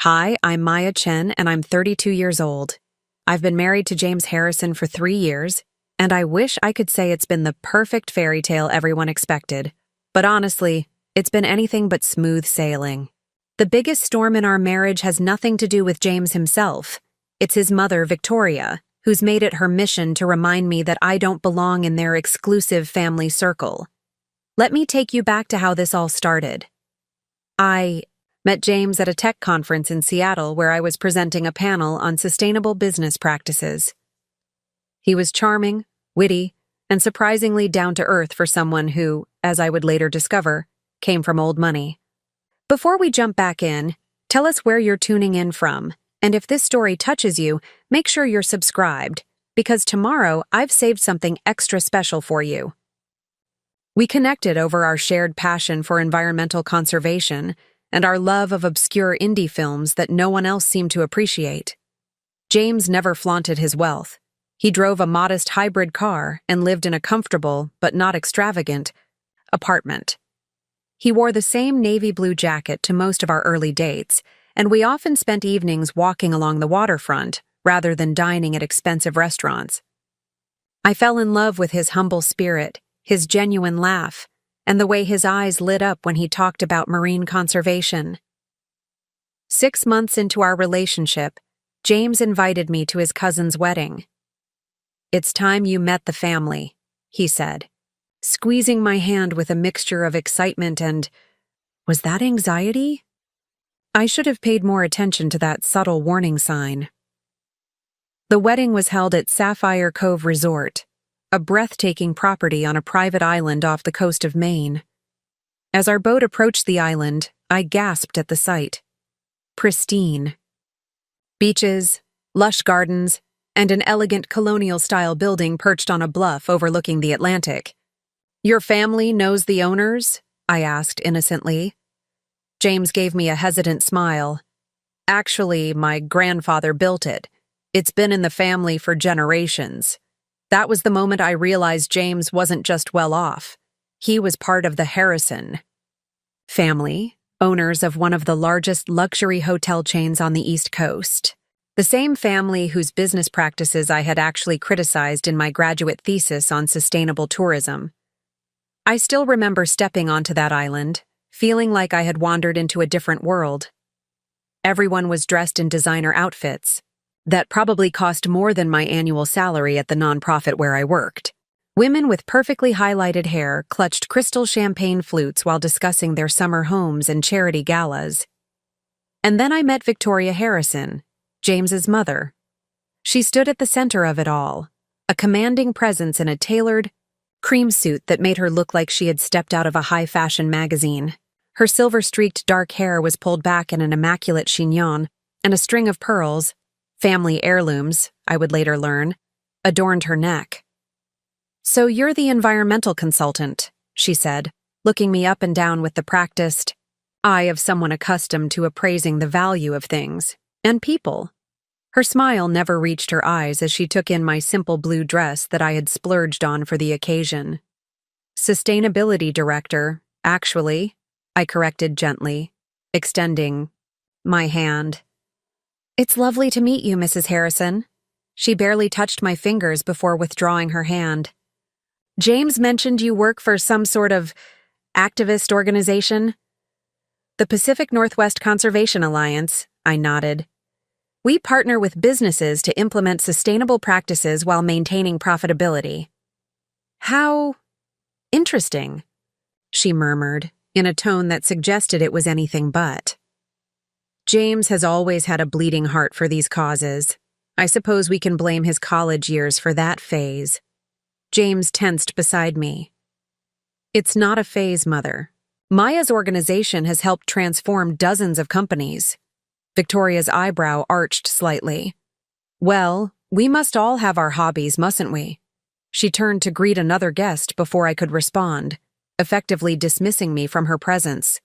Hi, I'm Maya Chen, and I'm 32 years old. I've been married to James Harrison for 3 years, and I wish I could say it's been the perfect fairy tale everyone expected. But honestly, it's been anything but smooth sailing. The biggest storm in our marriage has nothing to do with James himself. It's his mother, Victoria, who's made it her mission to remind me that I don't belong in their exclusive family circle. Let me take you back to how this all started. I met James at a tech conference in Seattle where I was presenting a panel on sustainable business practices. He was charming, witty, and surprisingly down-to-earth for someone who, as I would later discover, came from old money. Before we jump back in, tell us where you're tuning in from, and if this story touches you, make sure you're subscribed, because tomorrow I've saved something extra special for you. We connected over our shared passion for environmental conservation and our love of obscure indie films that no one else seemed to appreciate. James never flaunted his wealth. He drove a modest hybrid car and lived in a comfortable, but not extravagant, apartment. He wore the same navy blue jacket to most of our early dates, and we often spent evenings walking along the waterfront rather than dining at expensive restaurants. I fell in love with his humble spirit, his genuine laugh, and the way his eyes lit up when he talked about marine conservation. 6 months into our relationship, James invited me to his cousin's wedding. "It's time you met the family," he said, squeezing my hand with a mixture of excitement and, was that anxiety? I should have paid more attention to that subtle warning sign. The wedding was held at Sapphire Cove Resort, a breathtaking property on a private island off the coast of Maine. As our boat approached the island, I gasped at the sight. Pristine. Beaches, lush gardens, and an elegant colonial-style building perched on a bluff overlooking the Atlantic. "Your family knows the owners?" I asked innocently. James gave me a hesitant smile. "Actually, my grandfather built it. It's been in the family for generations." That was the moment I realized James wasn't just well off. He was part of the Harrison family, owners of one of the largest luxury hotel chains on the East Coast. The same family whose business practices I had actually criticized in my graduate thesis on sustainable tourism. I still remember stepping onto that island, feeling like I had wandered into a different world. Everyone was dressed in designer outfits that probably cost more than my annual salary at the nonprofit where I worked. Women with perfectly highlighted hair clutched crystal champagne flutes while discussing their summer homes and charity galas. And then I met Victoria Harrison, James's mother. She stood at the center of it all, a commanding presence in a tailored, cream suit that made her look like she had stepped out of a high-fashion magazine. Her silver-streaked dark hair was pulled back in an immaculate chignon, and a string of pearls, family heirlooms, I would later learn, adorned her neck. "So you're the environmental consultant," she said, looking me up and down with the practiced eye of someone accustomed to appraising the value of things and people. Her smile never reached her eyes as she took in my simple blue dress that I had splurged on for the occasion. "Sustainability director, actually," I corrected gently, extending my hand. "It's lovely to meet you, Mrs. Harrison." She barely touched my fingers before withdrawing her hand. "James mentioned you work for some sort of activist organization?" "The Pacific Northwest Conservation Alliance," I nodded. "We partner with businesses to implement sustainable practices while maintaining profitability." "How interesting," she murmured, in a tone that suggested it was anything but. "James has always had a bleeding heart for these causes. I suppose we can blame his college years for that phase." James tensed beside me. "It's not a phase, Mother. Maya's organization has helped transform dozens of companies." Victoria's eyebrow arched slightly. "Well, we must all have our hobbies, mustn't we?" She turned to greet another guest before I could respond, effectively dismissing me from her presence.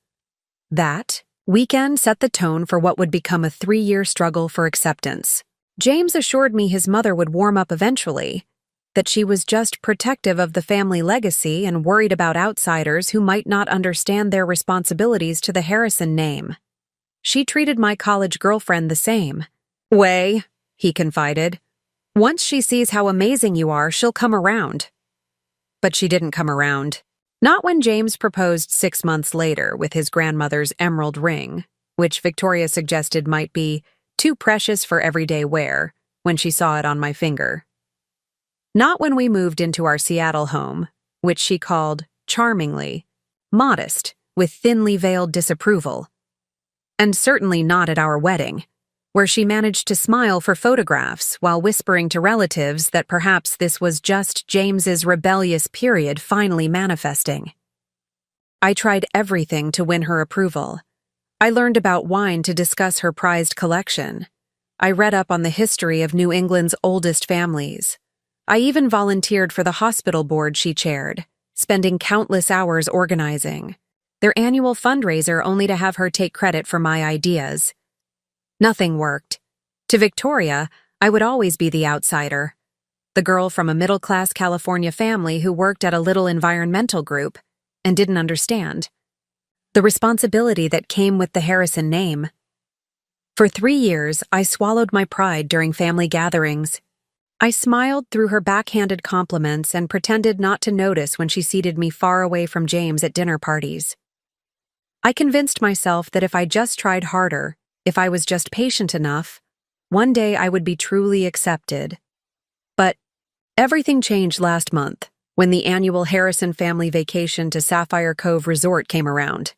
That weekend set the tone for what would become a 3-year struggle for acceptance. James assured me his mother would warm up eventually, that she was just protective of the family legacy and worried about outsiders who might not understand their responsibilities to the Harrison name. She treated my college girlfriend the same. Way, he confided. Once she sees how amazing you are, she'll come around. But she didn't come around. Not when James proposed 6 months later with his grandmother's emerald ring, which Victoria suggested might be too precious for everyday wear when she saw it on my finger. Not when we moved into our Seattle home, which she called, charmingly, modest, with thinly veiled disapproval. And certainly not at our wedding, where she managed to smile for photographs while whispering to relatives that perhaps this was just James's rebellious period finally manifesting. I tried everything to win her approval. I learned about wine to discuss her prized collection. I read up on the history of New England's oldest families. I even volunteered for the hospital board she chaired, spending countless hours organizing their annual fundraiser only to have her take credit for my ideas. Nothing worked. To Victoria, I would always be the outsider, the girl from a middle-class California family who worked at a little environmental group and didn't understand the responsibility that came with the Harrison name. For 3 years, I swallowed my pride during family gatherings. I smiled through her backhanded compliments and pretended not to notice when she seated me far away from James at dinner parties. I convinced myself that if I just tried harder, if I was just patient enough, one day I would be truly accepted. But everything changed last month when the annual Harrison family vacation to Sapphire Cove Resort came around.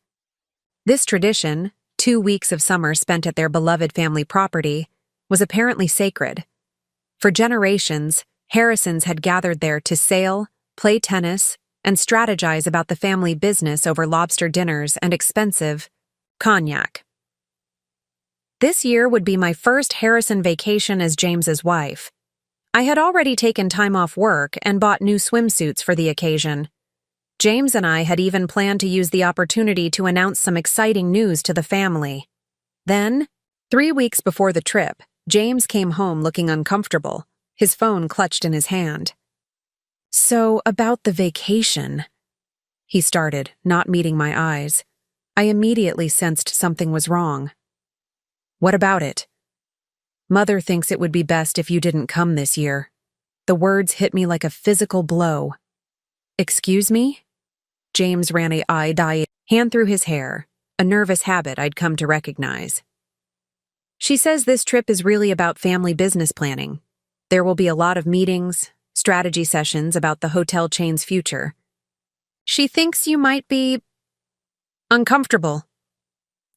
This tradition, 2 weeks of summer spent at their beloved family property, was apparently sacred. For generations, Harrisons had gathered there to sail, play tennis, and strategize about the family business over lobster dinners and expensive cognac. This year would be my first Harrison vacation as James's wife. I had already taken time off work and bought new swimsuits for the occasion. James and I had even planned to use the opportunity to announce some exciting news to the family. Then, 3 weeks before the trip, James came home looking uncomfortable, his phone clutched in his hand. "So, about the vacation," he started, not meeting my eyes. I immediately sensed something was wrong. "What about it?" "Mother thinks it would be best if you didn't come this year." The words hit me like a physical blow. "Excuse me?" James ran a hand through his hair, a nervous habit I'd come to recognize. "She says this trip is really about family business planning. There will be a lot of meetings, strategy sessions about the hotel chain's future. She thinks you might be uncomfortable."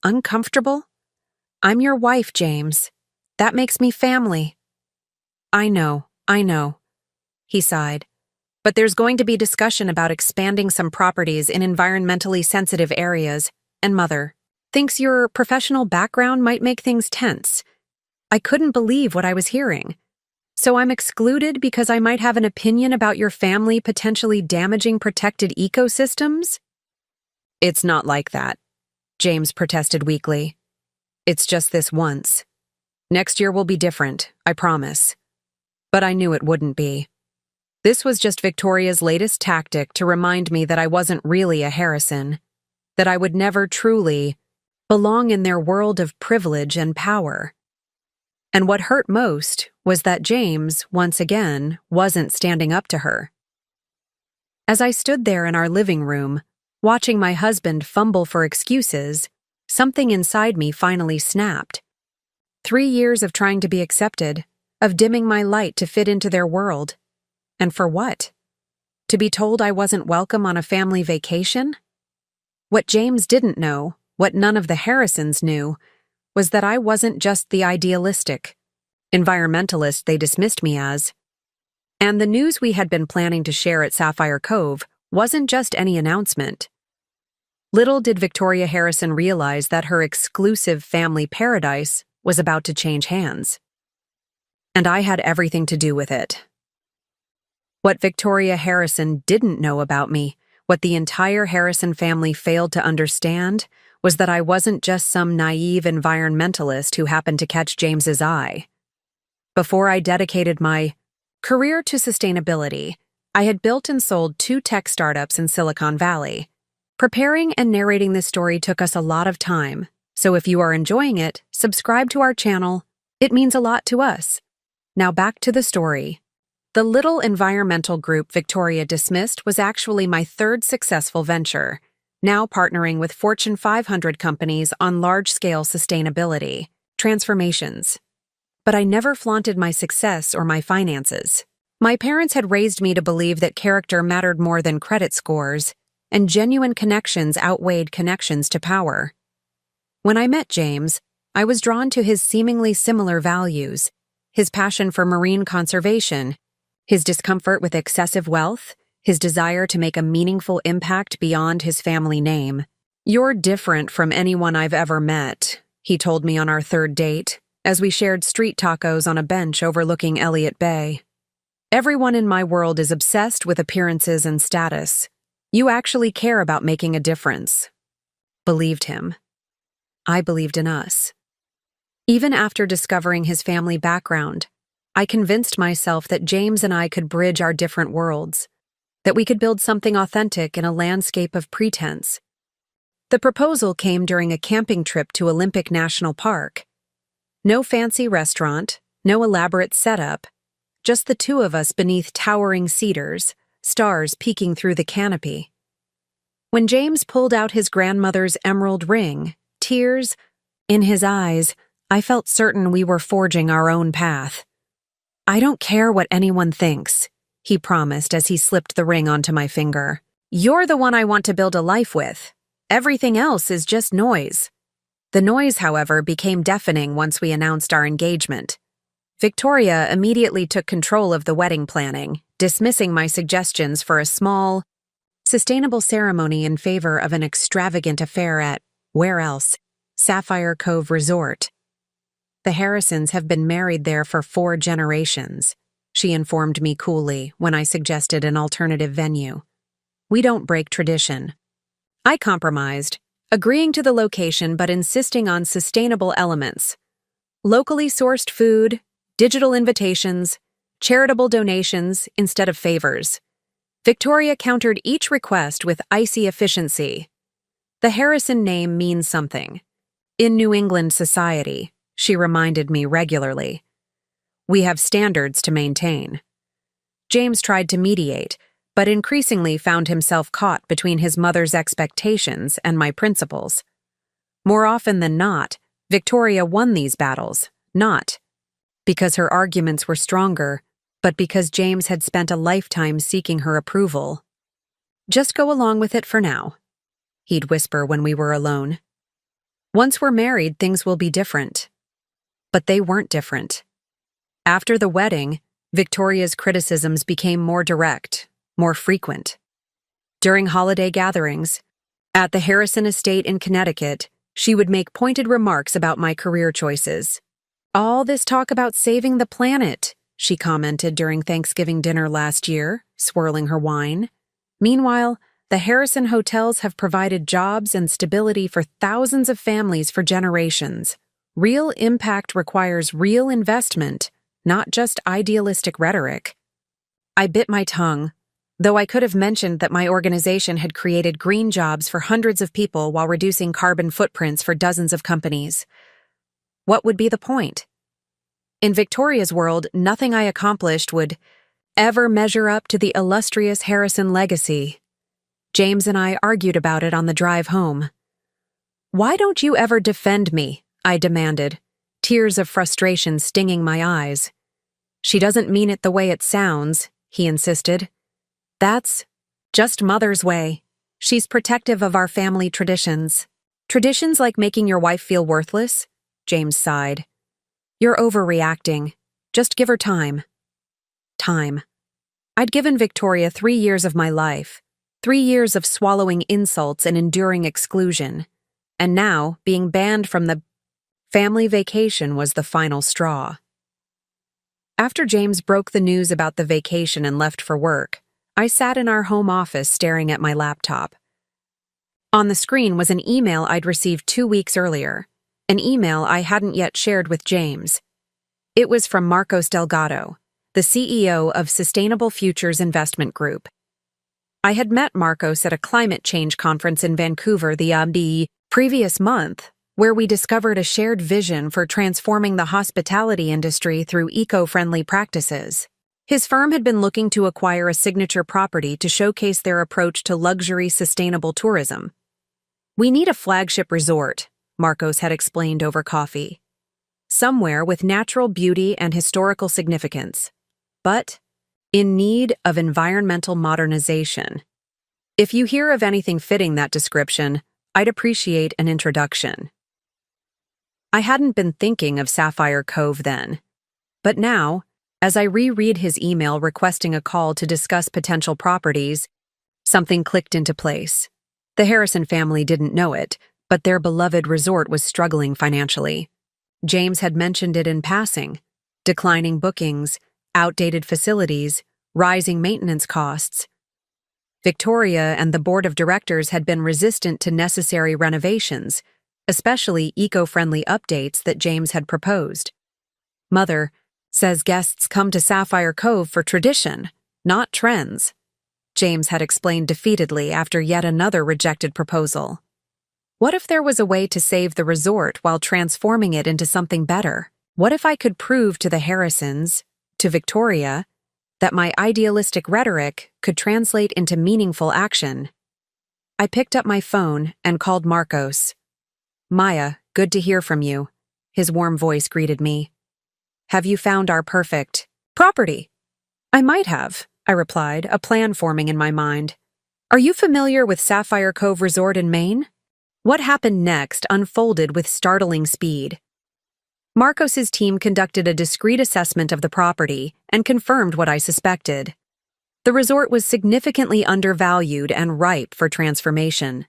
"Uncomfortable? I'm your wife, James. That makes me family." I know, he sighed. "But there's going to be discussion about expanding some properties in environmentally sensitive areas, and Mother thinks your professional background might make things tense." I couldn't believe what I was hearing. "So I'm excluded because I might have an opinion about your family potentially damaging protected ecosystems?" "It's not like that," James protested weakly. "It's just this once. Next year will be different, I promise." But I knew it wouldn't be. This was just Victoria's latest tactic to remind me that I wasn't really a Harrison, that I would never truly belong in their world of privilege and power. And what hurt most was that James, once again, wasn't standing up to her. As I stood there in our living room, watching my husband fumble for excuses, something inside me finally snapped. 3 years of trying to be accepted, of dimming my light to fit into their world. And for what? To be told I wasn't welcome on a family vacation? What James didn't know, what none of the Harrisons knew, was that I wasn't just the idealistic environmentalist they dismissed me as. And the news we had been planning to share at Sapphire Cove wasn't just any announcement. Little did Victoria Harrison realize that her exclusive family paradise was about to change hands. And I had everything to do with it. What Victoria Harrison didn't know about me, what the entire Harrison family failed to understand, was that I wasn't just some naive environmentalist who happened to catch James's eye. Before I dedicated my career to sustainability, I had built and sold 2 tech startups in Silicon Valley. Preparing and narrating this story took us a lot of time, So if you are enjoying it, subscribe to our channel. It means a lot to us. Now back to the story. The little environmental group Victoria dismissed was actually my third successful venture, now partnering with Fortune 500 companies on large-scale sustainability transformations. But I never flaunted my success or my finances. My parents had raised me to believe that character mattered more than credit scores, and genuine connections outweighed connections to power. When I met James, I was drawn to his seemingly similar values, his passion for marine conservation, his discomfort with excessive wealth, his desire to make a meaningful impact beyond his family name. "You're different from anyone I've ever met," he told me on our third date, as we shared street tacos on a bench overlooking Elliott Bay. "Everyone in my world is obsessed with appearances and status. You actually care about making a difference." Believed him. I believed in us. Even after discovering his family background, I convinced myself that James and I could bridge our different worlds, that we could build something authentic in a landscape of pretense. The proposal came during a camping trip to Olympic National Park. No fancy restaurant, no elaborate setup, just the two of us beneath towering cedars, stars peeking through the canopy. When James pulled out his grandmother's emerald ring, tears in his eyes, I felt certain we were forging our own path. "I don't care what anyone thinks," he promised as he slipped the ring onto my finger. "You're the one I want to build a life with. Everything else is just noise." The noise, however, became deafening once we announced our engagement. Victoria immediately took control of the wedding planning, dismissing my suggestions for a small, sustainable ceremony in favor of an extravagant affair at, where else, Sapphire Cove Resort. "The Harrisons have been married there for 4 generations, she informed me coolly when I suggested an alternative venue. "We don't break tradition." I compromised, agreeing to the location but insisting on sustainable elements. Locally sourced food, digital invitations, charitable donations instead of favors. Victoria countered each request with icy efficiency. "The Harrison name means something. In New England society," she reminded me regularly. "We have standards to maintain." James tried to mediate, but increasingly found himself caught between his mother's expectations and my principles. More often than not, Victoria won these battles, not because her arguments were stronger, but because James had spent a lifetime seeking her approval. "Just go along with it for now," he'd whisper when we were alone. "Once we're married, things will be different." But they weren't different. After the wedding, Victoria's criticisms became more direct, more frequent. During holiday gatherings, at the Harrison estate in Connecticut, she would make pointed remarks about my career choices. "All this talk about saving the planet," she commented during Thanksgiving dinner last year, swirling her wine. Meanwhile, the Harrison hotels have provided jobs and stability for thousands of families for generations. Real impact requires real investment, not just idealistic rhetoric. I bit my tongue, though I could have mentioned that my organization had created green jobs for hundreds of people while reducing carbon footprints for dozens of companies. What would be the point? In Victoria's world, nothing I accomplished would ever measure up to the illustrious Harrison legacy. James and I argued about it on the drive home. "Why don't you ever defend me?" I demanded, tears of frustration stinging my eyes. "She doesn't mean it the way it sounds," he insisted. "That's just Mother's way. She's protective of our family traditions." "Traditions like making your wife feel worthless?" James sighed. "You're overreacting. Just give her time." Time. I'd given Victoria 3 years of my life, 3 years of swallowing insults and enduring exclusion, and now being banned from the family vacation was the final straw. After James broke the news about the vacation and left for work, I sat in our home office staring at my laptop. On the screen was an email I'd received 2 weeks earlier, an email I hadn't yet shared with James. It was from Marcos Delgado, the CEO of Sustainable Futures Investment Group. I had met Marcos at a climate change conference in Vancouver the previous month, where we discovered a shared vision for transforming the hospitality industry through eco-friendly practices. His firm had been looking to acquire a signature property to showcase their approach to luxury, sustainable tourism. "We need a flagship resort," Marcos had explained over coffee. "Somewhere with natural beauty and historical significance, but in need of environmental modernization. If you hear of anything fitting that description, I'd appreciate an introduction." I hadn't been thinking of Sapphire Cove then, but now, as I reread his email requesting a call to discuss potential properties, something clicked into place. The Harrison family didn't know it, but their beloved resort was struggling financially. James had mentioned it in passing: declining bookings, outdated facilities, rising maintenance costs. Victoria and the board of directors had been resistant to necessary renovations, especially eco-friendly updates that James had proposed. "Mother says guests come to Sapphire Cove for tradition, not trends," James had explained defeatedly after yet another rejected proposal. What if there was a way to save the resort while transforming it into something better? What if I could prove to the Harrisons, to Victoria, that my idealistic rhetoric could translate into meaningful action? I picked up my phone and called Marcos. "Maya, good to hear from you," his warm voice greeted me. "Have you found our perfect property?" "I might have," I replied, a plan forming in my mind. "Are you familiar with Sapphire Cove Resort in Maine?" What happened next unfolded with startling speed. Marcos's team conducted a discreet assessment of the property and confirmed what I suspected. The resort was significantly undervalued and ripe for transformation.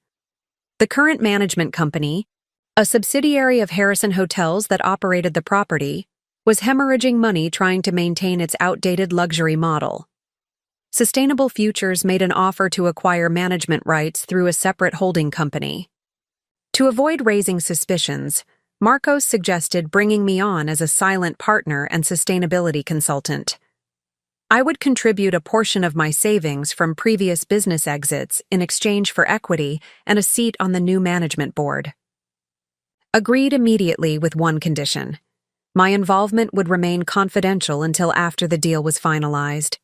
The current management company, a subsidiary of Harrison Hotels that operated the property, was hemorrhaging money trying to maintain its outdated luxury model. Sustainable Futures made an offer to acquire management rights through a separate holding company. To avoid raising suspicions, Marcos suggested bringing me on as a silent partner and sustainability consultant. I would contribute a portion of my savings from previous business exits in exchange for equity and a seat on the new management board. Agreed immediately with one condition: my involvement would remain confidential until after the deal was finalized.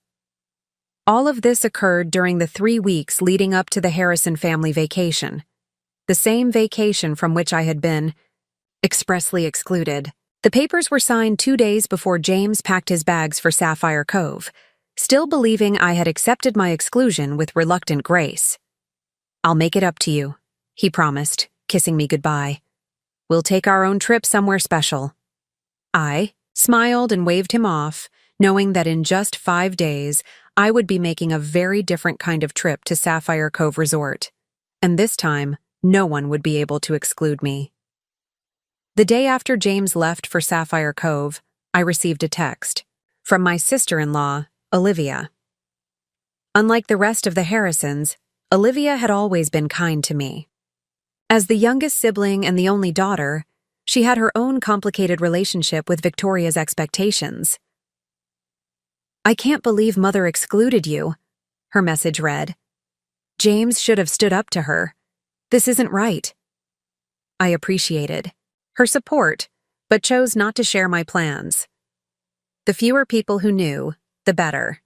All of this occurred during the 3 weeks leading up to the Harrison family vacation, the same vacation from which I had been expressly excluded. The papers were signed 2 days before James packed his bags for Sapphire Cove, still believing I had accepted my exclusion with reluctant grace. "I'll make it up to you," he promised, kissing me goodbye. "We'll take our own trip somewhere special." I smiled and waved him off, knowing that in just 5 days, I would be making a very different kind of trip to Sapphire Cove Resort. And this time, no one would be able to exclude me. The day after James left for Sapphire Cove, I received a text from my sister-in-law, Olivia. Unlike the rest of the Harrisons, Olivia had always been kind to me. As the youngest sibling and the only daughter, she had her own complicated relationship with Victoria's expectations. "I can't believe Mother excluded you," her message read. "James should have stood up to her. This isn't right." I appreciated her support, but chose not to share my plans. The fewer people who knew, the better.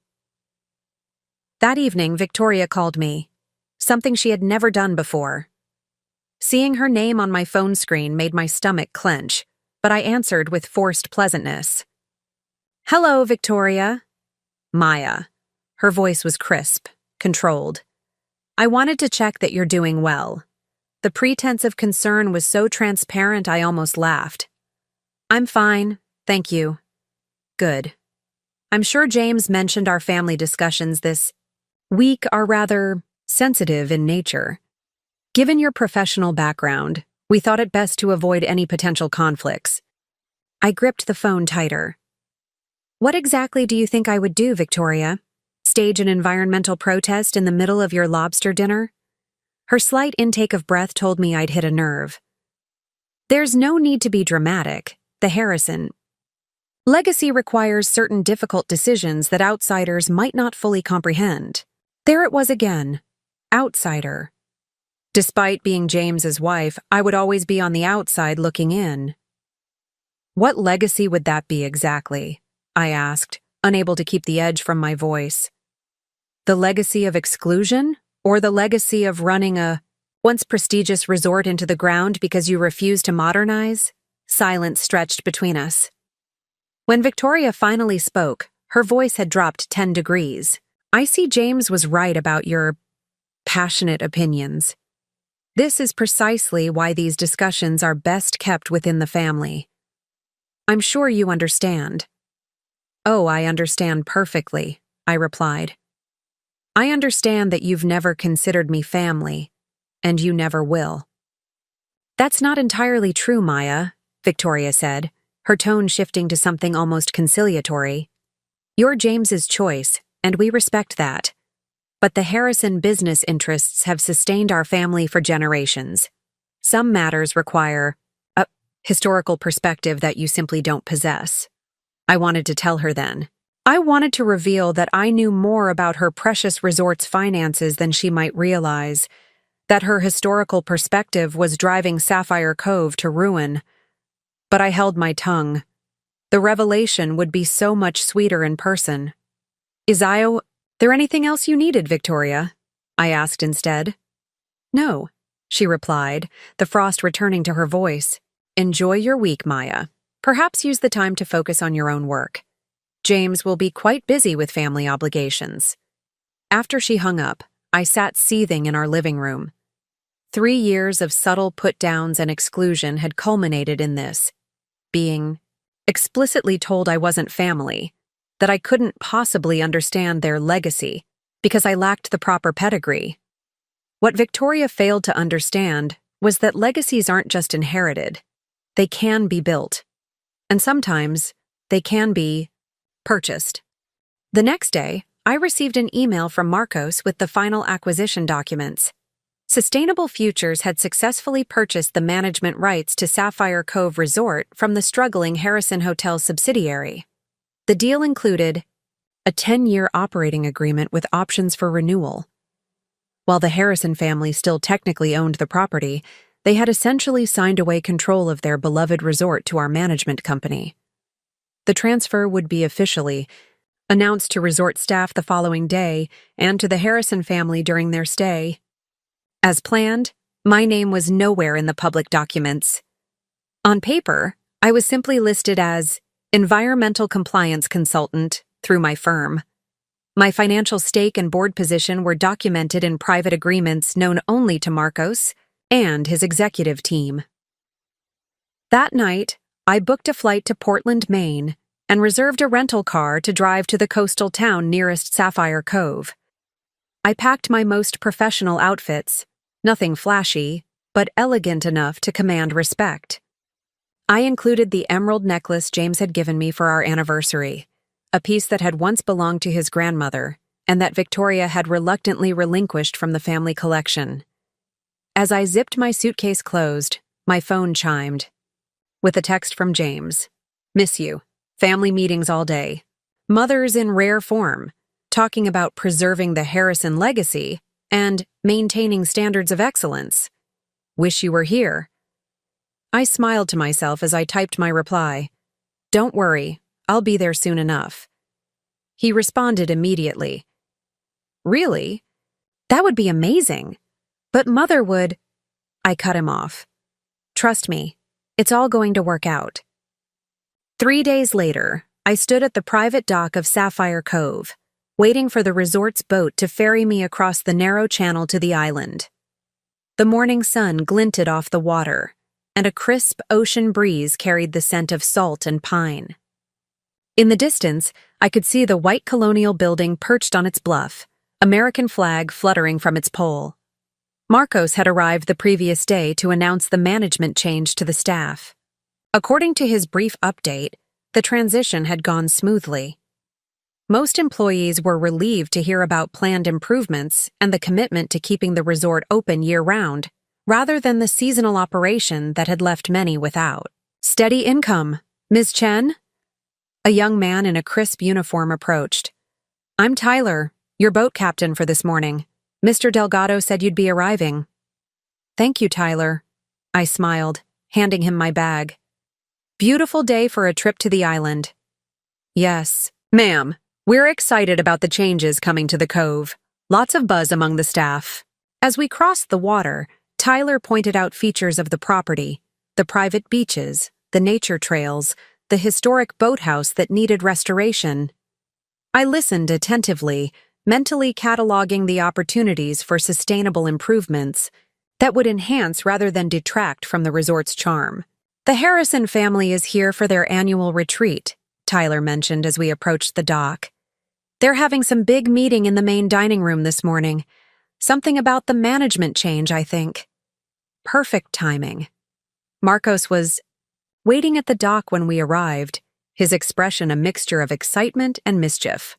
That evening, Victoria called me, something she had never done before. Seeing her name on my phone screen made my stomach clench, but I answered with forced pleasantness. "Hello, Victoria." "Maya." Her voice was crisp, controlled. "I wanted to check that you're doing well." The pretense of concern was so transparent I almost laughed. "I'm fine, thank you." "Good. I'm sure James mentioned our family discussions this week are rather sensitive in nature. Given your professional background, we thought it best to avoid any potential conflicts." I gripped the phone tighter. "What exactly do you think I would do, Victoria? Stage an environmental protest in the middle of your lobster dinner?" Her slight intake of breath told me I'd hit a nerve. "There's no need to be dramatic. The Harrison legacy requires certain difficult decisions that outsiders might not fully comprehend." There it was again. Outsider. Despite being James's wife, I would always be on the outside looking in. What legacy would that be exactly? I asked, unable to keep the edge from my voice. The legacy of exclusion, or the legacy of running a once prestigious resort into the ground because you refused to modernize? Silence stretched between us. When Victoria finally spoke, her voice had dropped 10 degrees. I see James was right about your passionate opinions. This is precisely why these discussions are best kept within the family. I'm sure you understand. Oh, I understand perfectly, I replied. I understand that you've never considered me family, and you never will. That's not entirely true, Maya, Victoria said, her tone shifting to something almost conciliatory. You're James's choice, and we respect that. But the Harrison business interests have sustained our family for generations. Some matters require a historical perspective that you simply don't possess. I wanted to tell her then. I wanted to reveal that I knew more about her precious resort's finances than she might realize, that her historical perspective was driving Sapphire Cove to ruin. But I held my tongue. The revelation would be so much sweeter in person. Is there anything else you needed, Victoria? I asked instead. No, she replied, the frost returning to her voice. Enjoy your week, Maya. Perhaps use the time to focus on your own work. James will be quite busy with family obligations. After she hung up, I sat seething in our living room. 3 years of subtle put-downs and exclusion had culminated in this, being explicitly told I wasn't family, that I couldn't possibly understand their legacy because I lacked the proper pedigree. What Victoria failed to understand was that legacies aren't just inherited. They can be built. And sometimes, they can be purchased. The next day, I received an email from Marcos with the final acquisition documents. Sustainable Futures had successfully purchased the management rights to Sapphire Cove Resort from the struggling Harrison Hotel subsidiary. The deal included a 10-year operating agreement with options for renewal. While the Harrison family still technically owned the property, they had essentially signed away control of their beloved resort to our management company. The transfer would be officially announced to resort staff the following day and to the Harrison family during their stay. As planned, my name was nowhere in the public documents. On paper, I was simply listed as environmental compliance consultant through my firm. My financial stake and board position were documented in private agreements known only to Marcos and his executive team. That night, I booked a flight to Portland, Maine, and reserved a rental car to drive to the coastal town nearest Sapphire Cove. I packed my most professional outfits, nothing flashy, but elegant enough to command respect. I included the emerald necklace James had given me for our anniversary, a piece that had once belonged to his grandmother, and that Victoria had reluctantly relinquished from the family collection. As I zipped my suitcase closed, my phone chimed, with a text from James. Miss you. Family meetings all day. Mother's in rare form, talking about preserving the Harrison legacy and maintaining standards of excellence. Wish you were here. I smiled to myself as I typed my reply. Don't worry, I'll be there soon enough. He responded immediately. Really? That would be amazing. But Mother would... I cut him off. Trust me, it's all going to work out. 3 days later, I stood at the private dock of Sapphire Cove, waiting for the resort's boat to ferry me across the narrow channel to the island. The morning sun glinted off the water, and a crisp ocean breeze carried the scent of salt and pine. In the distance, I could see the white colonial building perched on its bluff, American flag fluttering from its pole. Marcos had arrived the previous day to announce the management change to the staff. According to his brief update, the transition had gone smoothly. Most employees were relieved to hear about planned improvements and the commitment to keeping the resort open year-round, rather than the seasonal operation that had left many without. Steady income, Ms. Chen? A young man in a crisp uniform approached. I'm Tyler, your boat captain for this morning. Mr. Delgado said you'd be arriving. Thank you, Tyler. I smiled, handing him my bag. Beautiful day for a trip to the island. Yes, ma'am. We're excited about the changes coming to the cove. Lots of buzz among the staff. As we crossed the water, Tyler pointed out features of the property, the private beaches, the nature trails, the historic boathouse that needed restoration. I listened attentively, mentally cataloging the opportunities for sustainable improvements that would enhance rather than detract from the resort's charm. The Harrison family is here for their annual retreat, Tyler mentioned as we approached the dock. They're having some big meeting in the main dining room this morning. Something about the management change, I think. Perfect timing. Marcos was waiting at the dock when we arrived, his expression a mixture of excitement and mischief.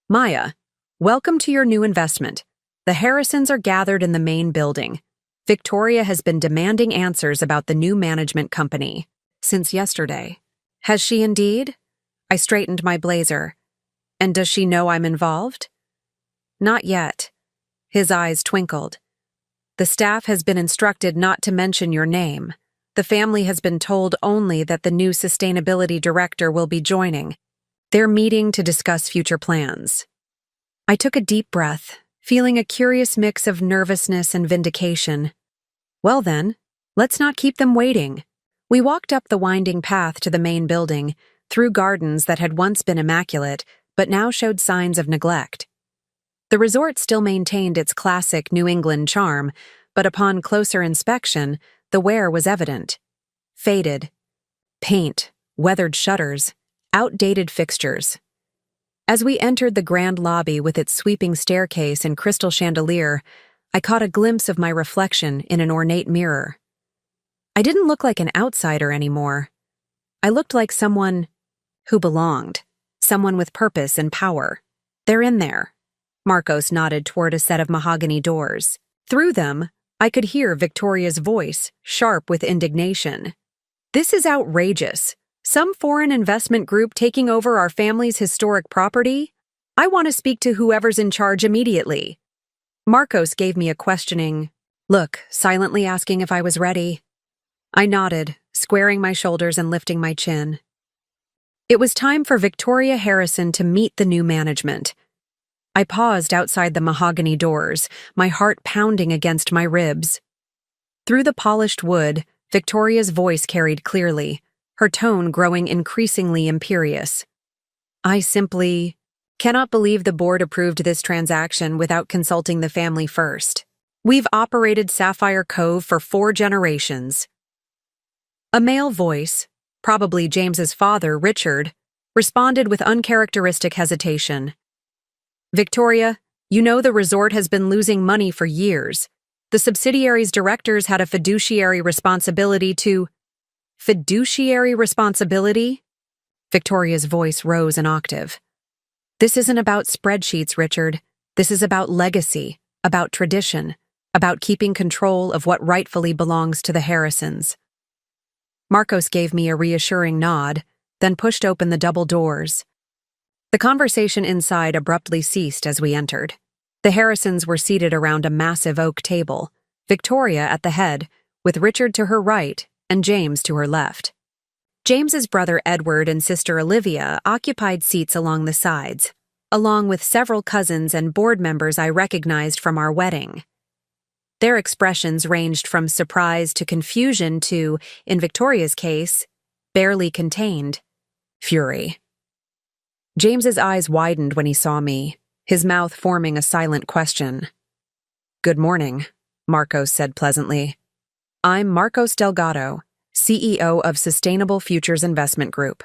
Maya, welcome to your new investment. The Harrisons are gathered in the main building. Victoria has been demanding answers about the new management company since yesterday. Has she indeed? I straightened my blazer. And does she know I'm involved? Not yet. His eyes twinkled. The staff has been instructed not to mention your name. The family has been told only that the new sustainability director will be joining. They're meeting to discuss future plans. I took a deep breath, feeling a curious mix of nervousness and vindication. Well then, let's not keep them waiting. We walked up the winding path to the main building, through gardens that had once been immaculate, but now showed signs of neglect. The resort still maintained its classic New England charm, but upon closer inspection, the wear was evident. Faded. Paint, weathered shutters, outdated fixtures. As we entered the grand lobby with its sweeping staircase and crystal chandelier, I caught a glimpse of my reflection in an ornate mirror. I didn't look like an outsider anymore. I looked like someone who belonged, someone with purpose and power. They're in there. Marcos nodded toward a set of mahogany doors. Through them, I could hear Victoria's voice, sharp with indignation. This is outrageous. Some foreign investment group taking over our family's historic property? I want to speak to whoever's in charge immediately. Marcos gave me a questioning look, silently asking if I was ready. I nodded, squaring my shoulders and lifting my chin. It was time for Victoria Harrison to meet the new management. I paused outside the mahogany doors, my heart pounding against my ribs. Through the polished wood, Victoria's voice carried clearly, her tone growing increasingly imperious. I simply cannot believe the board approved this transaction without consulting the family first. We've operated Sapphire Cove for 4 generations. A male voice, probably James's father, Richard, responded with uncharacteristic hesitation. Victoria, you know the resort has been losing money for years. The subsidiary's directors had a fiduciary responsibility to... Fiduciary responsibility? Victoria's voice rose an octave. This isn't about spreadsheets, Richard. This is about legacy, about tradition, about keeping control of what rightfully belongs to the Harrisons. Marcos gave me a reassuring nod, then pushed open the double doors. The conversation inside abruptly ceased as we entered. The Harrisons were seated around a massive oak table, Victoria at the head, with Richard to her right and James to her left. James's brother Edward and sister Olivia occupied seats along the sides, along with several cousins and board members I recognized from our wedding. Their expressions ranged from surprise to confusion to, in Victoria's case, barely contained fury. James's eyes widened when he saw me, his mouth forming a silent question. Good morning, Marcos said pleasantly. I'm Marcos Delgado, CEO of Sustainable Futures Investment Group.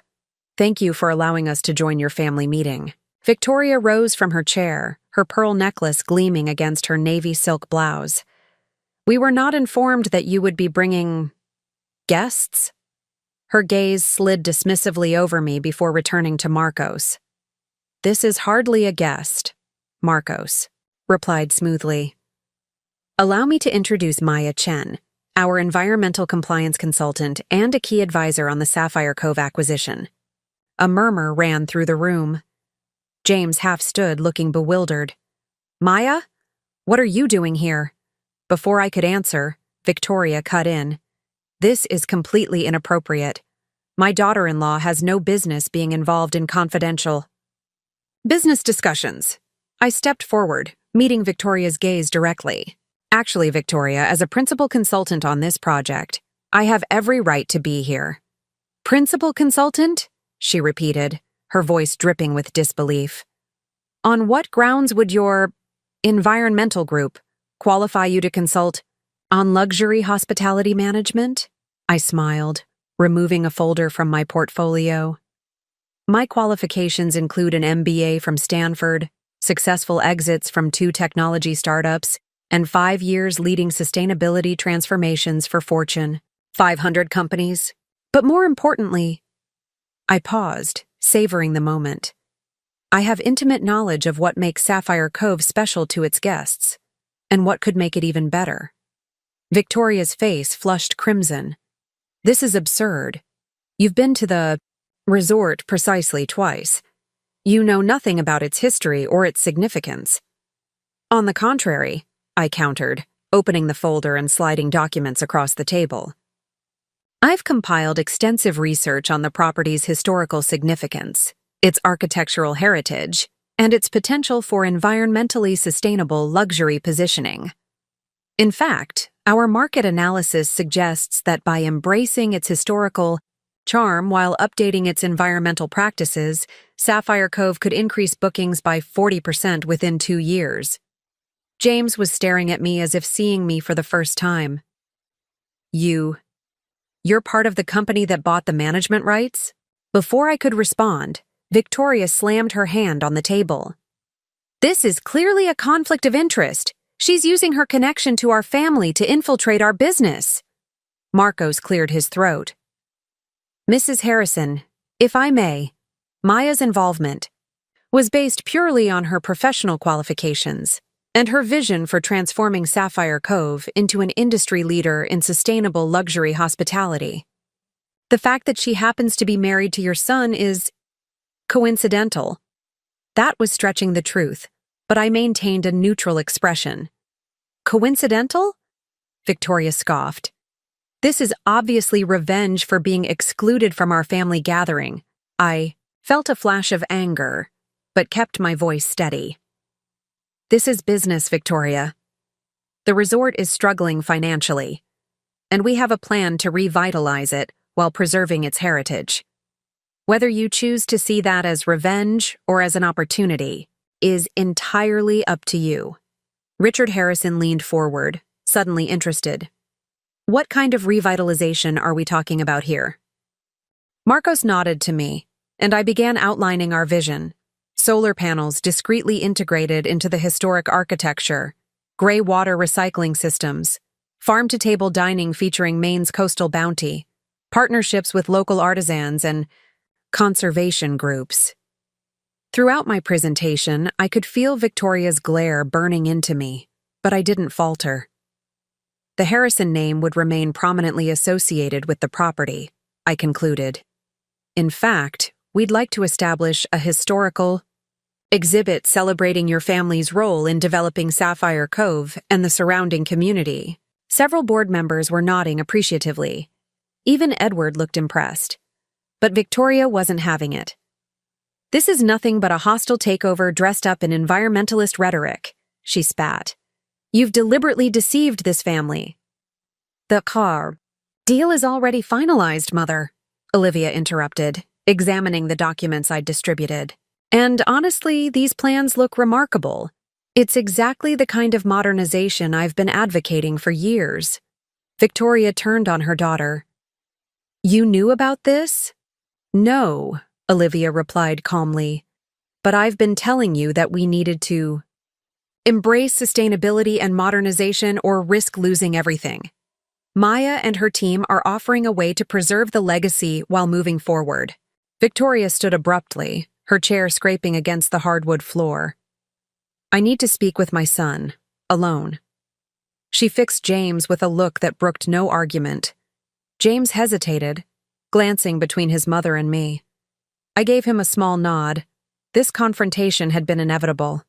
Thank you for allowing us to join your family meeting. Victoria rose from her chair, her pearl necklace gleaming against her navy silk blouse. We were not informed that you would be bringing... guests? Her gaze slid dismissively over me before returning to Marcos. This is hardly a guest, Marcos replied smoothly. Allow me to introduce Maya Chen, our environmental compliance consultant and a key advisor on the Sapphire Cove acquisition. A murmur ran through the room. James half stood, looking bewildered. Maya? What are you doing here? Before I could answer, Victoria cut in. This is completely inappropriate. My daughter-in-law has no business being involved in confidential business discussions. I stepped forward, meeting Victoria's gaze directly. Actually, Victoria, as a principal consultant on this project, I have every right to be here. Principal consultant? She repeated, her voice dripping with disbelief. On what grounds would your environmental group qualify you to consult on luxury hospitality management? I smiled, removing a folder from my portfolio. My qualifications include an MBA from Stanford, successful exits from 2 technology startups, and 5 years leading sustainability transformations for Fortune 500 companies. But more importantly, I paused, savoring the moment. I have intimate knowledge of what makes Sapphire Cove special to its guests, and what could make it even better. Victoria's face flushed crimson. This is absurd. You've been to the resort precisely twice. You know nothing about its history or its significance. On the contrary, I countered, opening the folder and sliding documents across the table. I've compiled extensive research on the property's historical significance, its architectural heritage, and its potential for environmentally sustainable luxury positioning. In fact, our market analysis suggests that by embracing its historical charm while updating its environmental practices, Sapphire Cove could increase bookings by 40% within 2 years. James was staring at me as if seeing me for the first time. You're part of the company that bought the management rights? Before I could respond, Victoria slammed her hand on the table. This is clearly a conflict of interest. She's using her connection to our family to infiltrate our business. Marcos cleared his throat. Mrs. Harrison, if I may, Maya's involvement was based purely on her professional qualifications and her vision for transforming Sapphire Cove into an industry leader in sustainable luxury hospitality. The fact that she happens to be married to your son is coincidental. That was stretching the truth, but I maintained a neutral expression. Coincidental? Victoria scoffed. This is obviously revenge for being excluded from our family gathering. I felt a flash of anger, but kept my voice steady. This is business, Victoria. The resort is struggling financially, and we have a plan to revitalize it while preserving its heritage. Whether you choose to see that as revenge or as an opportunity is entirely up to you. Richard Harrison leaned forward, suddenly interested. What kind of revitalization are we talking about here? Marcos nodded to me, and I began outlining our vision. Solar panels discreetly integrated into the historic architecture, gray water recycling systems, farm-to-table dining featuring Maine's coastal bounty, partnerships with local artisans, and conservation groups. Throughout my presentation, I could feel Victoria's glare burning into me, but I didn't falter. The Harrison name would remain prominently associated with the property, I concluded. In fact, we'd like to establish a historical exhibit celebrating your family's role in developing Sapphire Cove and the surrounding community. Several board members were nodding appreciatively. Even Edward looked impressed. But Victoria wasn't having it. This is nothing but a hostile takeover dressed up in environmentalist rhetoric, she spat. You've deliberately deceived this family. The deal is already finalized, Mother, Olivia interrupted, examining the documents I'd distributed. And honestly, these plans look remarkable. It's exactly the kind of modernization I've been advocating for years. Victoria turned on her daughter. You knew about this? No, Olivia replied calmly. But I've been telling you that we needed to embrace sustainability and modernization or risk losing everything. Maya and her team are offering a way to preserve the legacy while moving forward. Victoria stood abruptly, her chair scraping against the hardwood floor. I need to speak with my son, alone. She fixed James with a look that brooked no argument. James hesitated, glancing between his mother and me. I gave him a small nod. This confrontation had been inevitable.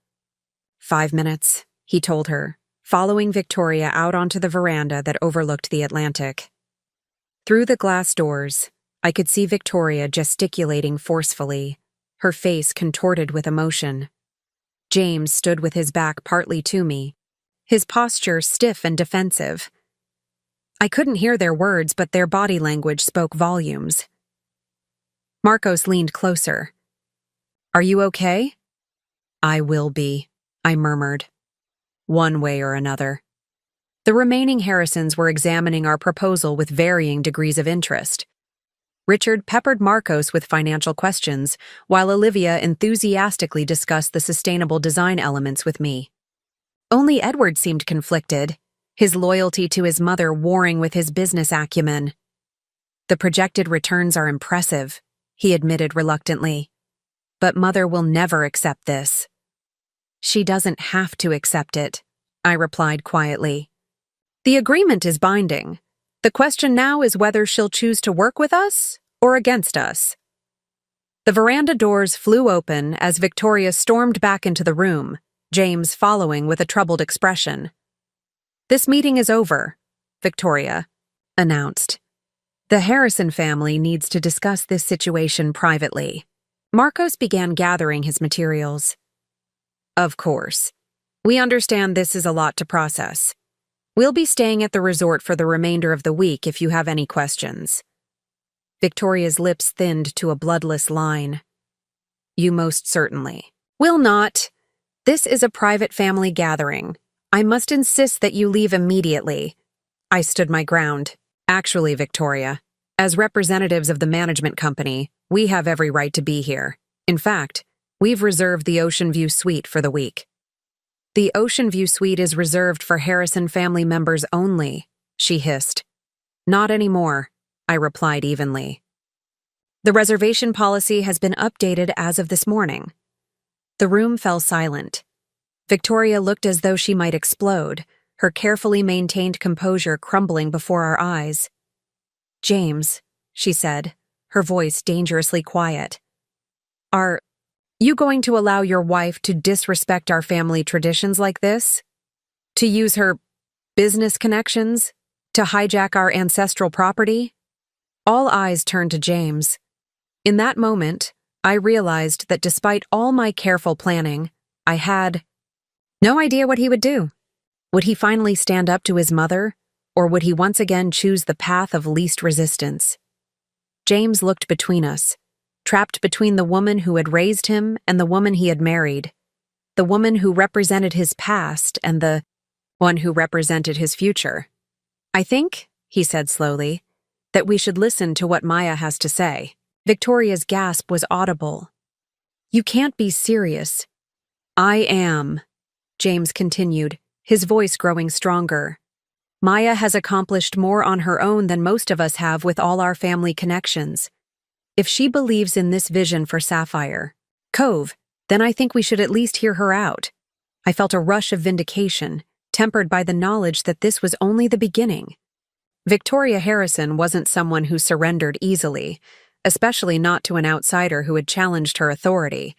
5 minutes, he told her, following Victoria out onto the veranda that overlooked the Atlantic. Through the glass doors, I could see Victoria gesticulating forcefully, her face contorted with emotion. James stood with his back partly to me, his posture stiff and defensive. I couldn't hear their words, but their body language spoke volumes. Marcos leaned closer. "Are you okay?" "I will be," I murmured. "One way or another." The remaining Harrisons were examining our proposal with varying degrees of interest. Richard peppered Marcos with financial questions, while Olivia enthusiastically discussed the sustainable design elements with me. Only Edward seemed conflicted, his loyalty to his mother warring with his business acumen. "The projected returns are impressive," he admitted reluctantly. "But Mother will never accept this." "She doesn't have to accept it," I replied quietly. "The agreement is binding. The question now is whether she'll choose to work with us or against us." The veranda doors flew open as Victoria stormed back into the room, James following with a troubled expression. "This meeting is over," Victoria announced. "The Harrison family needs to discuss this situation privately." Marcos began gathering his materials. "Of course. We understand this is a lot to process. We'll be staying at the resort for the remainder of the week if you have any questions." Victoria's lips thinned to a bloodless line. "You most certainly will not. This is a private family gathering. I must insist that you leave immediately." I stood my ground. "Actually, Victoria, as representatives of the management company, we have every right to be here. In fact, we've reserved the Ocean View suite for the week." "The Ocean View suite is reserved for Harrison family members only," she hissed. "Not anymore," I replied evenly. "The reservation policy has been updated as of this morning." The room fell silent. Victoria looked as though she might explode, her carefully maintained composure crumbling before our eyes. "James," she said, her voice dangerously quiet. "Are you going to allow your wife to disrespect our family traditions like this? To use her business connections? To hijack our ancestral property?" All eyes turned to James. In that moment, I realized that despite all my careful planning, I had no idea what he would do. Would he finally stand up to his mother, or would he once again choose the path of least resistance? James looked between us, trapped between the woman who had raised him and the woman he had married, the woman who represented his past and the one who represented his future. "I think," he said slowly, "that we should listen to what Maya has to say." Victoria's gasp was audible. "You can't be serious." "I am," James continued, his voice growing stronger. "Maya has accomplished more on her own than most of us have with all our family connections. If she believes in this vision for Sapphire Cove, then I think we should at least hear her out." I felt a rush of vindication, tempered by the knowledge that this was only the beginning. Victoria Harrison wasn't someone who surrendered easily, especially not to an outsider who had challenged her authority.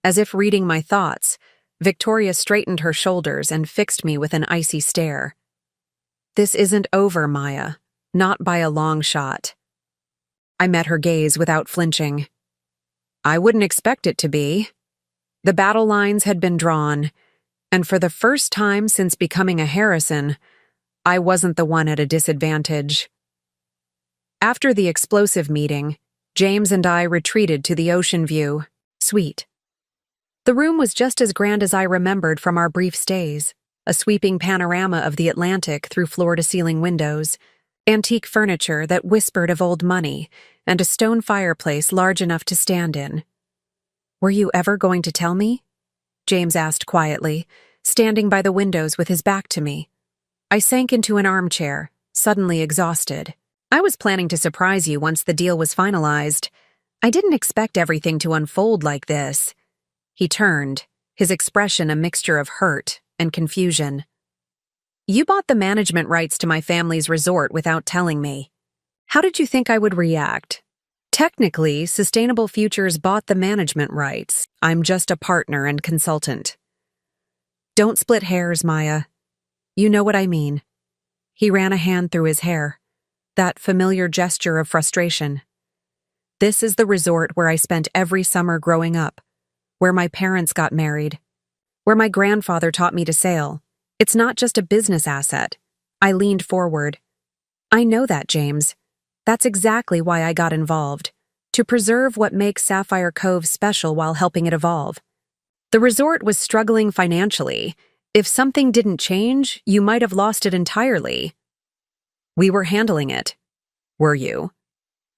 As if reading my thoughts, Victoria straightened her shoulders and fixed me with an icy stare. "This isn't over, Maya. Not by a long shot." I met her gaze without flinching. "I wouldn't expect it to be." The battle lines had been drawn, and for the first time since becoming a Harrison, I wasn't the one at a disadvantage. After the explosive meeting, James and I retreated to the Ocean View suite. The room was just as grand as I remembered from our brief stays, a sweeping panorama of the Atlantic through floor-to-ceiling windows, antique furniture that whispered of old money, and a stone fireplace large enough to stand in. "Were you ever going to tell me?" James asked quietly, standing by the windows with his back to me. I sank into an armchair, suddenly exhausted. "I was planning to surprise you once the deal was finalized. I didn't expect everything to unfold like this." He turned, his expression a mixture of hurt and confusion. "You bought the management rights to my family's resort without telling me. How did you think I would react?" "Technically, Sustainable Futures bought the management rights. I'm just a partner and consultant." "Don't split hairs, Maya. You know what I mean. He ran a hand through his hair, that familiar gesture of frustration. This is the resort where I spent every summer growing up, where my parents got married, where my grandfather taught me to sail. It's not just a business asset. I leaned forward. I know that, James. That's exactly why I got involved, to preserve what makes Sapphire Cove special while helping it evolve. The resort was struggling financially. If something didn't change, you might have lost it entirely. We were handling it. Were you?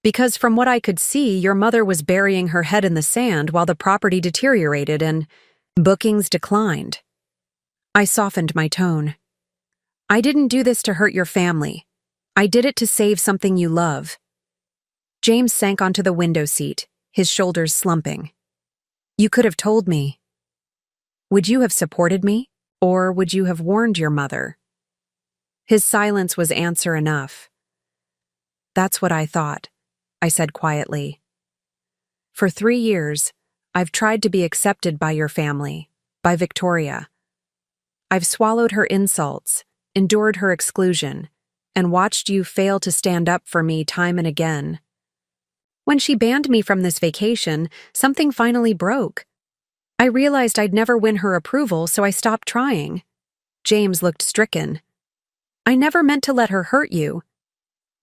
Because from what I could see, your mother was burying her head in the sand while the property deteriorated and bookings declined. I softened my tone. I didn't do this to hurt your family. I did it to save something you love. James sank onto the window seat, his shoulders slumping. You could have told me. Would you have supported me, or would you have warned your mother? His silence was answer enough. That's what I thought, I said quietly. For 3 years, I've tried to be accepted by your family, by Victoria. I've swallowed her insults, endured her exclusion, and watched you fail to stand up for me time and again. When she banned me from this vacation, something finally broke. I realized I'd never win her approval, so I stopped trying. James looked stricken. I never meant to let her hurt you.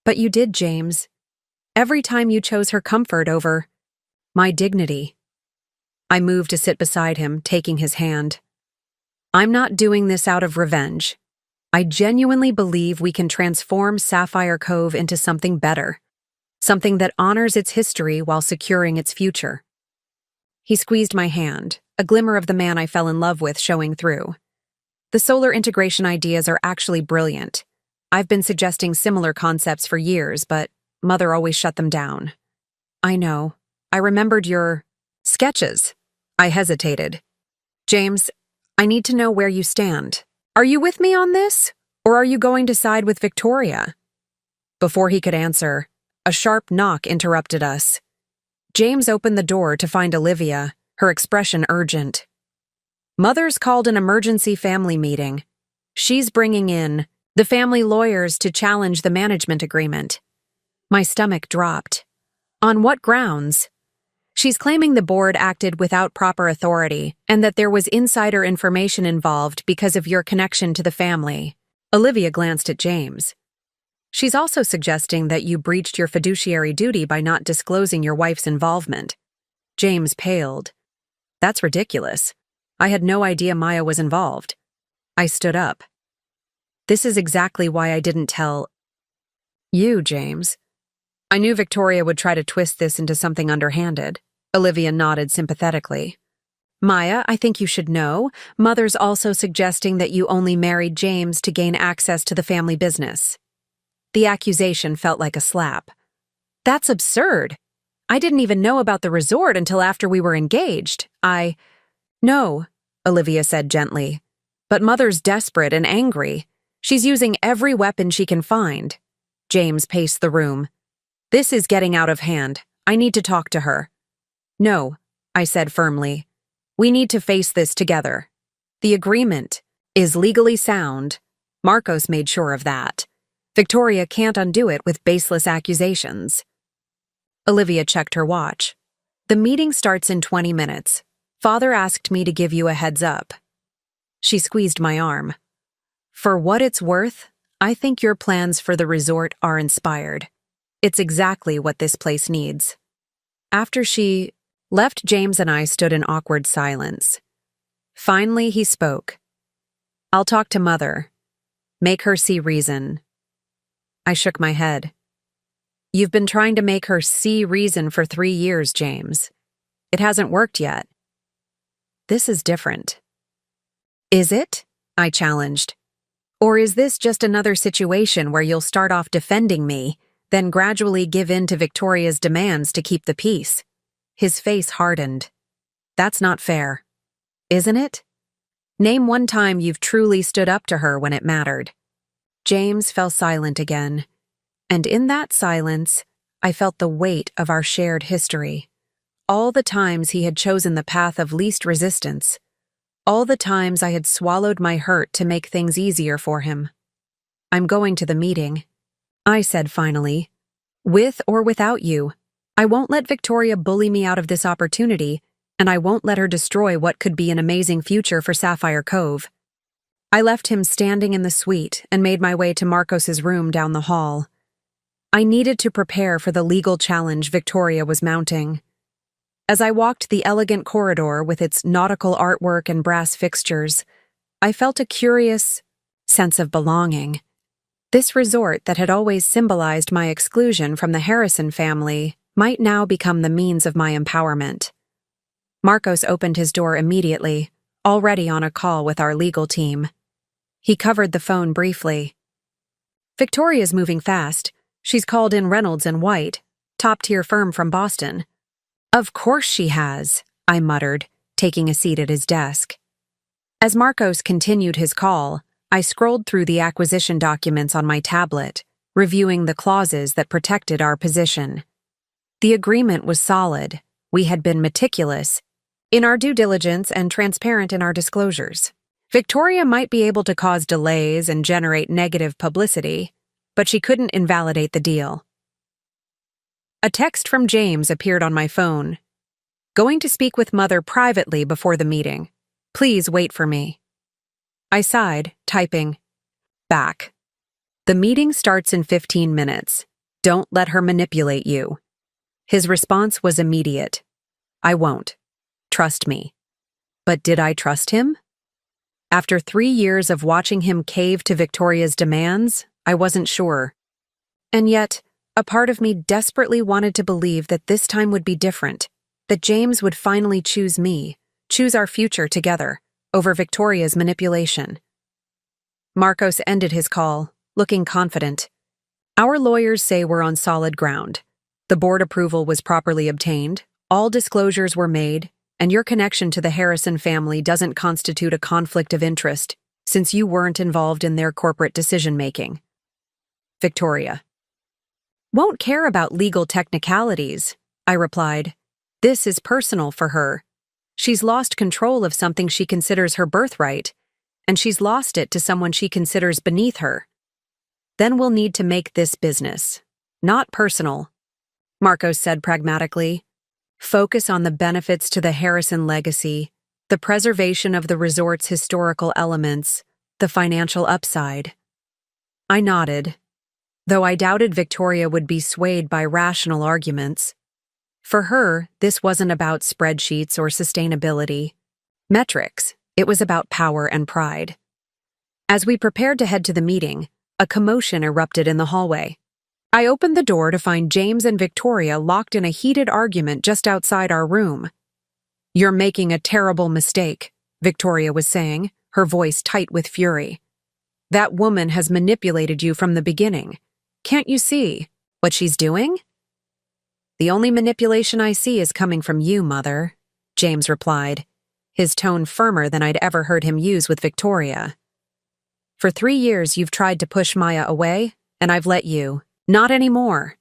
But you did, James. Every time you chose her comfort over my dignity. I moved to sit beside him, taking his hand. I'm not doing this out of revenge. I genuinely believe we can transform Sapphire Cove into something better, something that honors its history while securing its future. He squeezed my hand, a glimmer of the man I fell in love with showing through. The solar integration ideas are actually brilliant. I've been suggesting similar concepts for years, but Mother always shut them down. I know. I remembered your sketches. I hesitated. James, I need to know where you stand. Are you with me on this, or are you going to side with Victoria? Before he could answer, a sharp knock interrupted us. James opened the door to find Olivia, her expression urgent. Mother's called an emergency family meeting. She's bringing in the family lawyers to challenge the management agreement. My stomach dropped. On what grounds? She's claiming the board acted without proper authority and that there was insider information involved because of your connection to the family. Olivia glanced at James. She's also suggesting that you breached your fiduciary duty by not disclosing your wife's involvement. James paled. That's ridiculous. I had no idea Maya was involved. I stood up. This is exactly why I didn't tell you, James. I knew Victoria would try to twist this into something underhanded. Olivia nodded sympathetically. Maya, I think you should know, Mother's also suggesting that you only married James to gain access to the family business. The accusation felt like a slap. That's absurd. I didn't even know about the resort until after we were engaged. No, Olivia said gently. But Mother's desperate and angry. She's using every weapon she can find. James paced the room. This is getting out of hand. I need to talk to her. No, I said firmly. We need to face this together. The agreement is legally sound. Marcos made sure of that. Victoria can't undo it with baseless accusations. Olivia checked her watch. The meeting starts in 20 minutes. Father asked me to give you a heads up. She squeezed my arm. For what it's worth, I think your plans for the resort are inspired. It's exactly what this place needs. After she left, James and I stood in awkward silence. Finally, he spoke. I'll talk to Mother. Make her see reason. I shook my head. You've been trying to make her see reason for 3 years, James. It hasn't worked yet. This is different. Is it? I challenged. Or is this just another situation where you'll start off defending me, then gradually give in to Victoria's demands to keep the peace? His face hardened. That's not fair. Isn't it? Name one time you've truly stood up to her when it mattered. James fell silent again, and in that silence, I felt the weight of our shared history. All the times he had chosen the path of least resistance, all the times I had swallowed my hurt to make things easier for him. "I'm going to the meeting," I said finally. "With or without you. I won't let Victoria bully me out of this opportunity, and I won't let her destroy what could be an amazing future for Sapphire Cove." I left him standing in the suite and made my way to Marcos's room down the hall. I needed to prepare for the legal challenge Victoria was mounting. As I walked the elegant corridor with its nautical artwork and brass fixtures, I felt a curious sense of belonging. This resort that had always symbolized my exclusion from the Harrison family might now become the means of my empowerment. Marcos opened his door immediately, already on a call with our legal team. He covered the phone briefly. "Victoria's moving fast. She's called in Reynolds and White, top-tier firm from Boston." "Of course she has," I muttered, taking a seat at his desk. As Marcos continued his call, I scrolled through the acquisition documents on my tablet, reviewing the clauses that protected our position. The agreement was solid. We had been meticulous in our due diligence and transparent in our disclosures. Victoria might be able to cause delays and generate negative publicity, but she couldn't invalidate the deal. A text from James appeared on my phone. "Going to speak with Mother privately before the meeting. Please wait for me." I sighed, typing, "Back. The meeting starts in 15 minutes. Don't let her manipulate you." His response was immediate. "I won't. Trust me." But did I trust him? After 3 years of watching him cave to Victoria's demands, I wasn't sure. And yet, a part of me desperately wanted to believe that this time would be different, that James would finally choose me, choose our future together, over Victoria's manipulation. Marcos ended his call, looking confident. "Our lawyers say we're on solid ground. The board approval was properly obtained, all disclosures were made, and your connection to the Harrison family doesn't constitute a conflict of interest, since you weren't involved in their corporate decision-making." Victoria. "Won't care about legal technicalities," I replied. "This is personal for her. She's lost control of something she considers her birthright, and she's lost it to someone she considers beneath her. Then we'll need to make this business, not personal," Marcos said pragmatically. "Focus on the benefits to the Harrison legacy, the preservation of the resort's historical elements, the financial upside." I nodded, though I doubted Victoria would be swayed by rational arguments. For her, this wasn't about spreadsheets or sustainability. Metrics, it was about power and pride. As we prepared to head to the meeting, a commotion erupted in the hallway. I opened the door to find James and Victoria locked in a heated argument just outside our room. "You're making a terrible mistake," Victoria was saying, her voice tight with fury. "That woman has manipulated you from the beginning. Can't you see what she's doing?" "The only manipulation I see is coming from you, Mother," James replied, his tone firmer than I'd ever heard him use with Victoria. "For 3 years you've tried to push Maya away, and I've let you. Not anymore."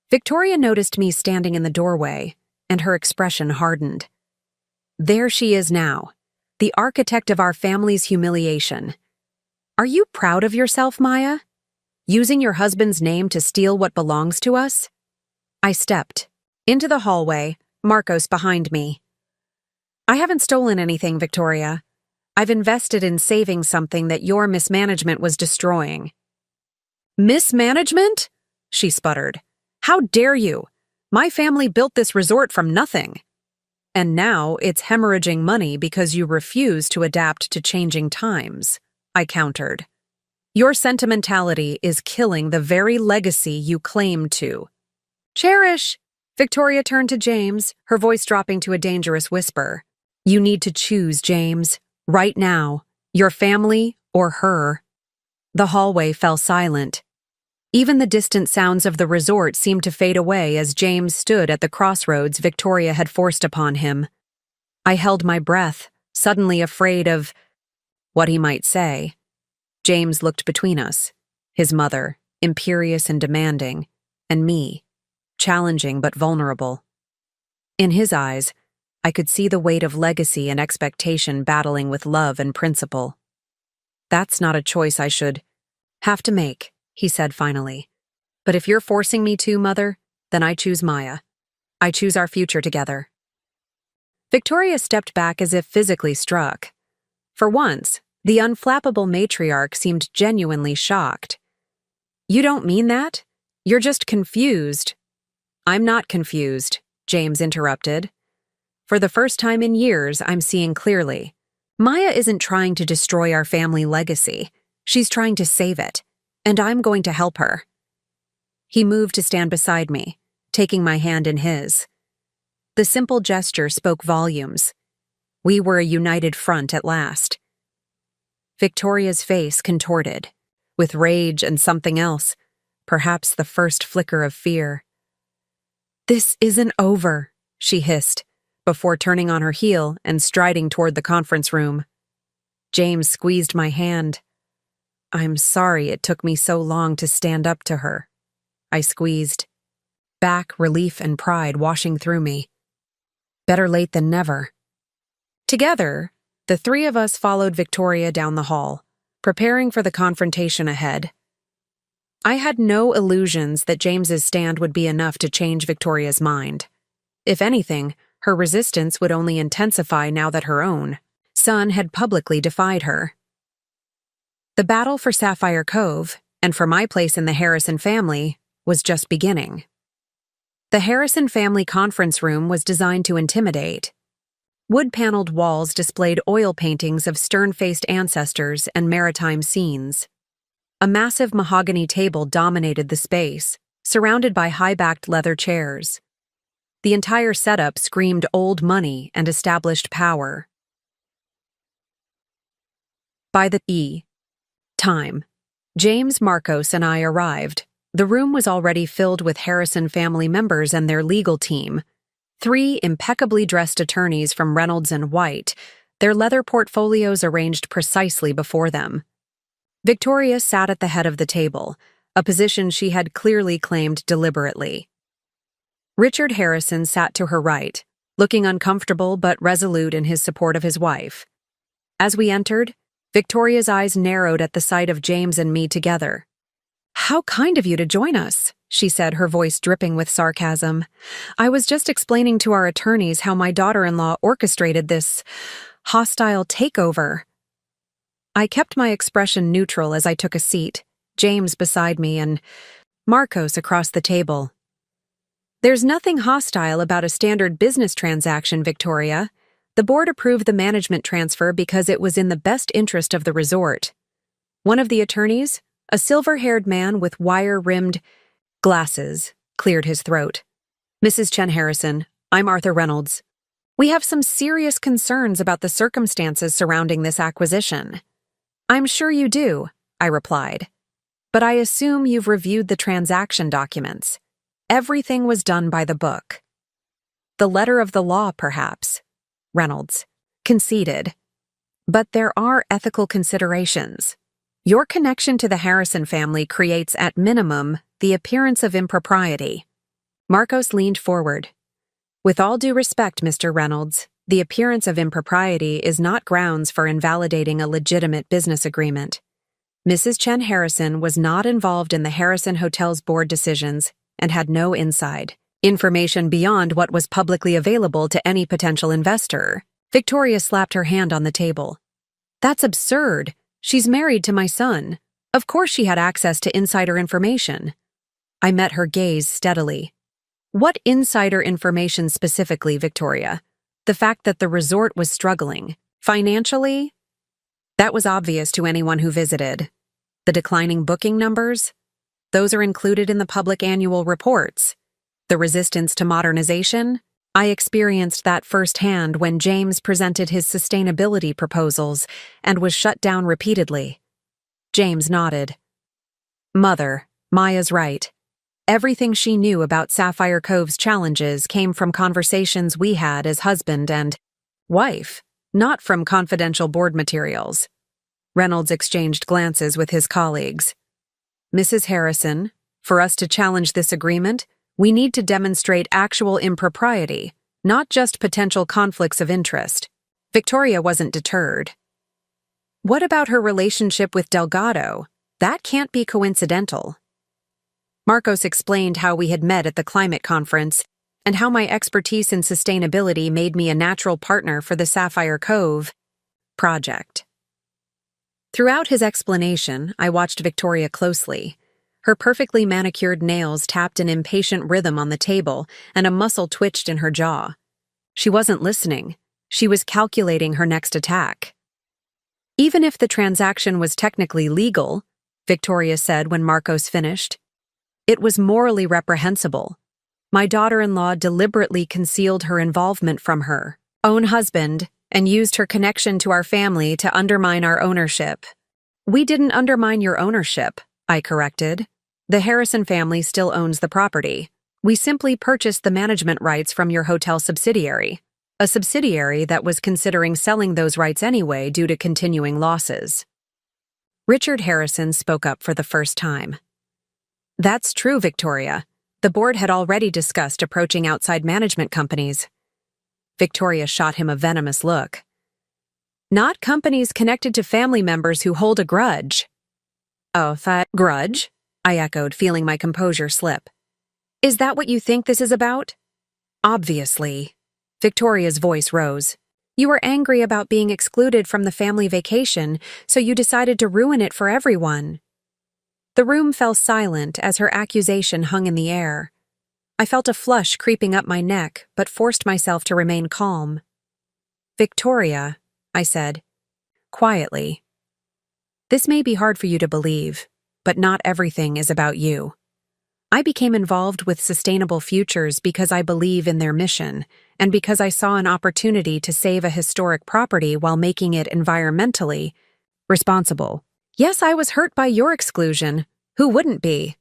Victoria noticed me standing in the doorway, and her expression hardened. There she is now, the architect of our family's humiliation. "Are you proud of yourself, Maya? Using your husband's name to steal what belongs to us?" I stepped into the hallway, Marcos behind me. "I haven't stolen anything, Victoria. I've invested in saving something that your mismanagement was destroying." "Mismanagement?" she sputtered. "How dare you? My family built this resort from nothing. And now it's hemorrhaging money because you refuse to adapt to changing times," I countered. "Your sentimentality is killing the very legacy you claim to cherish." Victoria turned to James, her voice dropping to a dangerous whisper. "You need to choose, James, right now, your family or her." The hallway fell silent. Even the distant sounds of the resort seemed to fade away as James stood at the crossroads Victoria had forced upon him. I held my breath, suddenly afraid of what he might say. James looked between us, his mother, imperious and demanding, and me, challenging but vulnerable. In his eyes, I could see the weight of legacy and expectation battling with love and principle. "That's not a choice I should have to make," he said finally. "But if you're forcing me to, Mother, then I choose Maya. I choose our future together." Victoria stepped back as if physically struck. For once, the unflappable matriarch seemed genuinely shocked. "You don't mean that? You're just confused." "I'm not confused," James interrupted. "For the first time in years, I'm seeing clearly. Maya isn't trying to destroy our family legacy. She's trying to save it, and I'm going to help her." He moved to stand beside me, taking my hand in his. The simple gesture spoke volumes. We were a united front at last. Victoria's face contorted, with rage and something else, perhaps the first flicker of fear. "This isn't over," she hissed, before turning on her heel and striding toward the conference room. James squeezed my hand. "I'm sorry it took me so long to stand up to her." I squeezed. Back, relief, and pride washing through me. Better late than never. Together, the three of us followed Victoria down the hall, preparing for the confrontation ahead. I had no illusions that James's stand would be enough to change Victoria's mind. If anything, her resistance would only intensify now that her own son had publicly defied her. The battle for Sapphire Cove, and for my place in the Harrison family, was just beginning. The Harrison family conference room was designed to intimidate. Wood-paneled walls displayed oil paintings of stern-faced ancestors and maritime scenes. A massive mahogany table dominated the space, surrounded by high-backed leather chairs. The entire setup screamed old money and established power. By the time James, Marcos, and I arrived, the room was already filled with Harrison family members and their legal team. 3 impeccably dressed attorneys from Reynolds and White, their leather portfolios arranged precisely before them. Victoria sat at the head of the table, a position she had clearly claimed deliberately. Richard Harrison sat to her right, looking uncomfortable but resolute in his support of his wife. As we entered, Victoria's eyes narrowed at the sight of James and me together. "How kind of you to join us," she said, her voice dripping with sarcasm. "I was just explaining to our attorneys how my daughter-in-law orchestrated this hostile takeover." I kept my expression neutral as I took a seat, James beside me and Marcos across the table. "There's nothing hostile about a standard business transaction, Victoria. The board approved the management transfer because it was in the best interest of the resort." One of the attorneys, a silver-haired man with wire-rimmed glasses, cleared his throat. "Mrs. Chen Harrison, I'm Arthur Reynolds. We have some serious concerns about the circumstances surrounding this acquisition." "I'm sure you do," I replied. "But I assume you've reviewed the transaction documents. Everything was done by the book." "The letter of the law, perhaps," Reynolds conceded. "But there are ethical considerations. Your connection to the Harrison family creates, at minimum, the appearance of impropriety." Marcos leaned forward. "With all due respect, Mr. Reynolds, the appearance of impropriety is not grounds for invalidating a legitimate business agreement. Mrs. Chen Harrison was not involved in the Harrison Hotel's board decisions and had no inside information beyond what was publicly available to any potential investor." Victoria slapped her hand on the table. "That's absurd. She's married to my son. Of course she had access to insider information." I met her gaze steadily. "What insider information specifically, Victoria? The fact that the resort was struggling financially? That was obvious to anyone who visited. The declining booking numbers? Those are included in the public annual reports. The resistance to modernization? I experienced that firsthand when James presented his sustainability proposals and was shut down repeatedly." James nodded. "Mother, Maya's right. Everything she knew about Sapphire Cove's challenges came from conversations we had as husband and wife, not from confidential board materials." Reynolds exchanged glances with his colleagues. "Mrs. Harrison, for us to challenge this agreement, we need to demonstrate actual impropriety, not just potential conflicts of interest. Victoria wasn't deterred. What about her relationship with Delgado? That can't be coincidental. Marcos explained how we had met at the climate conference and how my expertise in sustainability made me a natural partner for the Sapphire Cove project. Throughout his explanation, I watched Victoria closely. Her perfectly manicured nails tapped an impatient rhythm on the table, and a muscle twitched in her jaw. She wasn't listening. She was calculating her next attack. Even if the transaction was technically legal, Victoria said when Marcos finished, it was morally reprehensible. My daughter-in-law deliberately concealed her involvement from her own husband and used her connection to our family to undermine our ownership. We didn't undermine your ownership, I corrected. The Harrison family still owns the property. We simply purchased the management rights from your hotel subsidiary, a subsidiary that was considering selling those rights anyway due to continuing losses. Richard Harrison spoke up for the first time. That's true, Victoria. The board had already discussed approaching outside management companies. Victoria shot him a venomous look. Not companies connected to family members who hold a grudge. Oh, that grudge? I echoed, feeling my composure slip. Is that what you think this is about? Obviously. Victoria's voice rose. You were angry about being excluded from the family vacation, so you decided to ruin it for everyone. The room fell silent as her accusation hung in the air. I felt a flush creeping up my neck, but forced myself to remain calm. Victoria, I said, quietly. This may be hard for you to believe, but not everything is about you. I became involved with Sustainable Futures because I believe in their mission, and because I saw an opportunity to save a historic property while making it environmentally responsible. Yes, I was hurt by your exclusion. Who wouldn't be?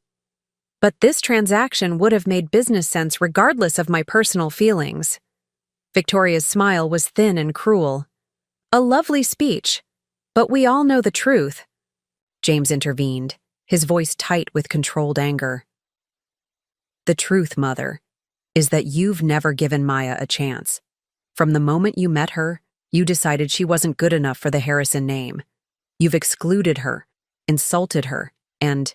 But this transaction would have made business sense regardless of my personal feelings. Victoria's smile was thin and cruel. A lovely speech, but we all know the truth. James intervened, his voice tight with controlled anger. The truth, Mother, is that you've never given Maya a chance. From the moment you met her, you decided she wasn't good enough for the Harrison name. You've excluded her, insulted her, and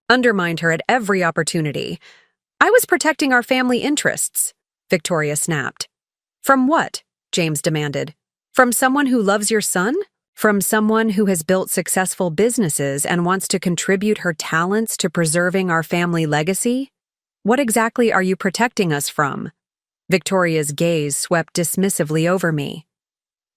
undermined her at every opportunity. I was protecting our family interests, Victoria snapped. From what? James demanded. From someone who loves your son? From someone who has built successful businesses and wants to contribute her talents to preserving our family legacy? What exactly are you protecting us from? Victoria's gaze swept dismissively over me.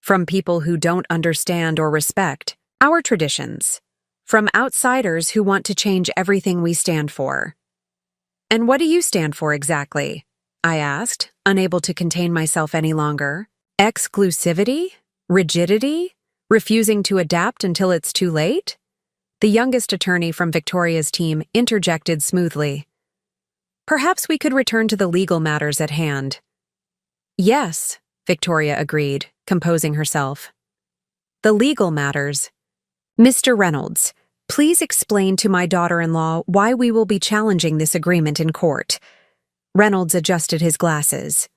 From people who don't understand or respect our traditions. From outsiders who want to change everything we stand for. And what do you stand for exactly? I asked, unable to contain myself any longer. Exclusivity? Rigidity? Refusing to adapt until it's too late? The youngest attorney from Victoria's team interjected smoothly. Perhaps we could return to the legal matters at hand. Yes, Victoria agreed, composing herself. The legal matters. Mr. Reynolds, please explain to my daughter-in-law why we will be challenging this agreement in court. Reynolds adjusted his glasses.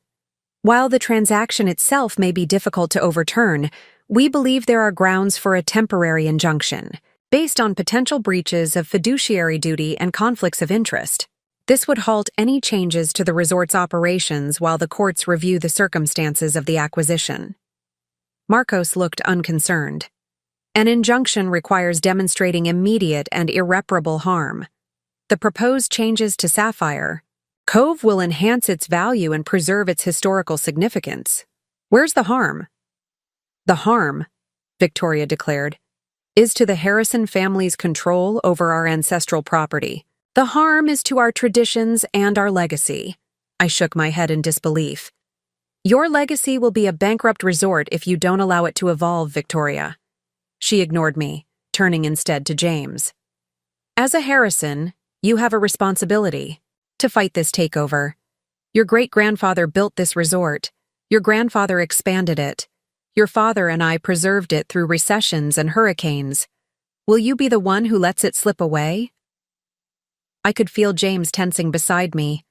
While the transaction itself may be difficult to overturn, we believe there are grounds for a temporary injunction, based on potential breaches of fiduciary duty and conflicts of interest. This would halt any changes to the resort's operations while the courts review the circumstances of the acquisition. Marcos looked unconcerned. An injunction requires demonstrating immediate and irreparable harm. The proposed changes to Sapphire Cove will enhance its value and preserve its historical significance. Where's the harm? The harm, Victoria declared, is to the Harrison family's control over our ancestral property. The harm is to our traditions and our legacy. I shook my head in disbelief. Your legacy will be a bankrupt resort if you don't allow it to evolve, Victoria. She ignored me, turning instead to James. As a Harrison, you have a responsibility to fight this takeover. Your great-grandfather built this resort. Your grandfather expanded it. Your father and I preserved it through recessions and hurricanes. Will you be the one who lets it slip away? I could feel James tensing beside me.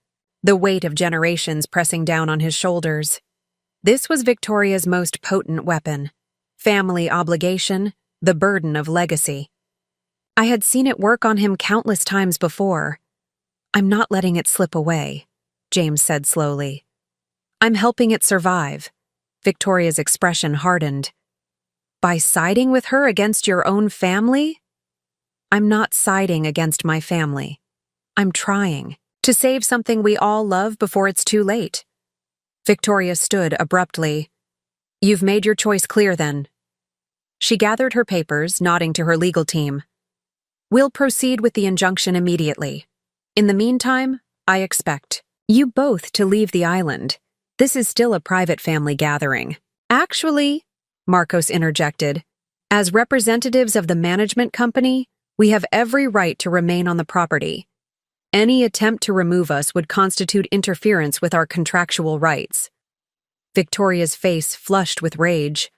the weight of generations pressing down on his shoulders. This was Victoria's most potent weapon: family obligation, the burden of legacy. I had seen it work on him countless times before. "I'm not letting it slip away," James said slowly. "I'm helping it survive." Victoria's expression hardened. "By siding with her against your own family?" "I'm not siding against my family. I'm trying to save something we all love before it's too late." Victoria stood abruptly. "You've made your choice clear then." She gathered her papers, nodding to her legal team. "We'll proceed with the injunction immediately. In the meantime, I expect you both to leave the island. This is still a private family gathering." "Actually," Marcos interjected, "as representatives of the management company, we have every right to remain on the property. Any attempt to remove us would constitute interference with our contractual rights." Victoria's face flushed with rage.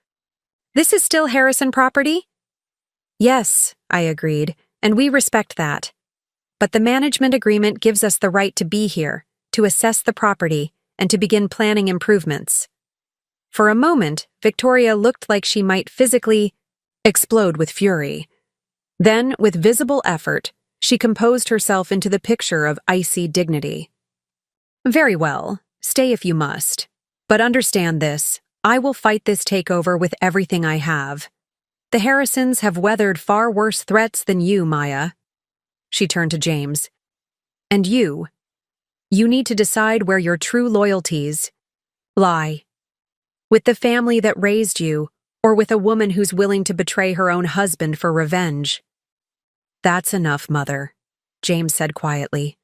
"This is still Harrison property?" "Yes," I agreed, "and we respect that. But the management agreement gives us the right to be here, to assess the property, and to begin planning improvements." For a moment, Victoria looked like she might physically explode with fury. Then, with visible effort, she composed herself into the picture of icy dignity. "Very well, stay if you must. But understand this, I will fight this takeover with everything I have. The Harrisons have weathered far worse threats than you, Maya." She turned to James. "And you need to decide where your true loyalties lie. With the family that raised you, or with a woman who's willing to betray her own husband for revenge." "That's enough, Mother," James said quietly.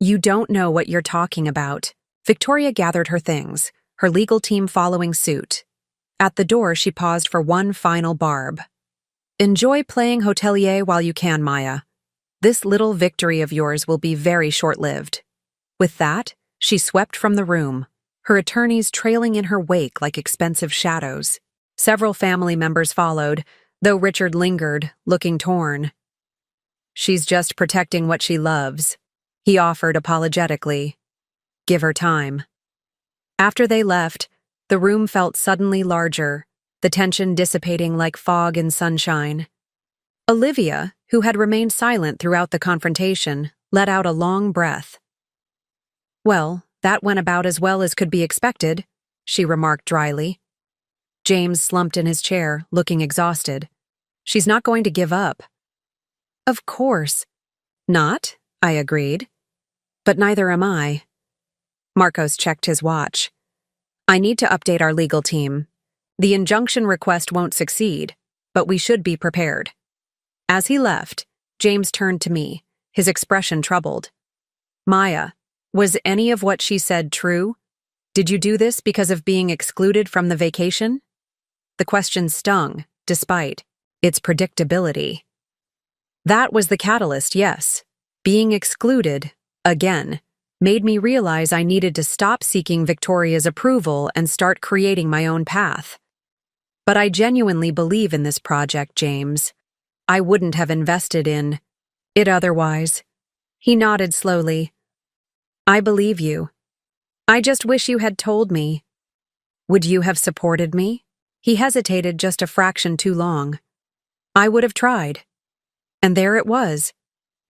"You don't know what you're talking about." Victoria gathered her things, her legal team following suit. At the door, she paused for one final barb. "Enjoy playing hotelier while you can, Maya. This little victory of yours will be very short-lived." With that, she swept from the room, her attorneys trailing in her wake like expensive shadows. Several family members followed, though Richard lingered, looking torn. "She's just protecting what she loves," he offered apologetically. "Give her time." After they left, the room felt suddenly larger, the tension dissipating like fog in sunshine. Olivia, who had remained silent throughout the confrontation, let out a long breath. "Well, that went about as well as could be expected," she remarked dryly. James slumped in his chair, looking exhausted. "She's not going to give up." "Of course not," I agreed. "But neither am I." Marcos checked his watch. "I need to update our legal team. The injunction request won't succeed, but we should be prepared." As he left, James turned to me, his expression troubled. "Maya, was any of what she said true? Did you do this because of being excluded from the vacation?" The question stung, despite its predictability. That was the catalyst, yes. Being excluded, again, made me realize I needed to stop seeking Victoria's approval and start creating my own path. But I genuinely believe in this project, James. I wouldn't have invested in it otherwise. He nodded slowly. "I believe you. I just wish you had told me." "Would you have supported me?" He hesitated just a fraction too long. "I would have tried." And there it was,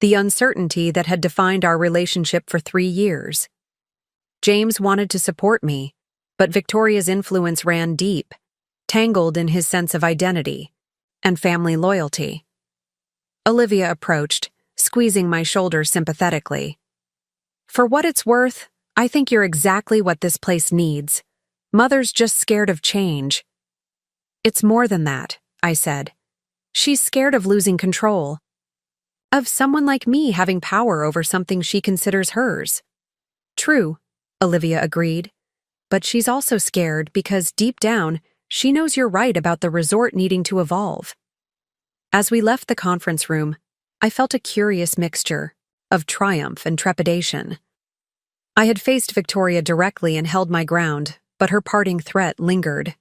the uncertainty that had defined our relationship for 3 years. James wanted to support me, but Victoria's influence ran deep, tangled in his sense of identity and family loyalty. Olivia approached, squeezing my shoulder sympathetically. "For what it's worth, I think you're exactly what this place needs. Mother's just scared of change." "It's more than that," I said. "She's scared of losing control. Of someone like me having power over something she considers hers." "True," Olivia agreed. "But she's also scared because, deep down, she knows you're right about the resort needing to evolve." As we left the conference room, I felt a curious mixture of triumph and trepidation. I had faced Victoria directly and held my ground, but her parting threat lingered.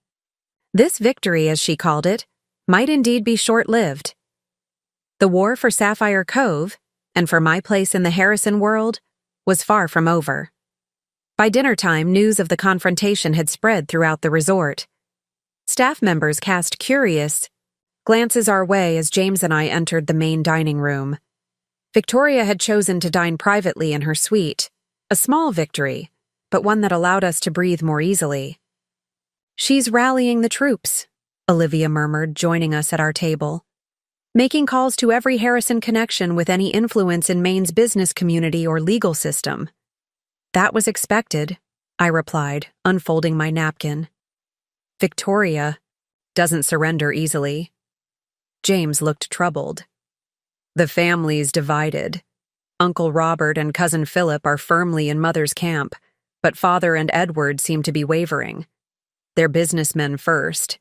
This victory, as she called it, might indeed be short-lived. The war for Sapphire Cove, and for my place in the Harrison world, was far from over. By dinner time, news of the confrontation had spread throughout the resort. Staff members cast curious glances our way as James and I entered the main dining room. Victoria had chosen to dine privately in her suite, a small victory, but one that allowed us to breathe more easily. "She's rallying the troops," Olivia murmured, joining us at our table. "Making calls to every Harrison connection with any influence in Maine's business community or legal system." "That was expected," I replied, unfolding my napkin. "Victoria doesn't surrender easily." James looked troubled. "The family's divided. Uncle Robert and Cousin Philip are firmly in Mother's camp, but Father and Edward seem to be wavering. They're businessmen first.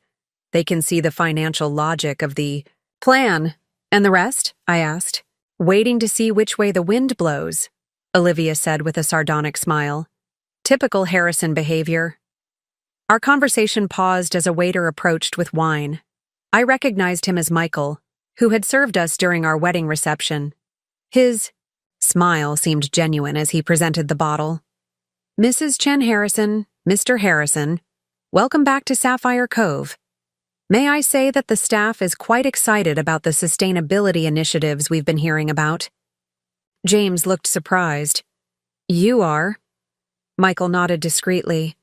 They can see the financial logic of the plan." "And the rest?" I asked. "Waiting to see which way the wind blows," Olivia said with a sardonic smile. "Typical Harrison behavior." Our conversation paused as a waiter approached with wine. I recognized him as Michael, who had served us during our wedding reception. His smile seemed genuine as he presented the bottle. "Mrs. Chen Harrison, Mr. Harrison, welcome back to Sapphire Cove. May I say that the staff is quite excited about the sustainability initiatives we've been hearing about?" James looked surprised. "You are?" Michael nodded discreetly.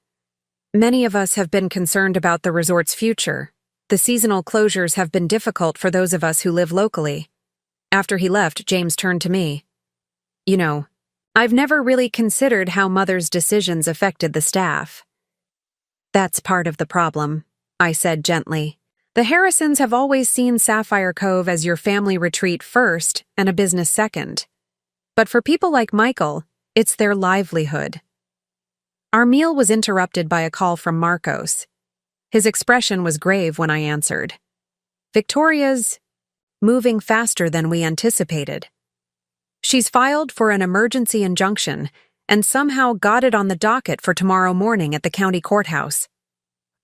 "Many of us have been concerned about the resort's future. The seasonal closures have been difficult for those of us who live locally." After he left, James turned to me. "You know, I've never really considered how Mother's decisions affected the staff." "That's part of the problem," I said gently. "The Harrisons have always seen Sapphire Cove as your family retreat first and a business second. But for people like Michael, it's their livelihood." Our meal was interrupted by a call from Marcos. His expression was grave when I answered. "Victoria's moving faster than we anticipated. She's filed for an emergency injunction and somehow got it on the docket for tomorrow morning at the county courthouse.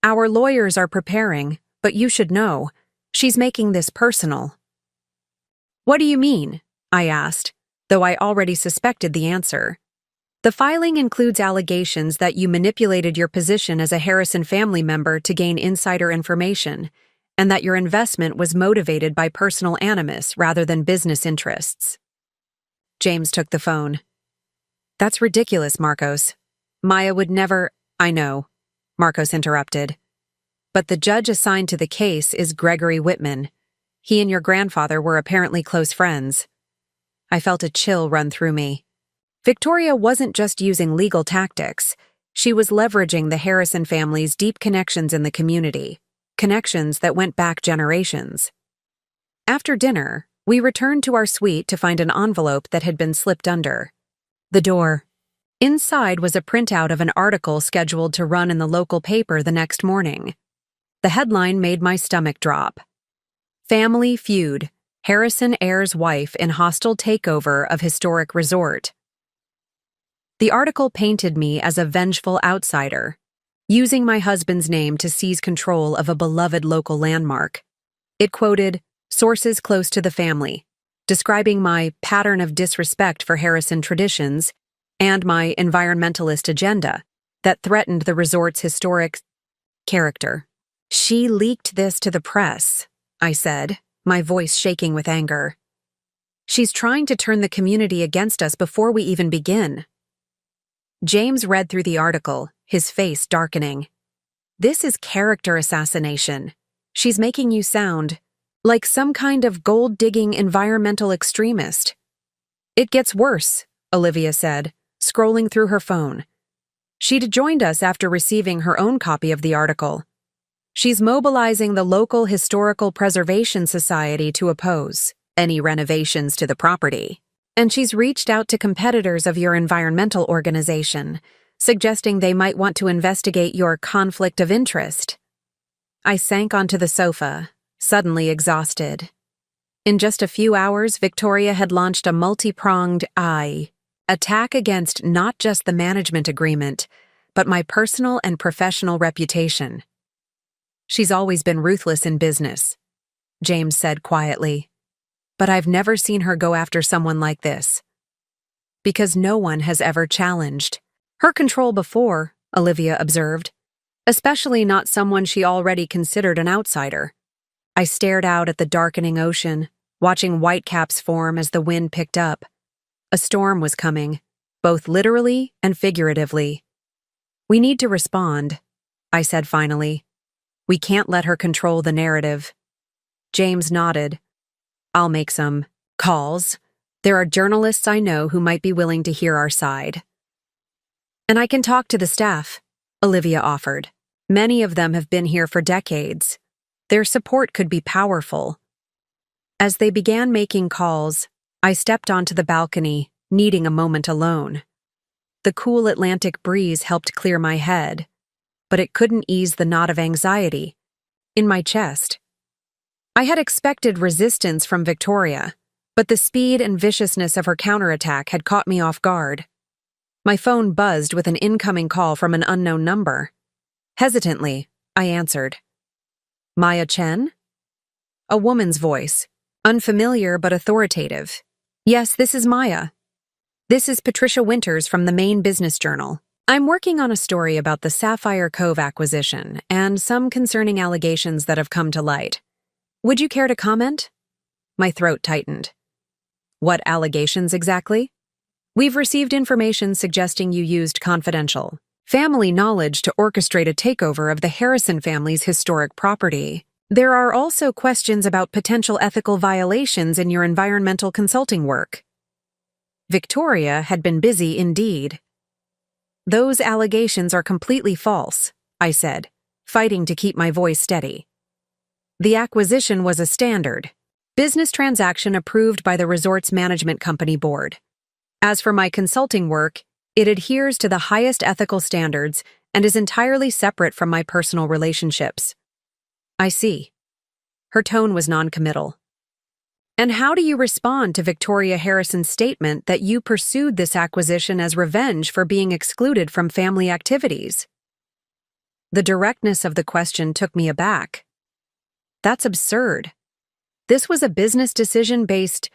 Our lawyers are preparing, but you should know, she's making this personal." "What do you mean?" I asked, though I already suspected the answer. "The filing includes allegations that you manipulated your position as a Harrison family member to gain insider information, and that your investment was motivated by personal animus rather than business interests." James took the phone. "That's ridiculous, Marcos. Maya would never—" "I know," Marcos interrupted. "But the judge assigned to the case is Gregory Whitman. He and your grandfather were apparently close friends." I felt a chill run through me. Victoria wasn't just using legal tactics. She was leveraging the Harrison family's deep connections in the community, connections that went back generations. After dinner, we returned to our suite to find an envelope that had been slipped under the door. Inside was a printout of an article scheduled to run in the local paper the next morning. The headline made my stomach drop. "Family Feud. Harrison Heir's Wife in Hostile Takeover of Historic Resort." The article painted me as a vengeful outsider, using my husband's name to seize control of a beloved local landmark. It quoted sources close to the family, describing my pattern of disrespect for Harrison traditions and my environmentalist agenda that threatened the resort's historic character. "She leaked this to the press," I said, my voice shaking with anger. "She's trying to turn the community against us before we even begin." James read through the article, his face darkening. "This is character assassination. She's making you sound like some kind of gold-digging environmental extremist." "It gets worse," Olivia said, scrolling through her phone. She'd joined us after receiving her own copy of the article. "She's mobilizing the local Historical Preservation Society to oppose any renovations to the property. And she's reached out to competitors of your environmental organization, suggesting they might want to investigate your conflict of interest." I sank onto the sofa, suddenly exhausted. In just a few hours, Victoria had launched a multi-pronged attack against not just the management agreement, but my personal and professional reputation. "She's always been ruthless in business," James said quietly. "But I've never seen her go after someone like this. Because no one has ever challenged Her control before, Olivia observed, especially not someone she already considered an outsider. I stared out at the darkening ocean, watching whitecaps form as the wind picked up. A storm was coming, both literally and figuratively. We need to respond, I said finally. We can't let her control the narrative. James nodded. I'll make some calls. There are journalists I know who might be willing to hear our side. And I can talk to the staff, Olivia offered. Many of them have been here for decades. Their support could be powerful. As they began making calls, I stepped onto the balcony, needing a moment alone. The cool Atlantic breeze helped clear my head, but it couldn't ease the knot of anxiety in my chest. I had expected resistance from Victoria, but the speed and viciousness of her counterattack had caught me off guard. My phone buzzed with an incoming call from an unknown number. Hesitantly, I answered. Maya Chen? A woman's voice, unfamiliar but authoritative. Yes, this is Maya. This is Patricia Winters from the Maine Business Journal. I'm working on a story about the Sapphire Cove acquisition and some concerning allegations that have come to light. Would you care to comment? My throat tightened. What allegations exactly? We've received information suggesting you used confidential family knowledge to orchestrate a takeover of the Harrison family's historic property. There are also questions about potential ethical violations in your environmental consulting work. Victoria had been busy indeed. Those allegations are completely false, I said, fighting to keep my voice steady. The acquisition was a standard business transaction approved by the resort's management company board. As for my consulting work, it adheres to the highest ethical standards and is entirely separate from my personal relationships. I see. Her tone was noncommittal. And how do you respond to Victoria Harrison's statement that you pursued this acquisition as revenge for being excluded from family activities? The directness of the question took me aback. That's absurd. This was a business decision based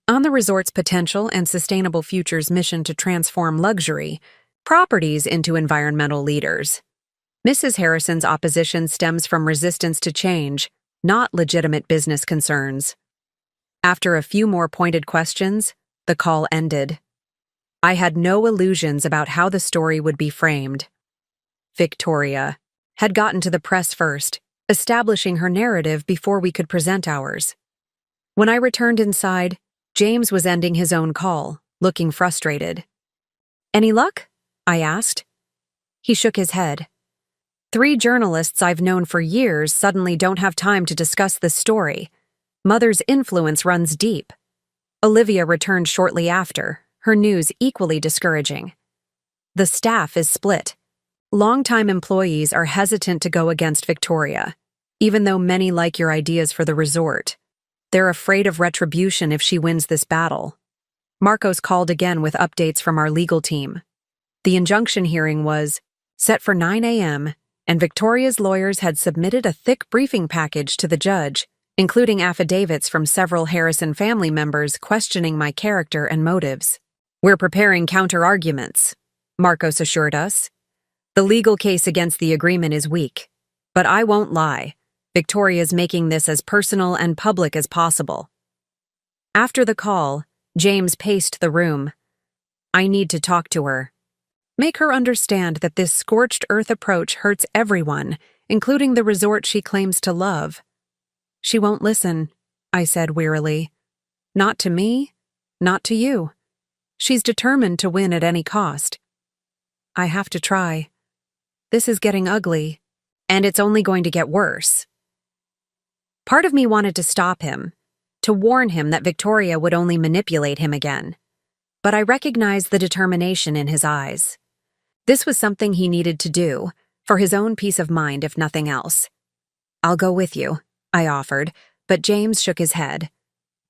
on the resort's potential and sustainable future's mission to transform luxury properties into environmental leaders. Mrs. Harrison's opposition stems from resistance to change, not legitimate business concerns. After a few more pointed questions, the call ended. I had no illusions about how the story would be framed. Victoria had gotten to the press first, establishing her narrative before we could present ours. When I returned inside, James was ending his own call, looking frustrated. Any luck? I asked. He shook his head. 3 journalists I've known for years suddenly don't have time to discuss this story. Mother's influence runs deep. Olivia returned shortly after, her news equally discouraging. The staff is split. Longtime employees are hesitant to go against Victoria, even though many like your ideas for the resort. They're afraid of retribution if she wins this battle. Marcos called again with updates from our legal team. The injunction hearing was set for 9 a.m., and Victoria's lawyers had submitted a thick briefing package to the judge, including affidavits from several Harrison family members questioning my character and motives. We're preparing counter-arguments, Marcos assured us. The legal case against the agreement is weak, but I won't lie. Victoria's making this as personal and public as possible. After the call, James paced the room. I need to talk to her. Make her understand that this scorched earth approach hurts everyone, including the resort she claims to love. She won't listen, I said wearily. Not to me, not to you. She's determined to win at any cost. I have to try. This is getting ugly, and it's only going to get worse. Part of me wanted to stop him, to warn him that Victoria would only manipulate him again. But I recognized the determination in his eyes. This was something he needed to do, for his own peace of mind if nothing else. I'll go with you, I offered, but James shook his head.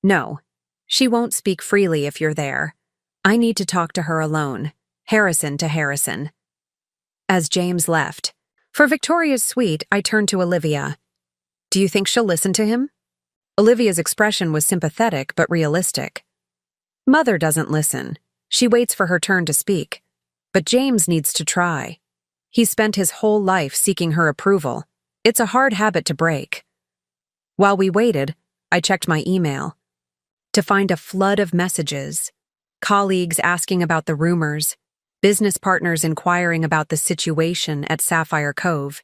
No, she won't speak freely if you're there. I need to talk to her alone, Harrison to Harrison. As James left, for Victoria's suite, I turned to Olivia. Do you think she'll listen to him? Olivia's expression was sympathetic but realistic. Mother doesn't listen. She waits for her turn to speak. But James needs to try. He's spent his whole life seeking her approval. It's a hard habit to break. While we waited, I checked my email to find a flood of messages. Colleagues asking about the rumors, business partners inquiring about the situation at Sapphire Cove,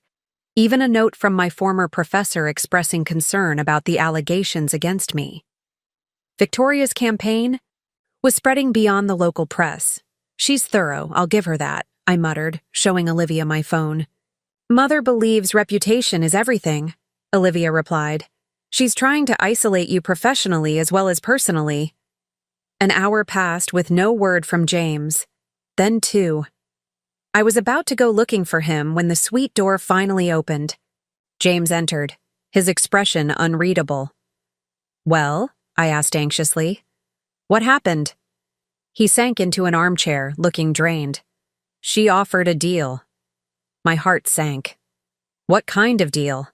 even a note from my former professor expressing concern about the allegations against me. Victoria's campaign was spreading beyond the local press. She's thorough, I'll give her that, I muttered, showing Olivia my phone. Mother believes reputation is everything, Olivia replied. She's trying to isolate you professionally as well as personally. An hour passed with no word from James. Then 2. I was about to go looking for him when the suite door finally opened. James entered, his expression unreadable. Well, I asked anxiously. What happened? He sank into an armchair, looking drained. She offered a deal. My heart sank. What kind of deal?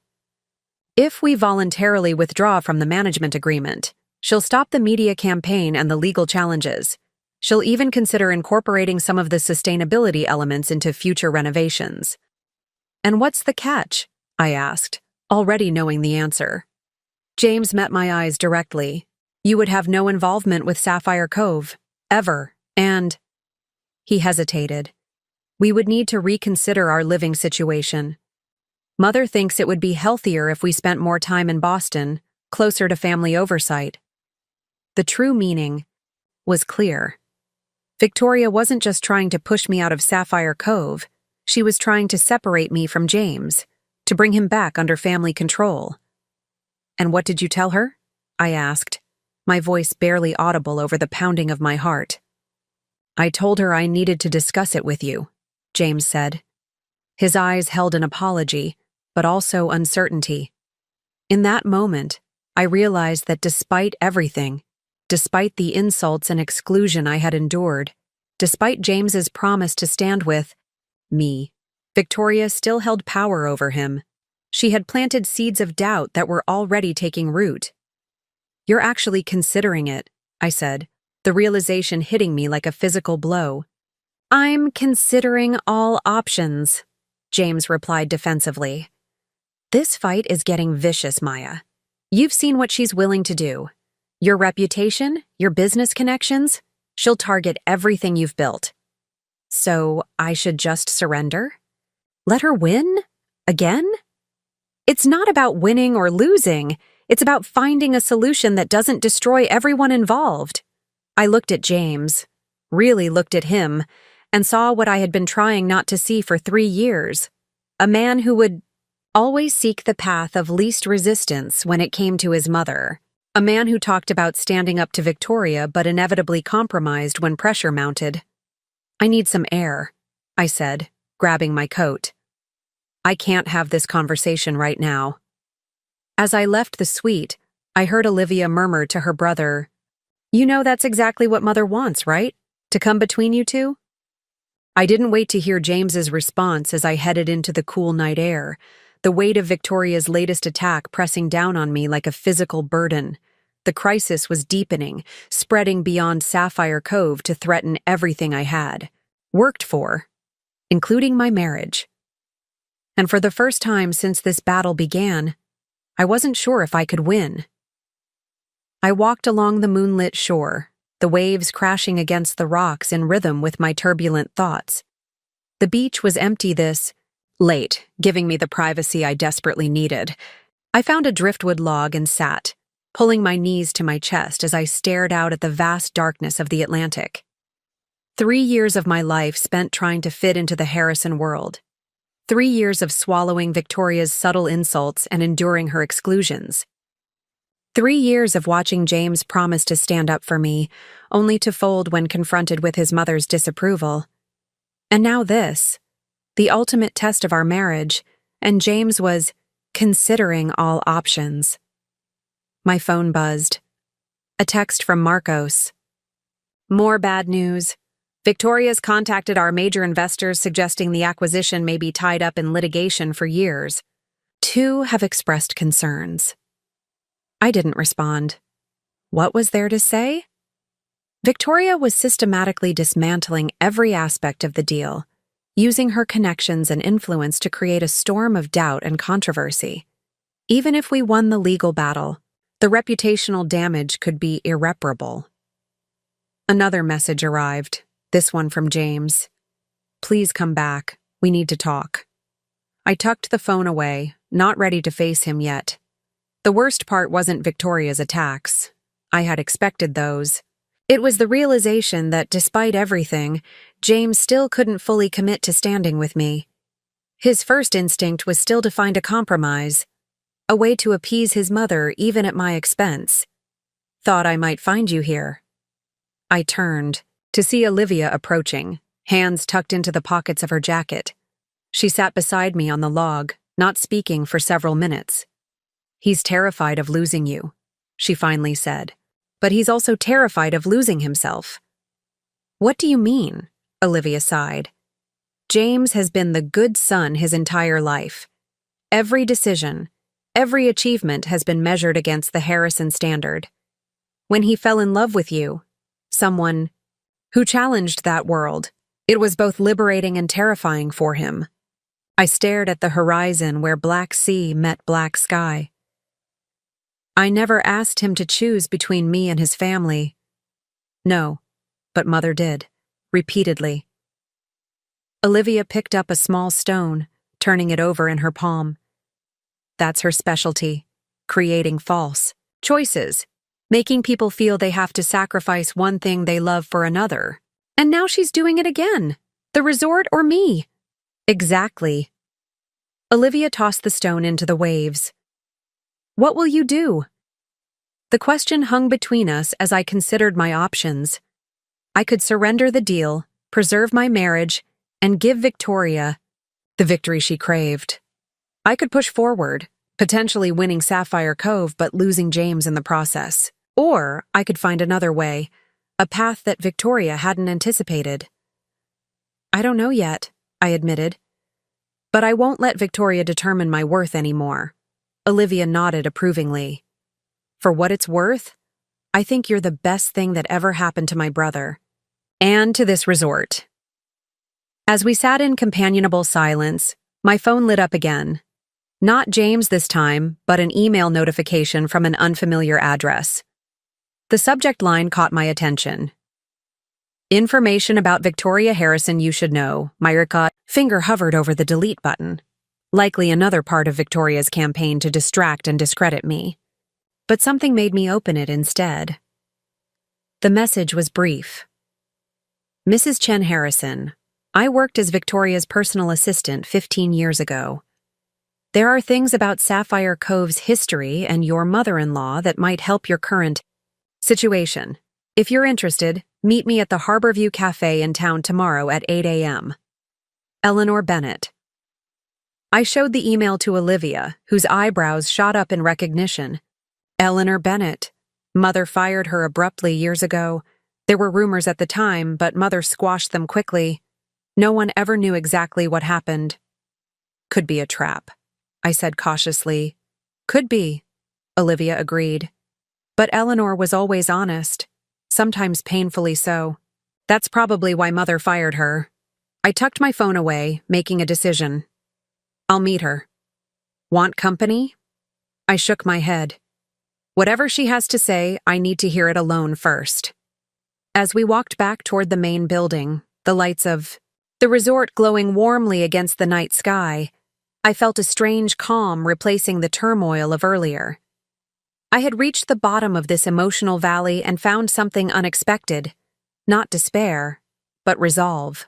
If we voluntarily withdraw from the management agreement, she'll stop the media campaign and the legal challenges. She'll even consider incorporating some of the sustainability elements into future renovations. And what's the catch? I asked, already knowing the answer. James met my eyes directly. You would have no involvement with Sapphire Cove, ever, and… He hesitated. We would need to reconsider our living situation. Mother thinks it would be healthier if we spent more time in Boston, closer to family oversight. The true meaning was clear. Victoria wasn't just trying to push me out of Sapphire Cove, she was trying to separate me from James, to bring him back under family control. And what did you tell her? I asked, my voice barely audible over the pounding of my heart. I told her I needed to discuss it with you, James said. His eyes held an apology, but also uncertainty. In that moment, I realized that despite everything, despite the insults and exclusion I had endured, despite James's promise to stand with me, Victoria still held power over him. She had planted seeds of doubt that were already taking root. You're actually considering it, I said, the realization hitting me like a physical blow. I'm considering all options, James replied defensively. This fight is getting vicious, Maya. You've seen what she's willing to do. Your reputation, your business connections, she'll target everything you've built. So I should just surrender? Let her win? Again? It's not about winning or losing. It's about finding a solution that doesn't destroy everyone involved. I looked at James, really looked at him, and saw what I had been trying not to see for 3 years. A man who would always seek the path of least resistance when it came to his mother. A man who talked about standing up to Victoria but inevitably compromised when pressure mounted. I need some air, I said, grabbing my coat. I can't have this conversation right now. As I left the suite, I heard Olivia murmur to her brother, You know that's exactly what Mother wants, right? To come between you two? I didn't wait to hear James's response as I headed into the cool night air, the weight of Victoria's latest attack pressing down on me like a physical burden. The crisis was deepening, spreading beyond Sapphire Cove to threaten everything I had worked for, including my marriage. And for the first time since this battle began, I wasn't sure if I could win. I walked along the moonlit shore, the waves crashing against the rocks in rhythm with my turbulent thoughts. The beach was empty this late, giving me the privacy I desperately needed. I found a driftwood log and sat, pulling my knees to my chest as I stared out at the vast darkness of the Atlantic. 3 years of my life spent trying to fit into the Harrison world. 3 years of swallowing Victoria's subtle insults and enduring her exclusions. 3 years of watching James promise to stand up for me, only to fold when confronted with his mother's disapproval. And now this, the ultimate test of our marriage, and James was considering all options. My phone buzzed. A text from Marcos. More bad news. Victoria's contacted our major investors suggesting the acquisition may be tied up in litigation for years. 2 have expressed concerns. I didn't respond. What was there to say? Victoria was systematically dismantling every aspect of the deal, using her connections and influence to create a storm of doubt and controversy. Even if we won the legal battle, the reputational damage could be irreparable. Another message arrived, this one from James. "Please come back. We need to talk." I tucked the phone away, not ready to face him yet. The worst part wasn't Victoria's attacks. I had expected those. It was the realization that despite everything, James still couldn't fully commit to standing with me. His first instinct was still to find a compromise, a way to appease his mother even at my expense. "Thought I might find you here." I turned to see Olivia approaching, hands tucked into the pockets of her jacket. She sat beside me on the log, not speaking for several minutes. "He's terrified of losing you," she finally said. "But he's also terrified of losing himself." "What do you mean?" Olivia sighed. "James has been the good son his entire life. Every decision, every achievement has been measured against the Harrison standard. When he fell in love with you, someone who challenged that world, it was both liberating and terrifying for him." I stared at the horizon where black sea met black sky. "I never asked him to choose between me and his family." "No, but Mother did, repeatedly." Olivia picked up a small stone, turning it over in her palm. "That's her specialty, creating false choices, making people feel they have to sacrifice one thing they love for another. And now she's doing it again. The resort or me?" "Exactly." Olivia tossed the stone into the waves. "What will you do?" The question hung between us as I considered my options. I could surrender the deal, preserve my marriage, and give Victoria the victory she craved. I could push forward, potentially winning Sapphire Cove but losing James in the process. Or I could find another way, a path that Victoria hadn't anticipated. "I don't know yet," I admitted. "But I won't let Victoria determine my worth anymore." Olivia nodded approvingly. "For what it's worth, I think you're the best thing that ever happened to my brother. And to this resort." As we sat in companionable silence, my phone lit up again. Not James this time, but an email notification from an unfamiliar address. The subject line caught my attention. "Information about Victoria Harrison you should know." My finger hovered over the delete button. Likely another part of Victoria's campaign to distract and discredit me. But something made me open it instead. The message was brief. "Mrs. Chen Harrison, I worked as Victoria's personal assistant 15 years ago. There are things about Sapphire Cove's history and your mother-in-law that might help your current situation. If you're interested, meet me at the Harborview Cafe in town tomorrow at 8 a.m. Eleanor Bennett." I showed the email to Olivia, whose eyebrows shot up in recognition. Eleanor Bennett. Mother fired her abruptly years ago. There were rumors at the time, but Mother squashed them quickly. No one ever knew exactly what happened. "Could be a trap," I said cautiously. "Could be," Olivia agreed. But Eleanor was always honest, sometimes painfully so. That's probably why Mother fired her. I tucked my phone away, making a decision. "I'll meet her." "Want company?" I shook my head. Whatever she has to say, I need to hear it alone first. As we walked back toward the main building, the lights of the resort glowing warmly against the night sky, I felt a strange calm replacing the turmoil of earlier. I had reached the bottom of this emotional valley and found something unexpected. Not despair, but resolve.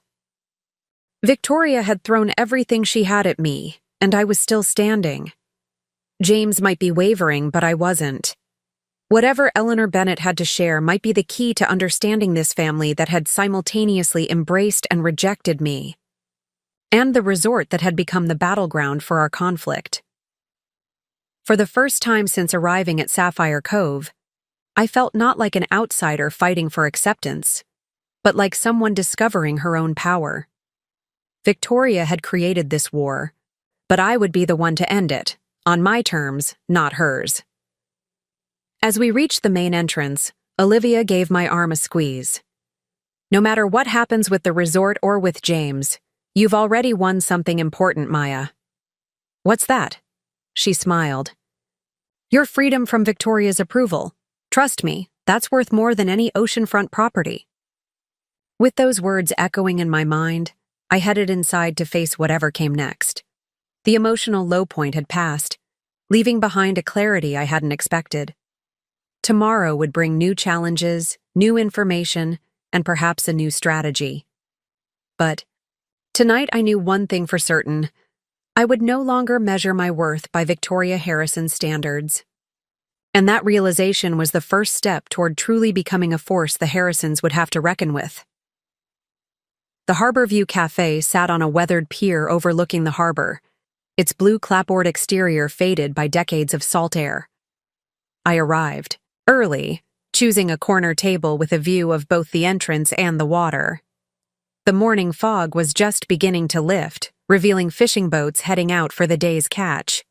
Victoria had thrown everything she had at me, and I was still standing. James might be wavering, but I wasn't. Whatever Eleanor Bennett had to share might be the key to understanding this family that had simultaneously embraced and rejected me, and the resort that had become the battleground for our conflict. For the first time since arriving at Sapphire Cove, I felt not like an outsider fighting for acceptance, but like someone discovering her own power. Victoria had created this war, but I would be the one to end it, on my terms, not hers. As we reached the main entrance, Olivia gave my arm a squeeze. No matter what happens with the resort or with James, you've already won something important, Maya. What's that? She smiled. Your freedom from Victoria's approval. Trust me, that's worth more than any oceanfront property. With those words echoing in my mind, I headed inside to face whatever came next. The emotional low point had passed, leaving behind a clarity I hadn't expected. Tomorrow would bring new challenges, new information, and perhaps a new strategy. But tonight I knew one thing for certain. I would no longer measure my worth by Victoria Harrison's standards. And that realization was the first step toward truly becoming a force the Harrisons would have to reckon with. The Harborview Cafe sat on a weathered pier overlooking the harbor, its blue clapboard exterior faded by decades of salt air. I arrived, early, choosing a corner table with a view of both the entrance and the water. The morning fog was just beginning to lift, revealing fishing boats heading out for the day's catch.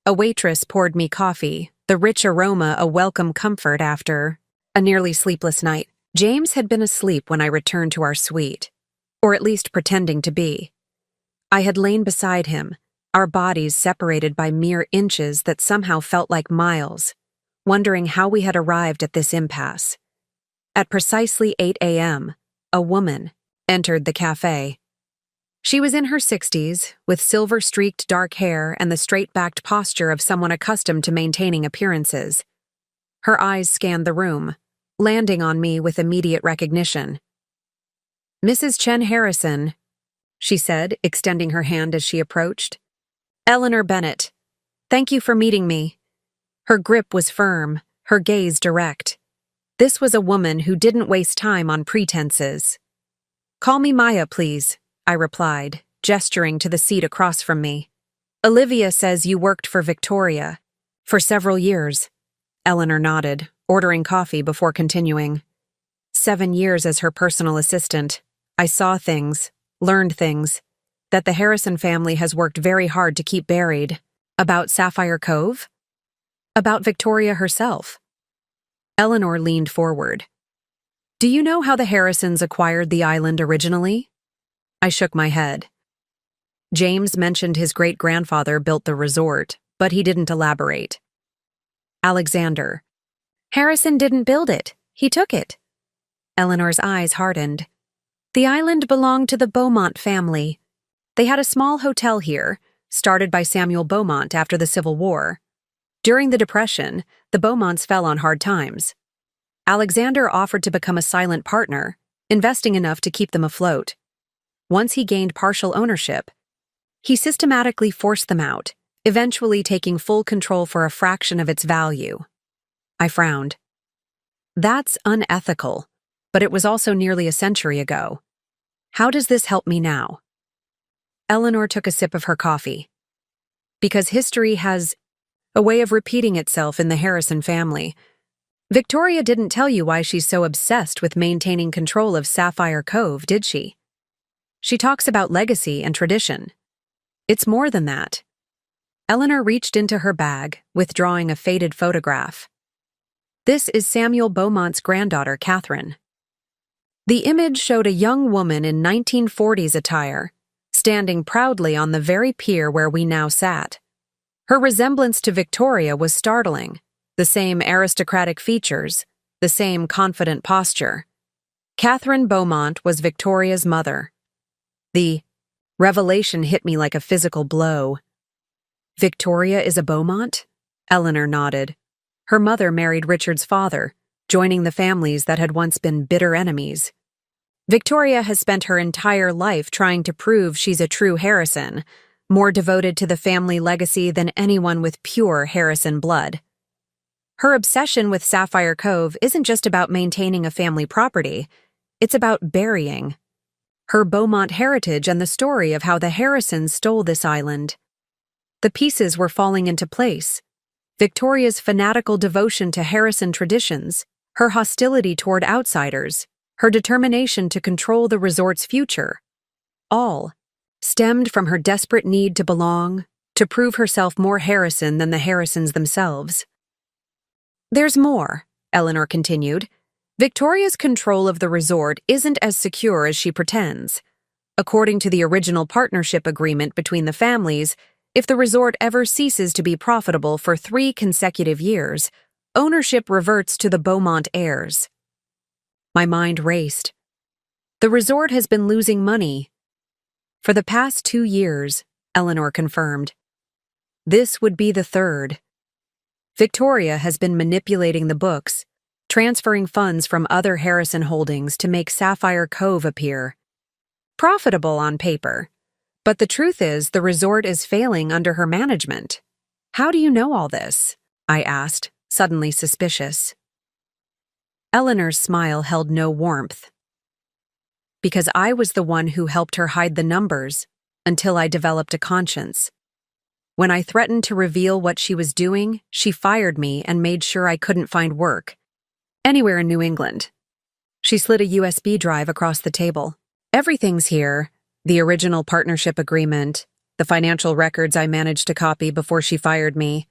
A waitress poured me coffee, the rich aroma a welcome comfort after a nearly sleepless night. James had been asleep when I returned to our suite, or at least pretending to be. I had lain beside him, our bodies separated by mere inches that somehow felt like miles, wondering how we had arrived at this impasse. At precisely 8 a.m., a woman entered the cafe. She was in her 60s, with silver-streaked dark hair and the straight-backed posture of someone accustomed to maintaining appearances. Her eyes scanned the room, landing on me with immediate recognition. "Mrs. Chen Harrison," she said, extending her hand as she approached. "Eleanor Bennett. Thank you for meeting me." Her grip was firm, her gaze direct. This was a woman who didn't waste time on pretenses. "Call me Maya, please," I replied, gesturing to the seat across from me. "Olivia says you worked for Victoria." "For several years." Eleanor nodded, ordering coffee before continuing. 7 years as her personal assistant. I saw things, learned things, that the Harrison family has worked very hard to keep buried. About Sapphire Cove? About Victoria herself. Eleanor leaned forward. "Do you know how the Harrisons acquired the island originally?" I shook my head. James mentioned his great-grandfather built the resort, but he didn't elaborate. Alexander. "Harrison didn't build it, he took it." Eleanor's eyes hardened. "The island belonged to the Beaumont family. They had a small hotel here, started by Samuel Beaumont after the Civil War. During the Depression, the Beaumonts fell on hard times. Alexander offered to become a silent partner, investing enough to keep them afloat. Once he gained partial ownership, he systematically forced them out, eventually taking full control for a fraction of its value." I frowned. "That's unethical, but it was also nearly a century ago. How does this help me now?" Eleanor took a sip of her coffee. "Because history has a way of repeating itself in the Harrison family. Victoria didn't tell you why she's so obsessed with maintaining control of Sapphire Cove, did she? She talks about legacy and tradition. It's more than that." Eleanor reached into her bag, withdrawing a faded photograph. "This is Samuel Beaumont's granddaughter, Catherine." The image showed a young woman in 1940s attire, standing proudly on the very pier where we now sat. Her resemblance to Victoria was startling, the same aristocratic features, the same confident posture. Catherine Beaumont was Victoria's mother. The revelation hit me like a physical blow. "Victoria is a Beaumont?" Eleanor nodded. Her mother married Richard's father, joining the families that had once been bitter enemies. Victoria has spent her entire life trying to prove she's a true Harrison, more devoted to the family legacy than anyone with pure Harrison blood. Her obsession with Sapphire Cove isn't just about maintaining a family property, it's about burying her Beaumont heritage and the story of how the Harrisons stole this island. The pieces were falling into place. Victoria's fanatical devotion to Harrison traditions, her hostility toward outsiders, her determination to control the resort's future, all stemmed from her desperate need to belong, to prove herself more Harrison than the Harrisons themselves. "There's more," Eleanor continued, Victoria's control of the resort isn't as secure as she pretends. According to the original partnership agreement between the families, if the resort ever ceases to be profitable for 3 consecutive years, ownership reverts to the Beaumont heirs. My mind raced. The resort has been losing money. For the past 2 years, Eleanor confirmed. This would be the 3rd. Victoria has been manipulating the books, transferring funds from other Harrison holdings to make Sapphire Cove appear profitable on paper. But the truth is, the resort is failing under her management. How do you know all this? I asked, suddenly suspicious. Eleanor's smile held no warmth. Because I was the one who helped her hide the numbers until I developed a conscience. When I threatened to reveal what she was doing, she fired me and made sure I couldn't find work anywhere in New England. She slid a USB drive across the table. Everything's here. The original partnership agreement, the financial records I managed to copy before she fired me,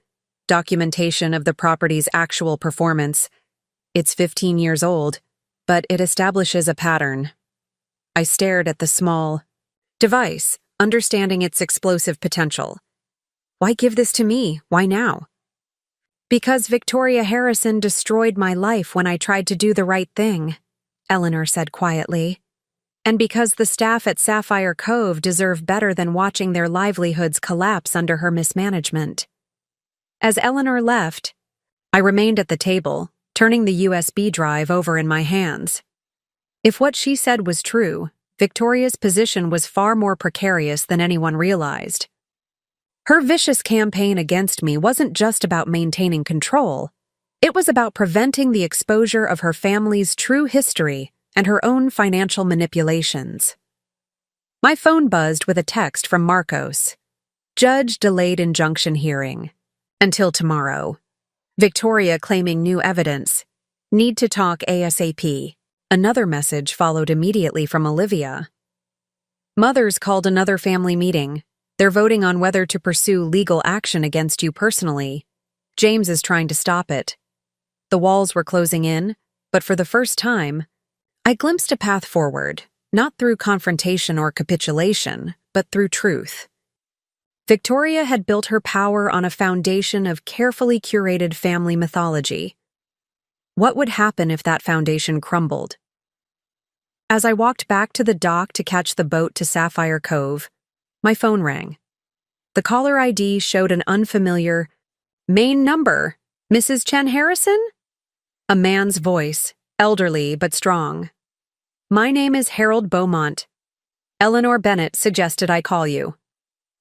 documentation of the property's actual performance. It's 15 years old, but it establishes a pattern. I stared at the small device, understanding its explosive potential. Why give this to me? Why now? Because Victoria Harrison destroyed my life when I tried to do the right thing, Eleanor said quietly. And because the staff at Sapphire Cove deserve better than watching their livelihoods collapse under her mismanagement. As Eleanor left, I remained at the table, turning the USB drive over in my hands. If what she said was true, Victoria's position was far more precarious than anyone realized. Her vicious campaign against me wasn't just about maintaining control. It was about preventing the exposure of her family's true history and her own financial manipulations. My phone buzzed with a text from Marcos. Judge delayed injunction hearing. Until tomorrow. Victoria claiming new evidence. Need to talk ASAP. Another message followed immediately from Olivia. Mothers called another family meeting. They're voting on whether to pursue legal action against you personally. James is trying to stop it. The walls were closing in, but for the first time, I glimpsed a path forward, not through confrontation or capitulation, but through truth. Victoria had built her power on a foundation of carefully curated family mythology. What would happen if that foundation crumbled? As I walked back to the dock to catch the boat to Sapphire Cove, my phone rang. The caller ID showed an unfamiliar, main number, Mrs. Chen Harrison? A man's voice, elderly but strong. My name is Harold Beaumont. Eleanor Bennett suggested I call you.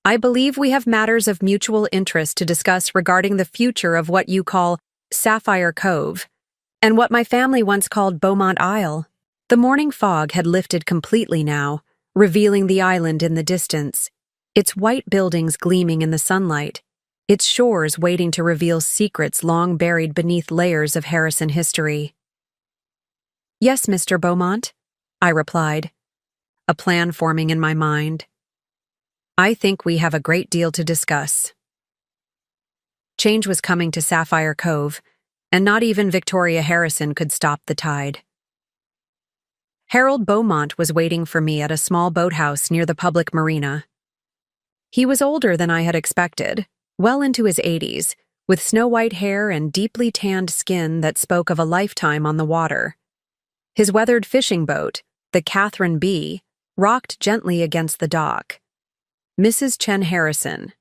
I believe we have matters of mutual interest to discuss regarding the future of what you call Sapphire Cove, and what my family once called Beaumont Isle. The morning fog had lifted completely now, revealing the island in the distance, its white buildings gleaming in the sunlight, its shores waiting to reveal secrets long buried beneath layers of Harrison history. Yes, Mr. Beaumont, I replied, a plan forming in my mind. I think we have a great deal to discuss. Change was coming to Sapphire Cove, and not even Victoria Harrison could stop the tide. Harold Beaumont was waiting for me at a small boathouse near the public marina. He was older than I had expected, well into his 80s, with snow-white hair and deeply tanned skin that spoke of a lifetime on the water. His weathered fishing boat, the Catherine B., rocked gently against the dock. Mrs. Chen Harrison.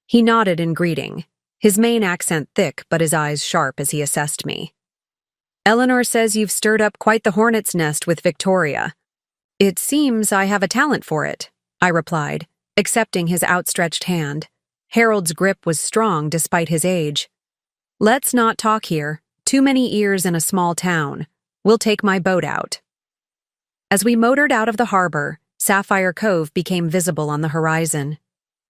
He nodded in greeting, his main accent thick but his eyes sharp as he assessed me. Eleanor says you've stirred up quite the hornet's nest with Victoria. It seems I have a talent for it, I replied, accepting his outstretched hand. Harold's grip was strong despite his age. Let's not talk here. Too many ears in a small town. We'll take my boat out. As we motored out of the harbor, Sapphire Cove became visible on the horizon.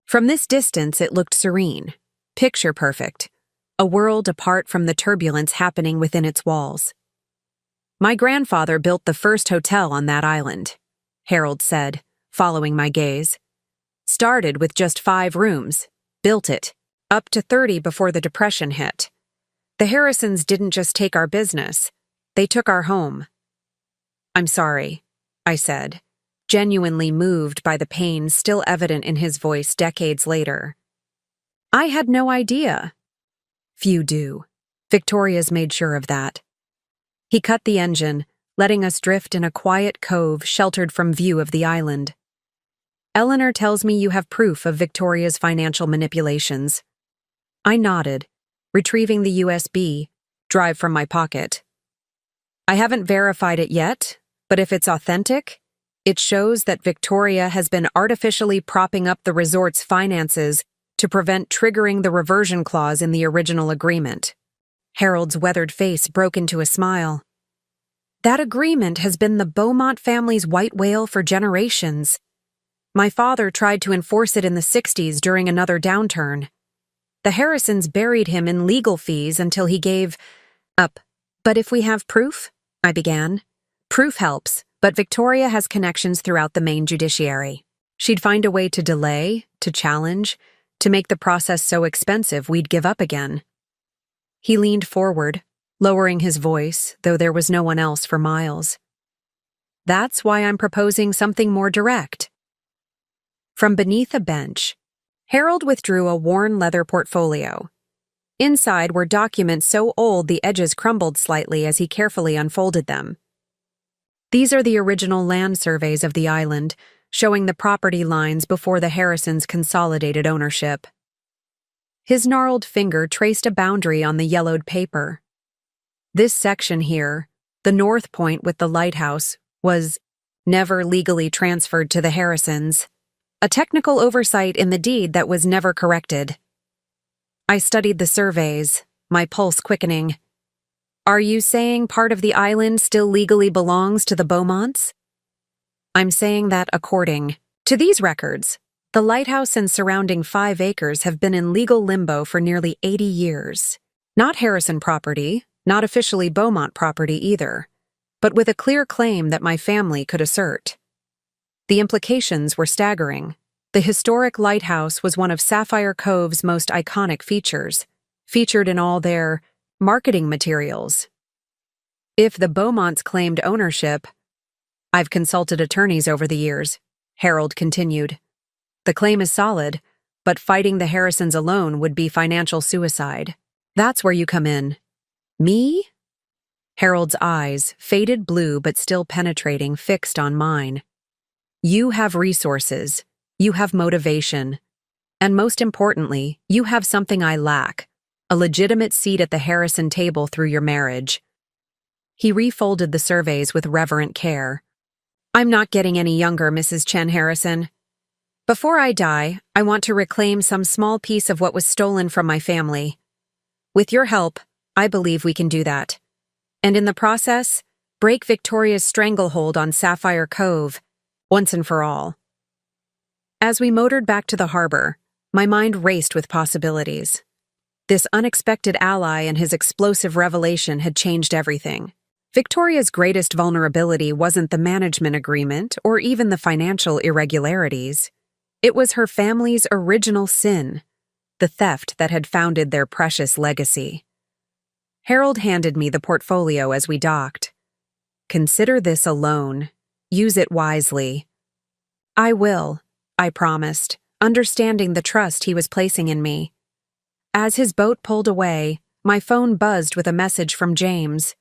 From this distance, it looked serene, picture perfect, a world apart from the turbulence happening within its walls. My grandfather built the first hotel on that island, Harold said, following my gaze. Started with just 5 rooms, built it, up to 30 before the Depression hit. The Harrisons didn't just take our business, they took our home. I'm sorry, I said, genuinely moved by the pain still evident in his voice decades later. I had no idea. Few do. Victoria's made sure of that. He cut the engine, letting us drift in a quiet cove sheltered from view of the island. Eleanor tells me you have proof of Victoria's financial manipulations. I nodded, retrieving the USB drive from my pocket. I haven't verified it yet, but if it's authentic, it shows that Victoria has been artificially propping up the resort's finances to prevent triggering the reversion clause in the original agreement. Harold's weathered face broke into a smile. That agreement has been the Beaumont family's white whale for generations. My father tried to enforce it in the 60s during another downturn. The Harrisons buried him in legal fees until he gave up. But if we have proof? I began. Proof helps, but Victoria has connections throughout the main judiciary. She'd find a way to delay, to challenge, to make the process so expensive we'd give up again. He leaned forward, lowering his voice, though there was no one else for miles. That's why I'm proposing something more direct. From beneath a bench, Harold withdrew a worn leather portfolio. Inside were documents so old the edges crumbled slightly as he carefully unfolded them. These are the original land surveys of the island, showing the property lines before the Harrisons consolidated ownership. His gnarled finger traced a boundary on the yellowed paper. This section here, the north point with the lighthouse, was never legally transferred to the Harrisons. A technical oversight in the deed that was never corrected. I studied the surveys, my pulse quickening. Are you saying part of the island still legally belongs to the Beaumonts? I'm saying that according to these records, the lighthouse and surrounding 5 acres have been in legal limbo for nearly 80 years. Not Harrison property, not officially Beaumont property either, but with a clear claim that my family could assert. The implications were staggering. The historic lighthouse was one of Sapphire Cove's most iconic features, featured in all their marketing materials. If the Beaumonts claimed ownership, I've consulted attorneys over the years, Harold continued. The claim is solid, but fighting the Harrisons alone would be financial suicide. That's where you come in. Me? Harold's eyes, faded blue but still penetrating, fixed on mine. You have resources, you have motivation, and most importantly, you have something I lack, a legitimate seat at the Harrison table through your marriage. He refolded the surveys with reverent care. I'm not getting any younger, Mrs. Chen Harrison. Before I die, I want to reclaim some small piece of what was stolen from my family. With your help, I believe we can do that. And in the process, break Victoria's stranglehold on Sapphire Cove, once and for all. As we motored back to the harbor, my mind raced with possibilities. This unexpected ally and his explosive revelation had changed everything. Victoria's greatest vulnerability wasn't the management agreement or even the financial irregularities. It was her family's original sin, the theft that had founded their precious legacy. Harold handed me the portfolio as we docked. Consider this a loan. Use it wisely. I will, I promised, understanding the trust he was placing in me. As his boat pulled away, my phone buzzed with a message from James.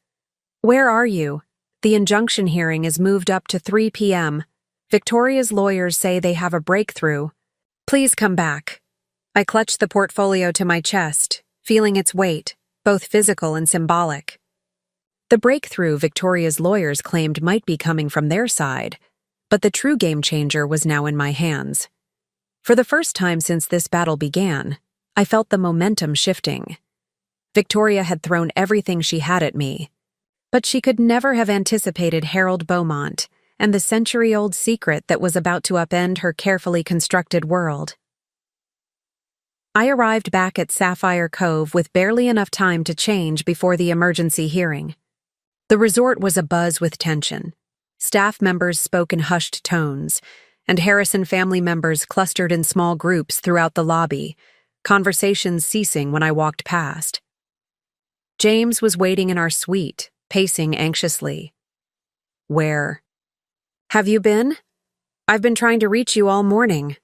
Where are you? The injunction hearing is moved up to 3 p.m. Victoria's lawyers say they have a breakthrough. Please come back. I clutched the portfolio to my chest, feeling its weight, both physical and symbolic. The breakthrough Victoria's lawyers claimed might be coming from their side, but the true game changer was now in my hands. For the first time since this battle began, I felt the momentum shifting. Victoria had thrown everything she had at me, but she could never have anticipated Harold Beaumont and the century-old secret that was about to upend her carefully constructed world. I arrived back at Sapphire Cove with barely enough time to change before the emergency hearing. The resort was abuzz with tension. Staff members spoke in hushed tones, and Harrison family members clustered in small groups throughout the lobby, conversations ceasing when I walked past. James was waiting in our suite, pacing anxiously. Where? Have you been? I've been trying to reach you all morning.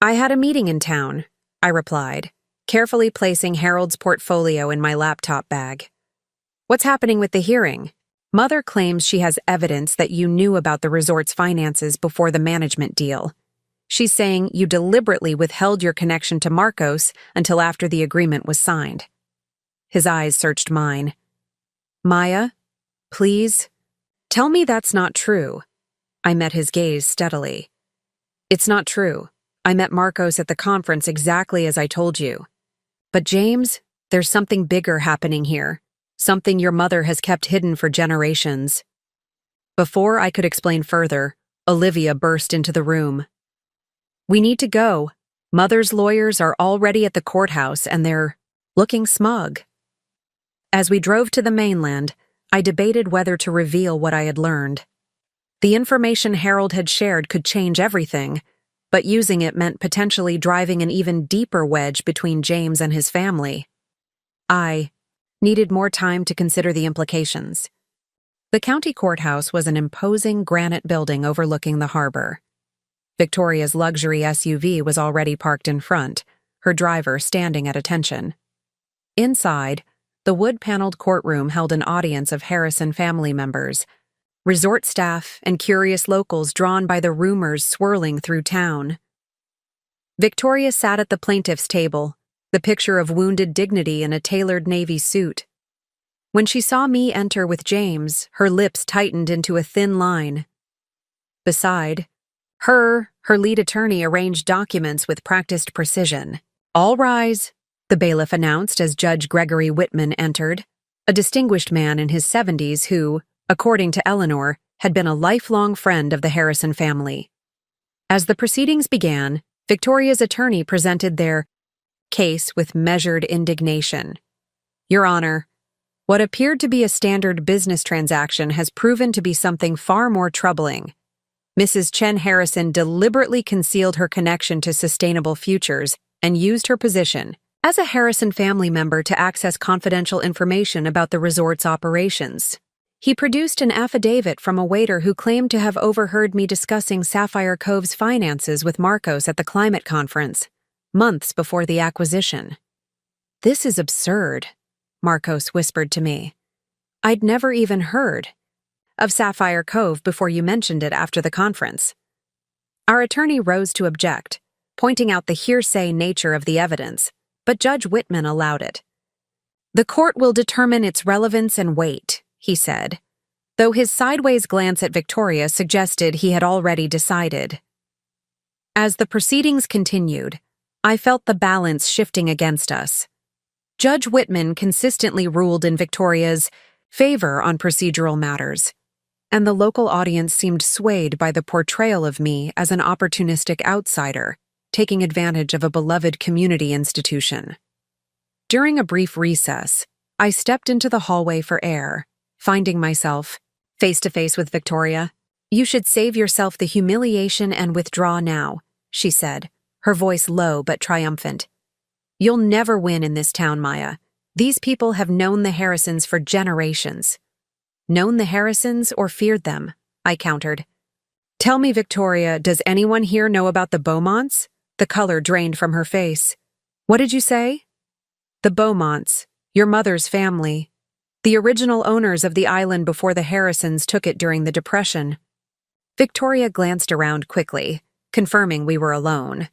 I had a meeting in town, I replied, carefully placing Harold's portfolio in my laptop bag. What's happening with the hearing? Mother claims she has evidence that you knew about the resort's finances before the management deal. She's saying you deliberately withheld your connection to Marcos until after the agreement was signed. His eyes searched mine. Maya, please, tell me that's not true. I met his gaze steadily. It's not true. I met Marcos at the conference exactly as I told you. But James, there's something bigger happening here. Something your mother has kept hidden for generations. Before I could explain further, Olivia burst into the room. We need to go. Mother's lawyers are already at the courthouse and they're looking smug. As we drove to the mainland, I debated whether to reveal what I had learned. The information Harold had shared could change everything, but using it meant potentially driving an even deeper wedge between James and his family. I needed more time to consider the implications. The county courthouse was an imposing granite building overlooking the harbor. Victoria's luxury SUV was already parked in front, her driver standing at attention. Inside, the wood-paneled courtroom held an audience of Harrison family members, resort staff, and curious locals drawn by the rumors swirling through town. Victoria sat at the plaintiff's table, the picture of wounded dignity in a tailored navy suit. When she saw me enter with James, her lips tightened into a thin line. Beside her lead attorney arranged documents with practiced precision. All rise, the bailiff announced as Judge Gregory Whitman entered, a distinguished man in his 70s who, according to Eleanor, had been a lifelong friend of the Harrison family. As the proceedings began, Victoria's attorney presented their case with measured indignation. Your Honor, what appeared to be a standard business transaction has proven to be something far more troubling. Mrs. Chen Harrison deliberately concealed her connection to Sustainable Futures and used her position as a Harrison family member to access confidential information about the resort's operations. He produced an affidavit from a waiter who claimed to have overheard me discussing Sapphire Cove's finances with Marcos at the climate conference, months before the acquisition. This is absurd, Marcos whispered to me. I'd never even heard of Sapphire Cove before you mentioned it after the conference. Our attorney rose to object, pointing out the hearsay nature of the evidence, but Judge Whitman allowed it. The court will determine its relevance and weight, he said, though his sideways glance at Victoria suggested he had already decided. As the proceedings continued, I felt the balance shifting against us. Judge Whitman consistently ruled in Victoria's favor on procedural matters, and the local audience seemed swayed by the portrayal of me as an opportunistic outsider, taking advantage of a beloved community institution. During a brief recess, I stepped into the hallway for air, finding myself face to face with Victoria. You should save yourself the humiliation and withdraw now, she said, her voice low but triumphant. You'll never win in this town, Maya. These people have known the Harrisons for generations. Known the Harrisons or feared them, I countered. Tell me, Victoria, does anyone here know about the Beaumonts? The color drained from her face. What did you say? The Beaumonts, your mother's family. The original owners of the island before the Harrisons took it during the Depression. Victoria glanced around quickly, confirming we were alone.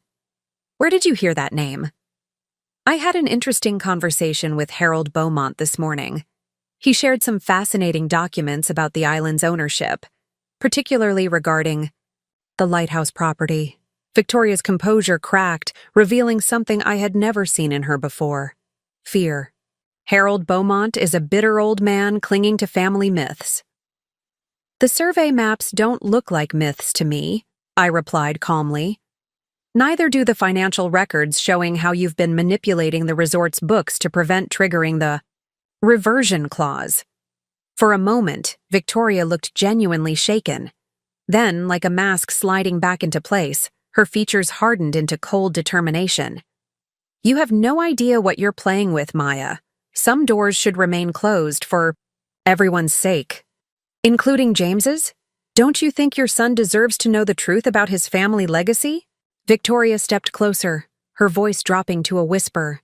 Where did you hear that name? I had an interesting conversation with Harold Beaumont this morning. He shared some fascinating documents about the island's ownership, particularly regarding the lighthouse property. Victoria's composure cracked, revealing something I had never seen in her before. Fear. Harold Beaumont is a bitter old man clinging to family myths. The survey maps don't look like myths to me, I replied calmly. Neither do the financial records showing how you've been manipulating the resort's books to prevent triggering the reversion clause. For a moment, Victoria looked genuinely shaken. Then, like a mask sliding back into place, her features hardened into cold determination. You have no idea what you're playing with, Maya. Some doors should remain closed for everyone's sake, including James's. Don't you think your son deserves to know the truth about his family legacy? Victoria stepped closer, her voice dropping to a whisper.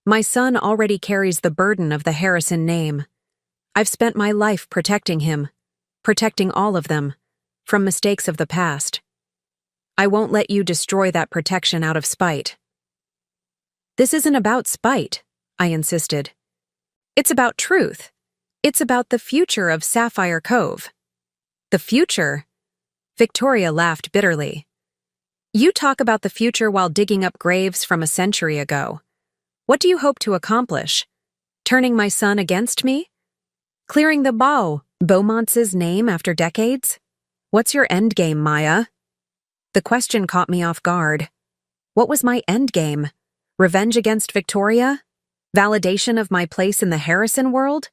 My son already carries the burden of the Harrison name. I've spent my life protecting him, protecting all of them, from mistakes of the past. I won't let you destroy that protection out of spite. This isn't about spite, I insisted. It's about truth. It's about the future of Sapphire Cove. The future? Victoria laughed bitterly. You talk about the future while digging up graves from a century ago. What do you hope to accomplish? Turning my son against me? Clearing the Beaumont's name after decades? What's your endgame, Maya? The question caught me off guard. What was my endgame? Revenge against Victoria? Validation of my place in the Harrison world?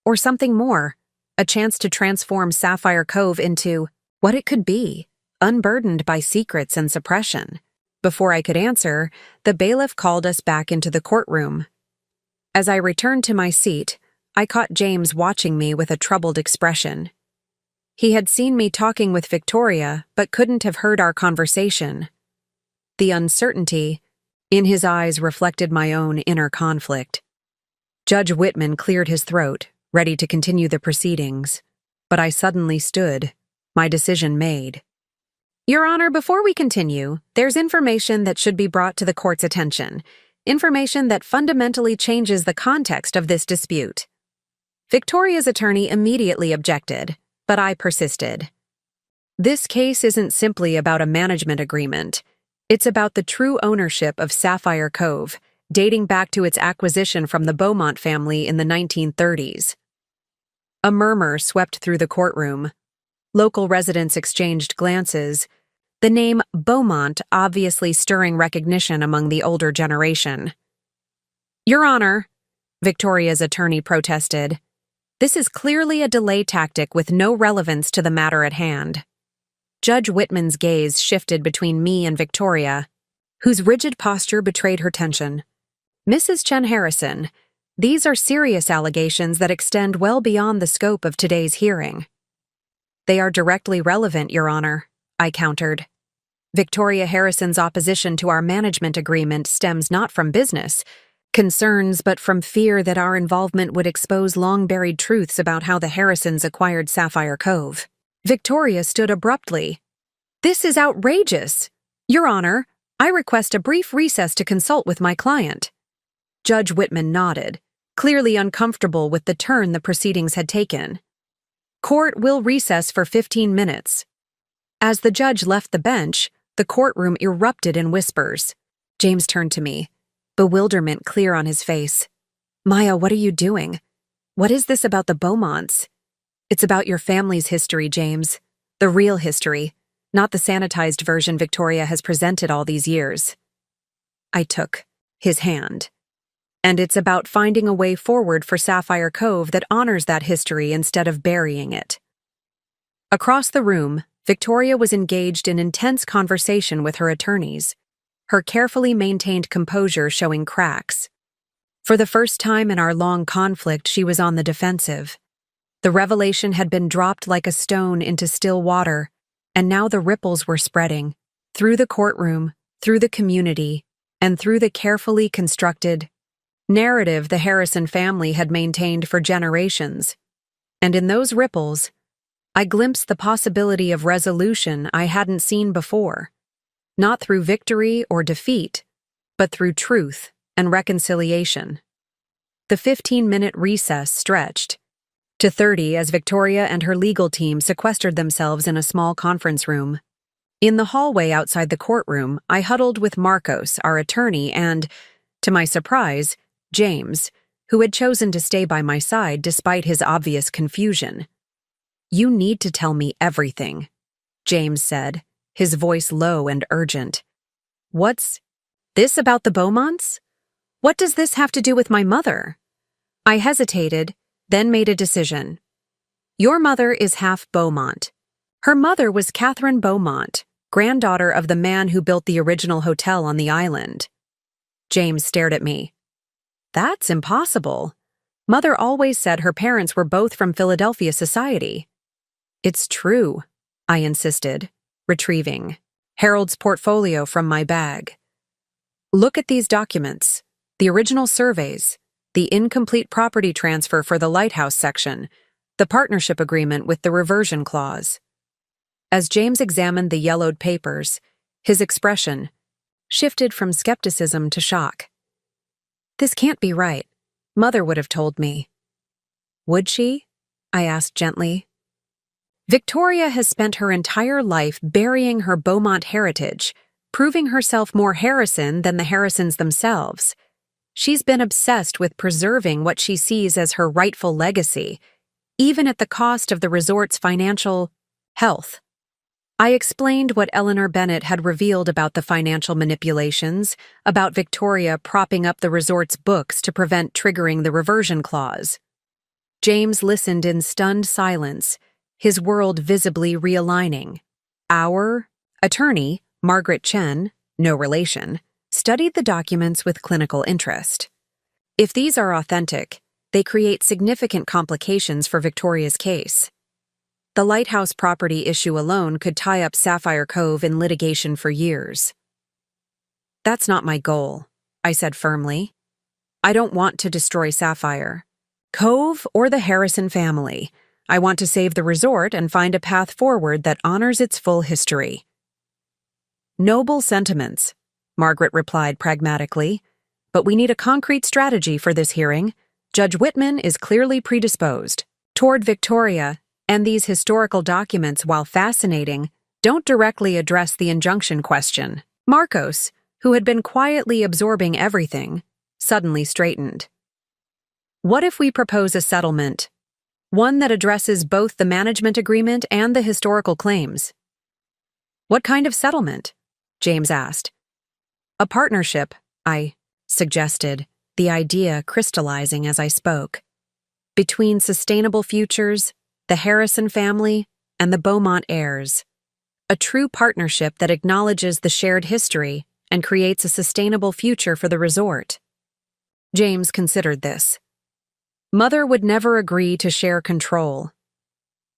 Or something more? A chance to transform Sapphire Cove into what it could be, unburdened by secrets and suppression. Before I could answer, the bailiff called us back into the courtroom. As I returned to my seat, I caught James watching me with a troubled expression. He had seen me talking with Victoria, but couldn't have heard our conversation. The uncertainty in his eyes reflected my own inner conflict. Judge Whitman cleared his throat, ready to continue the proceedings, but I suddenly stood, my decision made. Your Honor, before we continue, there's information that should be brought to the court's attention, information that fundamentally changes the context of this dispute. Victoria's attorney immediately objected, but I persisted. This case isn't simply about a management agreement. It's about the true ownership of Sapphire Cove, dating back to its acquisition from the Beaumont family in the 1930s. A murmur swept through the courtroom. Local residents exchanged glances, the name Beaumont obviously stirring recognition among the older generation. Your Honor, Victoria's attorney protested, this is clearly a delay tactic with no relevance to the matter at hand. Judge Whitman's gaze shifted between me and Victoria, whose rigid posture betrayed her tension. Mrs. Chen Harrison, these are serious allegations that extend well beyond the scope of today's hearing. They are directly relevant, Your Honor, I countered. Victoria Harrison's opposition to our management agreement stems not from business concerns, but from fear that our involvement would expose long-buried truths about how the Harrisons acquired Sapphire Cove. Victoria stood abruptly. This is outrageous! Your Honor, I request a brief recess to consult with my client. Judge Whitman nodded, clearly uncomfortable with the turn the proceedings had taken. Court will recess for 15 minutes. As the judge left the bench, the courtroom erupted in whispers. James turned to me, bewilderment clear on his face. Maya, what are you doing? What is this about the Beaumonts? It's about your family's history, James. The real history, not the sanitized version Victoria has presented all these years. I took his hand. And it's about finding a way forward for Sapphire Cove that honors that history instead of burying it. Across the room, Victoria was engaged in intense conversation with her attorneys, her carefully maintained composure showing cracks. For the first time in our long conflict, she was on the defensive. The revelation had been dropped like a stone into still water, and now the ripples were spreading, through the courtroom, through the community, and through the carefully constructed narrative the Harrison family had maintained for generations. And in those ripples, I glimpsed the possibility of resolution I hadn't seen before, not through victory or defeat, but through truth and reconciliation. The 15-minute recess stretched to 30 as Victoria and her legal team sequestered themselves in a small conference room. In the hallway outside the courtroom, I huddled with Marcos, our attorney, and, to my surprise, James, who had chosen to stay by my side despite his obvious confusion. You need to tell me everything, James said, his voice low and urgent. What's this about the Beaumonts? What does this have to do with my mother? I hesitated, then made a decision. Your mother is half Beaumont. Her mother was Catherine Beaumont, granddaughter of the man who built the original hotel on the island. James stared at me. That's impossible. Mother always said her parents were both from Philadelphia society. It's true, I insisted, retrieving Harold's portfolio from my bag. Look at these documents, the original surveys, the incomplete property transfer for the lighthouse section, the partnership agreement with the reversion clause. As James examined the yellowed papers, his expression shifted from skepticism to shock. This can't be right. Mother would have told me. Would she? I asked gently. Victoria has spent her entire life burying her Beaumont heritage, proving herself more Harrison than the Harrisons themselves. She's been obsessed with preserving what she sees as her rightful legacy, even at the cost of the resort's financial health. I explained what Eleanor Bennett had revealed about the financial manipulations, about Victoria propping up the resort's books to prevent triggering the reversion clause. James listened in stunned silence, his world visibly realigning. Our attorney, Margaret Chen, no relation, studied the documents with clinical interest. If these are authentic, they create significant complications for Victoria's case. The lighthouse property issue alone could tie up Sapphire Cove in litigation for years. That's not my goal, I said firmly. I don't want to destroy Sapphire Cove or the Harrison family. I want to save the resort and find a path forward that honors its full history. Noble sentiments, Margaret replied pragmatically, but we need a concrete strategy for this hearing. Judge Whitman is clearly predisposed toward Victoria, and these historical documents, while fascinating, don't directly address the injunction question. Marcos, who had been quietly absorbing everything, suddenly straightened. What if we propose a settlement? One that addresses both the management agreement and the historical claims. What kind of settlement? James asked. A partnership, I suggested, the idea crystallizing as I spoke. Between Sustainable Futures, the Harrison family, and the Beaumont heirs. A true partnership that acknowledges the shared history and creates a sustainable future for the resort. James considered this. Mother would never agree to share control.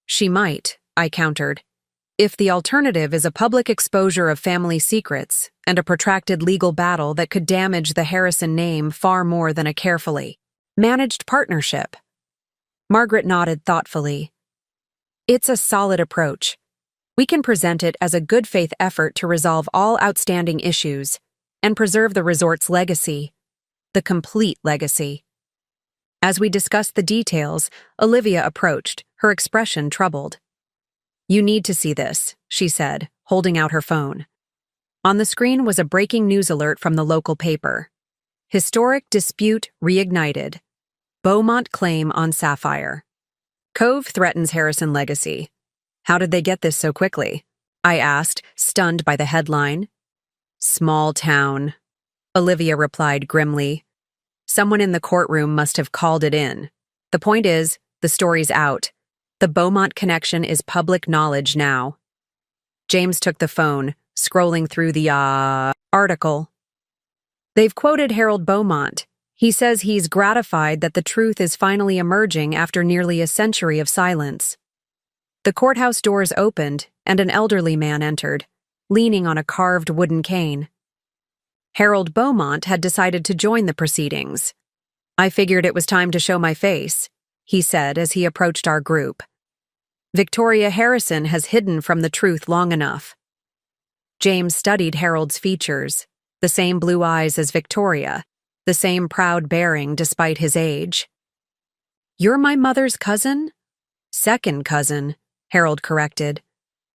She might, I countered, if the alternative is a public exposure of family secrets and a protracted legal battle that could damage the Harrison name far more than a carefully managed partnership. Margaret nodded thoughtfully. It's a solid approach. We can present it as a good faith effort to resolve all outstanding issues and preserve the resort's legacy, the complete legacy. As we discussed the details, Olivia approached, her expression troubled. You need to see this, she said, holding out her phone. On the screen was a breaking news alert from the local paper. Historic dispute reignited. Beaumont claim on Sapphire Cove threatens Harrison legacy. How did they get this so quickly? I asked, stunned by the headline. Small town, Olivia replied grimly. Someone in the courtroom must have called it in. The point is, the story's out. The Beaumont connection is public knowledge now. James took the phone, scrolling through the article. They've quoted Harold Beaumont. He says he's gratified that the truth is finally emerging after nearly a century of silence. The courthouse doors opened, and an elderly man entered, leaning on a carved wooden cane. Harold Beaumont had decided to join the proceedings. I figured it was time to show my face, he said as he approached our group. Victoria Harrison has hidden from the truth long enough. James studied Harold's features, the same blue eyes as Victoria, the same proud bearing despite his age. You're my mother's cousin? Second cousin, Harold corrected.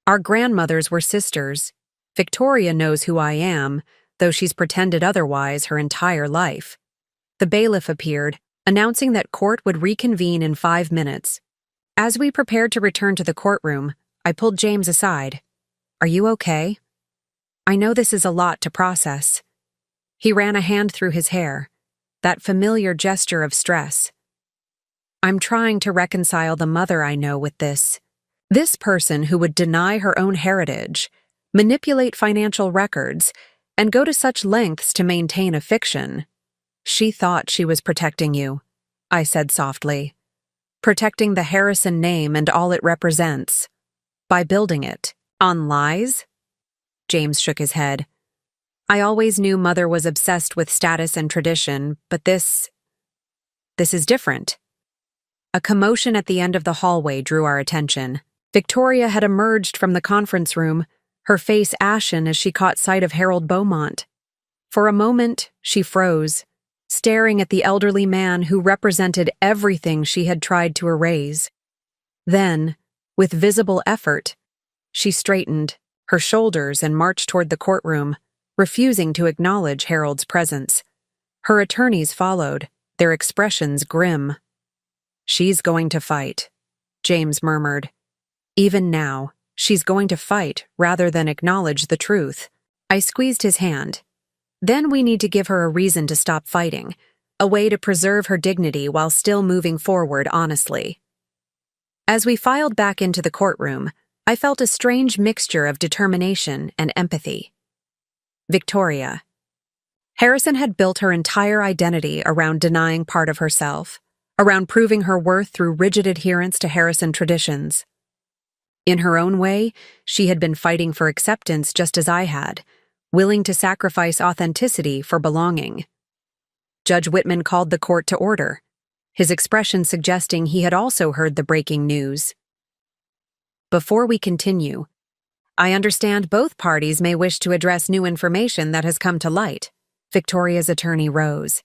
Our grandmothers were sisters. Victoria knows who I am, though she's pretended otherwise her entire life. The bailiff appeared, announcing that court would reconvene in 5 minutes. As we prepared to return to the courtroom, I pulled James aside. Are you okay? I know this is a lot to process. He ran a hand through his hair, that familiar gesture of stress. I'm trying to reconcile the mother I know with this. This person who would deny her own heritage, manipulate financial records, and go to such lengths to maintain a fiction. She thought she was protecting you, I said softly. Protecting the Harrison name and all it represents. By building it. On lies? James shook his head. I always knew Mother was obsessed with status and tradition, but this is different. A commotion at the end of the hallway drew our attention. Victoria had emerged from the conference room, her face ashen as she caught sight of Harold Beaumont. For a moment, she froze, staring at the elderly man who represented everything she had tried to erase. Then, with visible effort, she straightened her shoulders and marched toward the courtroom, refusing to acknowledge Harold's presence. Her attorneys followed, their expressions grim. She's going to fight, James murmured. Even now, she's going to fight rather than acknowledge the truth. I squeezed his hand. Then we need to give her a reason to stop fighting, a way to preserve her dignity while still moving forward honestly. As we filed back into the courtroom, I felt a strange mixture of determination and empathy. Victoria. Harrison had built her entire identity around denying part of herself, around proving her worth through rigid adherence to Harrison traditions. In her own way, she had been fighting for acceptance just as I had, willing to sacrifice authenticity for belonging. Judge Whitman called the court to order, his expression suggesting he had also heard the breaking news. Before we continue, I understand both parties may wish to address new information that has come to light. Victoria's attorney rose.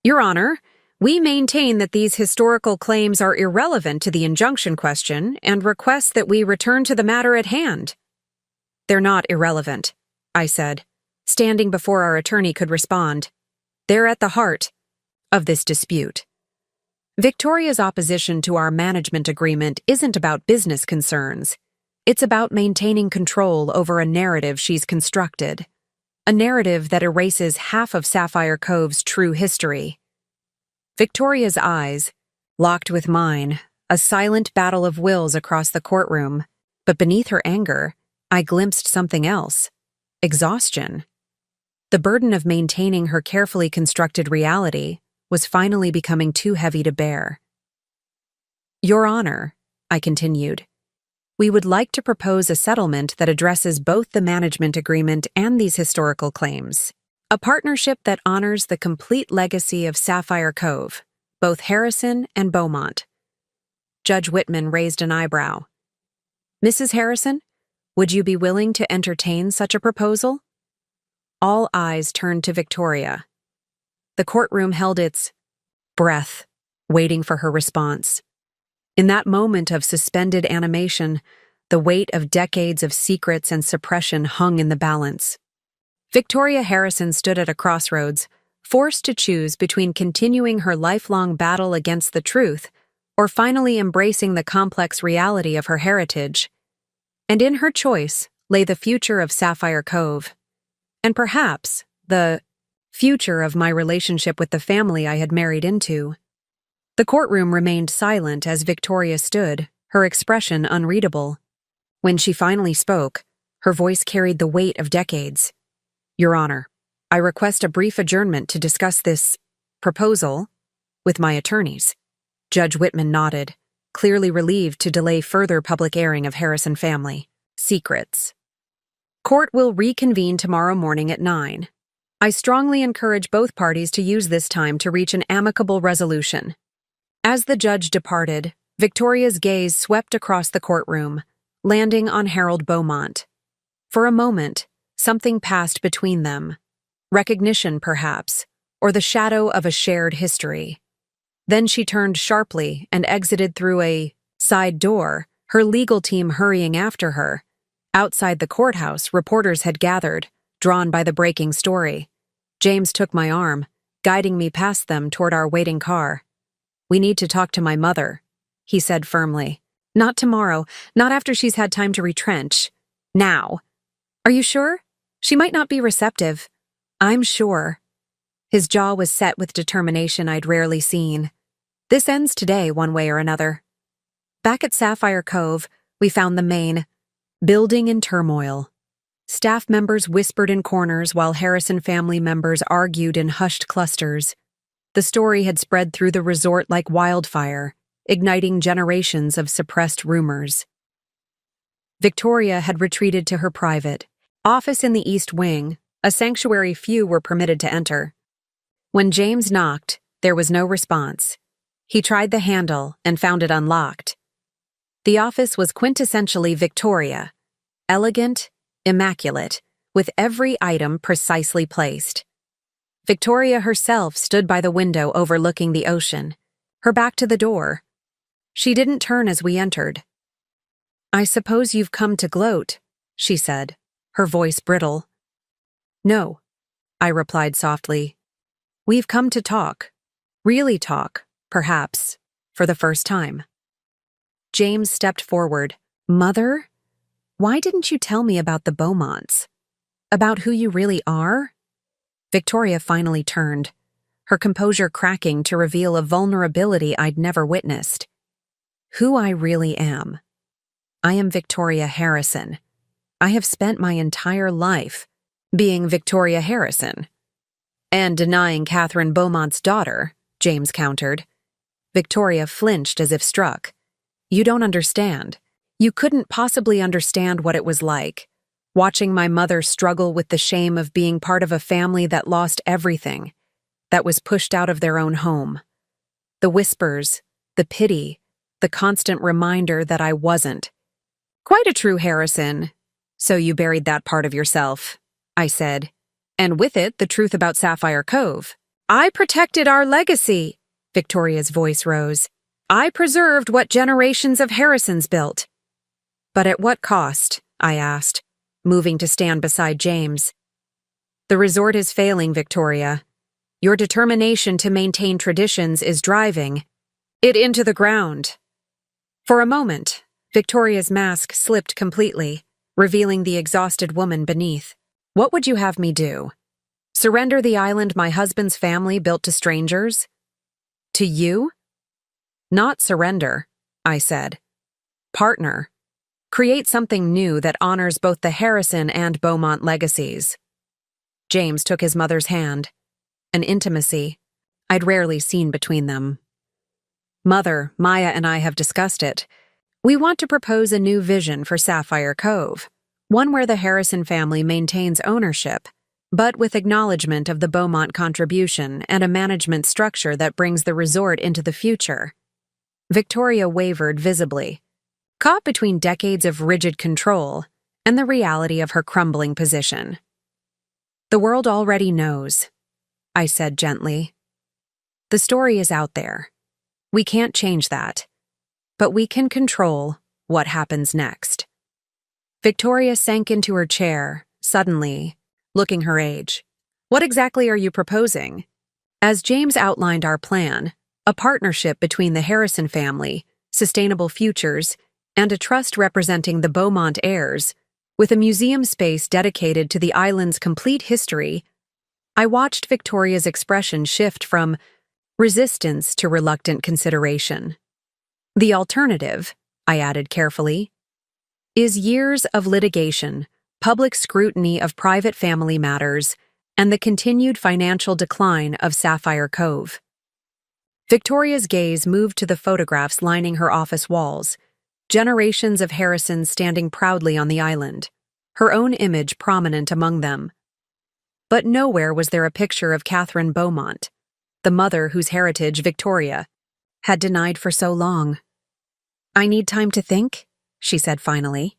Your Honor, we maintain that these historical claims are irrelevant to the injunction question and request that we return to the matter at hand. They're not irrelevant, I said, standing before our attorney could respond. They're at the heart of this dispute. Victoria's opposition to our management agreement isn't about business concerns. It's about maintaining control over a narrative she's constructed, a narrative that erases half of Sapphire Cove's true history. Victoria's eyes, locked with mine, a silent battle of wills across the courtroom, but beneath her anger, I glimpsed something else. Exhaustion. The burden of maintaining her carefully constructed reality was finally becoming too heavy to bear. Your Honor, I continued, we would like to propose a settlement that addresses both the management agreement and these historical claims. A partnership that honors the complete legacy of Sapphire Cove, both Harrison and Beaumont. Judge Whitman raised an eyebrow. Mrs. Harrison, would you be willing to entertain such a proposal? All eyes turned to Victoria. The courtroom held its breath, waiting for her response. In that moment of suspended animation, the weight of decades of secrets and suppression hung in the balance. Victoria Harrison stood at a crossroads, forced to choose between continuing her lifelong battle against the truth or finally embracing the complex reality of her heritage. And in her choice lay the future of Sapphire Cove, and perhaps the future of my relationship with the family I had married into. The courtroom remained silent as Victoria stood, her expression unreadable. When she finally spoke, her voice carried the weight of decades. Your Honor, I request a brief adjournment to discuss this proposal with my attorneys. Judge Whitman nodded, clearly relieved to delay further public airing of Harrison family secrets. Court will reconvene tomorrow morning at 9. I strongly encourage both parties to use this time to reach an amicable resolution. As the judge departed, Victoria's gaze swept across the courtroom, landing on Harold Beaumont. For a moment, something passed between them. Recognition, perhaps, or the shadow of a shared history. Then she turned sharply and exited through a side door, her legal team hurrying after her. Outside the courthouse, reporters had gathered, drawn by the breaking story. James took my arm, guiding me past them toward our waiting car. We need to talk to my mother, he said firmly. Not tomorrow, not after she's had time to retrench. Now. Are you sure? She might not be receptive. I'm sure. His jaw was set with determination I'd rarely seen. This ends today, one way or another. Back at Sapphire Cove, we found the main building in turmoil. Staff members whispered in corners while Harrison family members argued in hushed clusters. The story had spread through the resort like wildfire, igniting generations of suppressed rumors. Victoria had retreated to her private office in the East Wing, a sanctuary few were permitted to enter. When James knocked, there was no response. He tried the handle and found it unlocked. The office was quintessentially Victoria, elegant, immaculate, with every item precisely placed. Victoria herself stood by the window overlooking the ocean, her back to the door. She didn't turn as we entered. "I suppose you've come to gloat," she said, her voice brittle. "No," I replied softly. "We've come to talk. Really talk, perhaps, for the first time." James stepped forward. "Mother, why didn't you tell me about the Beaumonts? About who you really are?" Victoria finally turned, her composure cracking to reveal a vulnerability I'd never witnessed. "Who I really am. I am Victoria Harrison. I have spent my entire life being Victoria Harrison." "And denying Catherine Beaumont's daughter," James countered. Victoria flinched as if struck. "You don't understand. You couldn't possibly understand what it was like, watching my mother struggle with the shame of being part of a family that lost everything, that was pushed out of their own home. The whispers, the pity, the constant reminder that I wasn't." "Quite a true Harrison. So you buried that part of yourself," I said. "And with it, the truth about Sapphire Cove." "I protected our legacy," Victoria's voice rose. "I preserved what generations of Harrisons built." "But at what cost?" I asked, moving to stand beside James. "The resort is failing, Victoria. Your determination to maintain traditions is driving it into the ground." For a moment, Victoria's mask slipped completely, revealing the exhausted woman beneath. "What would you have me do? Surrender the island my husband's family built to strangers? To you?" "Not surrender," I said. "Partner. Create something new that honors both the Harrison and Beaumont legacies." James took his mother's hand, an intimacy I'd rarely seen between them. "Mother, Maya and I have discussed it. We want to propose a new vision for Sapphire Cove, one where the Harrison family maintains ownership, but with acknowledgement of the Beaumont contribution and a management structure that brings the resort into the future." Victoria wavered visibly, caught between decades of rigid control and the reality of her crumbling position. "The world already knows," I said gently. "The story is out there. We can't change that, but we can control what happens next." Victoria sank into her chair, suddenly, looking her age. "What exactly are you proposing?" As James outlined our plan, a partnership between the Harrison family, Sustainable Futures, and a trust representing the Beaumont heirs, with a museum space dedicated to the island's complete history, I watched Victoria's expression shift from resistance to reluctant consideration. "The alternative," I added carefully, "is years of litigation, public scrutiny of private family matters, and the continued financial decline of Sapphire Cove." Victoria's gaze moved to the photographs lining her office walls, generations of Harrisons standing proudly on the island, her own image prominent among them. But nowhere was there a picture of Catherine Beaumont, the mother whose heritage Victoria had denied for so long. "I need time to think," she said finally.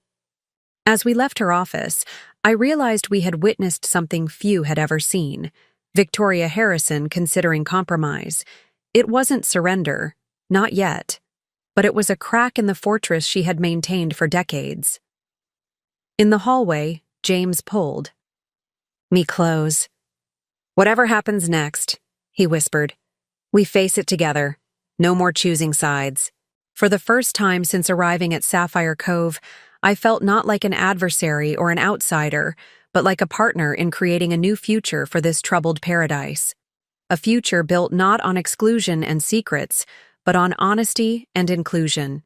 As we left her office, I realized we had witnessed something few had ever seen, Victoria Harrison considering compromise. It wasn't surrender, not yet, but it was a crack in the fortress she had maintained for decades. In the hallway, James pulled me close. "Whatever happens next," he whispered, "we face it together. No more choosing sides." For the first time since arriving at Sapphire Cove, I felt not like an adversary or an outsider, but like a partner in creating a new future for this troubled paradise. A future built not on exclusion and secrets, but on honesty and inclusion.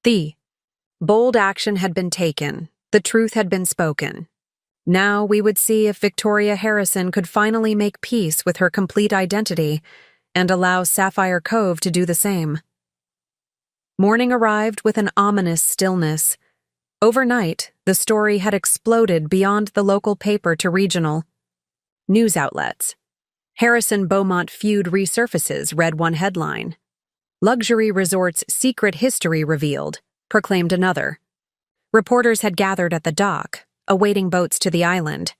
The bold action had been taken, the truth had been spoken. Now we would see if Victoria Harrison could finally make peace with her complete identity and allow Sapphire Cove to do the same. Morning arrived with an ominous stillness. Overnight, the story had exploded beyond the local paper to regional news outlets. Harrison-Beaumont feud resurfaces, read one headline. Luxury resort's secret history revealed, proclaimed another. Reporters had gathered at the dock, awaiting boats to the island.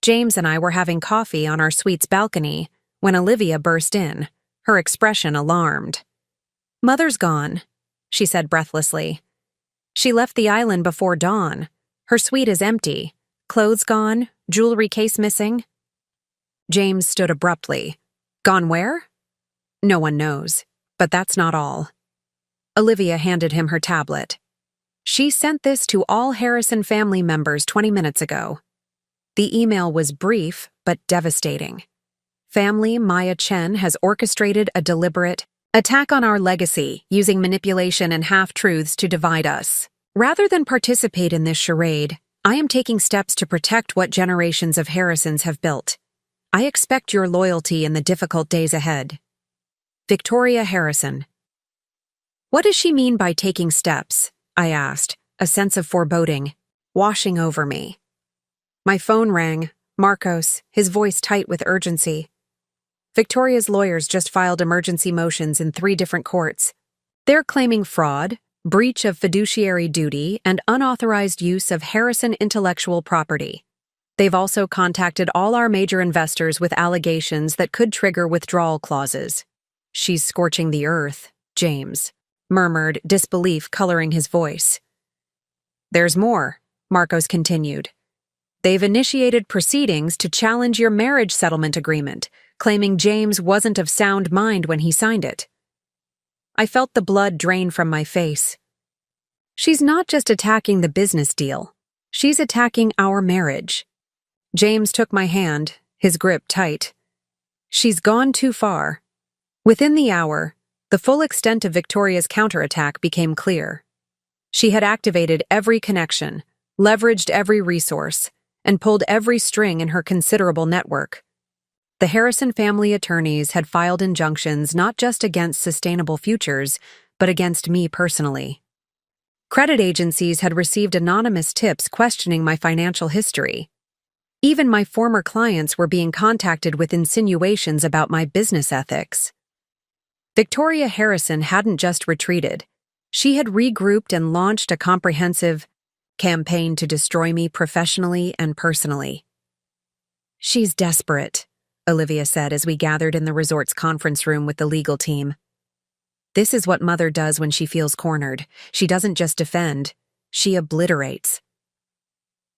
James and I were having coffee on our suite's balcony when Olivia burst in, her expression alarmed. "Mother's gone," she said breathlessly. "She left the island before dawn. Her suite is empty. Clothes gone, jewelry case missing." James stood abruptly. "Gone where?" "No one knows, but that's not all." Olivia handed him her tablet. "She sent this to all Harrison family members 20 minutes ago." The email was brief but devastating. "Family Maya Chen has orchestrated a deliberate attack on our legacy using manipulation and half-truths to divide us. Rather than participate in this charade, I am taking steps to protect what generations of Harrisons have built. I expect your loyalty in the difficult days ahead. Victoria Harrison." "What does she mean by taking steps?" I asked, a sense of foreboding washing over me. My phone rang. Marcos, his voice tight with urgency. "Victoria's lawyers just filed emergency motions in 3 different courts. They're claiming fraud, breach of fiduciary duty, and unauthorized use of Harrison intellectual property. They've also contacted all our major investors with allegations that could trigger withdrawal clauses." "She's scorching the earth," James murmured, disbelief coloring his voice. "There's more," Marcos continued. "They've initiated proceedings to challenge your marriage settlement agreement, claiming James wasn't of sound mind when he signed it." I felt the blood drain from my face. "She's not just attacking the business deal. She's attacking our marriage." James took my hand, his grip tight. "She's gone too far." Within the hour, the full extent of Victoria's counterattack became clear. She had activated every connection, leveraged every resource, and pulled every string in her considerable network. The Harrison family attorneys had filed injunctions not just against Sustainable Futures, but against me personally. Credit agencies had received anonymous tips questioning my financial history. Even my former clients were being contacted with insinuations about my business ethics. Victoria Harrison hadn't just retreated. She had regrouped and launched a comprehensive campaign to destroy me professionally and personally. "She's desperate," Olivia said as we gathered in the resort's conference room with the legal team. "This is what Mother does when she feels cornered. She doesn't just defend, she obliterates."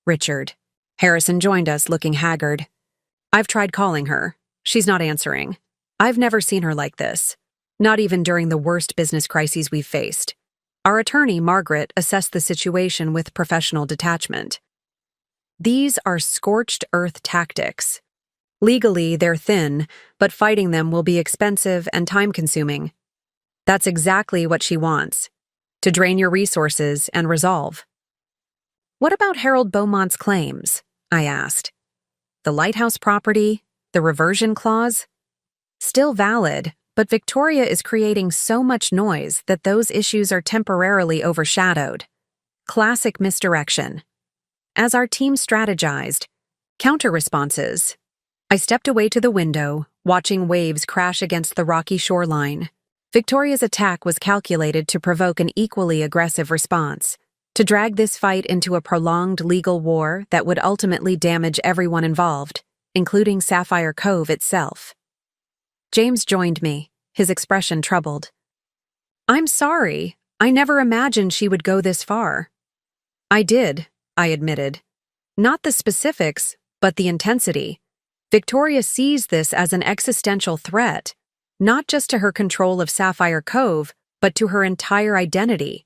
Richard. Harrison joined us, looking haggard. "I've tried calling her. She's not answering. I've never seen her like this. Not even during the worst business crises we've faced." Our attorney, Margaret, assessed the situation with professional detachment. "These are scorched earth tactics. Legally, they're thin, but fighting them will be expensive and time-consuming. That's exactly what she wants, to drain your resources and resolve." "What about Harold Beaumont's claims?" I asked. "The lighthouse property, the reversion clause?" "Still valid, but Victoria is creating so much noise that those issues are temporarily overshadowed." Classic misdirection. As our team strategized, counter-responses. I stepped away to the window, watching waves crash against the rocky shoreline. Victoria's attack was calculated to provoke an equally aggressive response, to drag this fight into a prolonged legal war that would ultimately damage everyone involved, including Sapphire Cove itself. James joined me, his expression troubled. "I'm sorry. I never imagined she would go this far." "I did," I admitted. "Not the specifics, but the intensity. Victoria sees this as an existential threat, not just to her control of Sapphire Cove, but to her entire identity.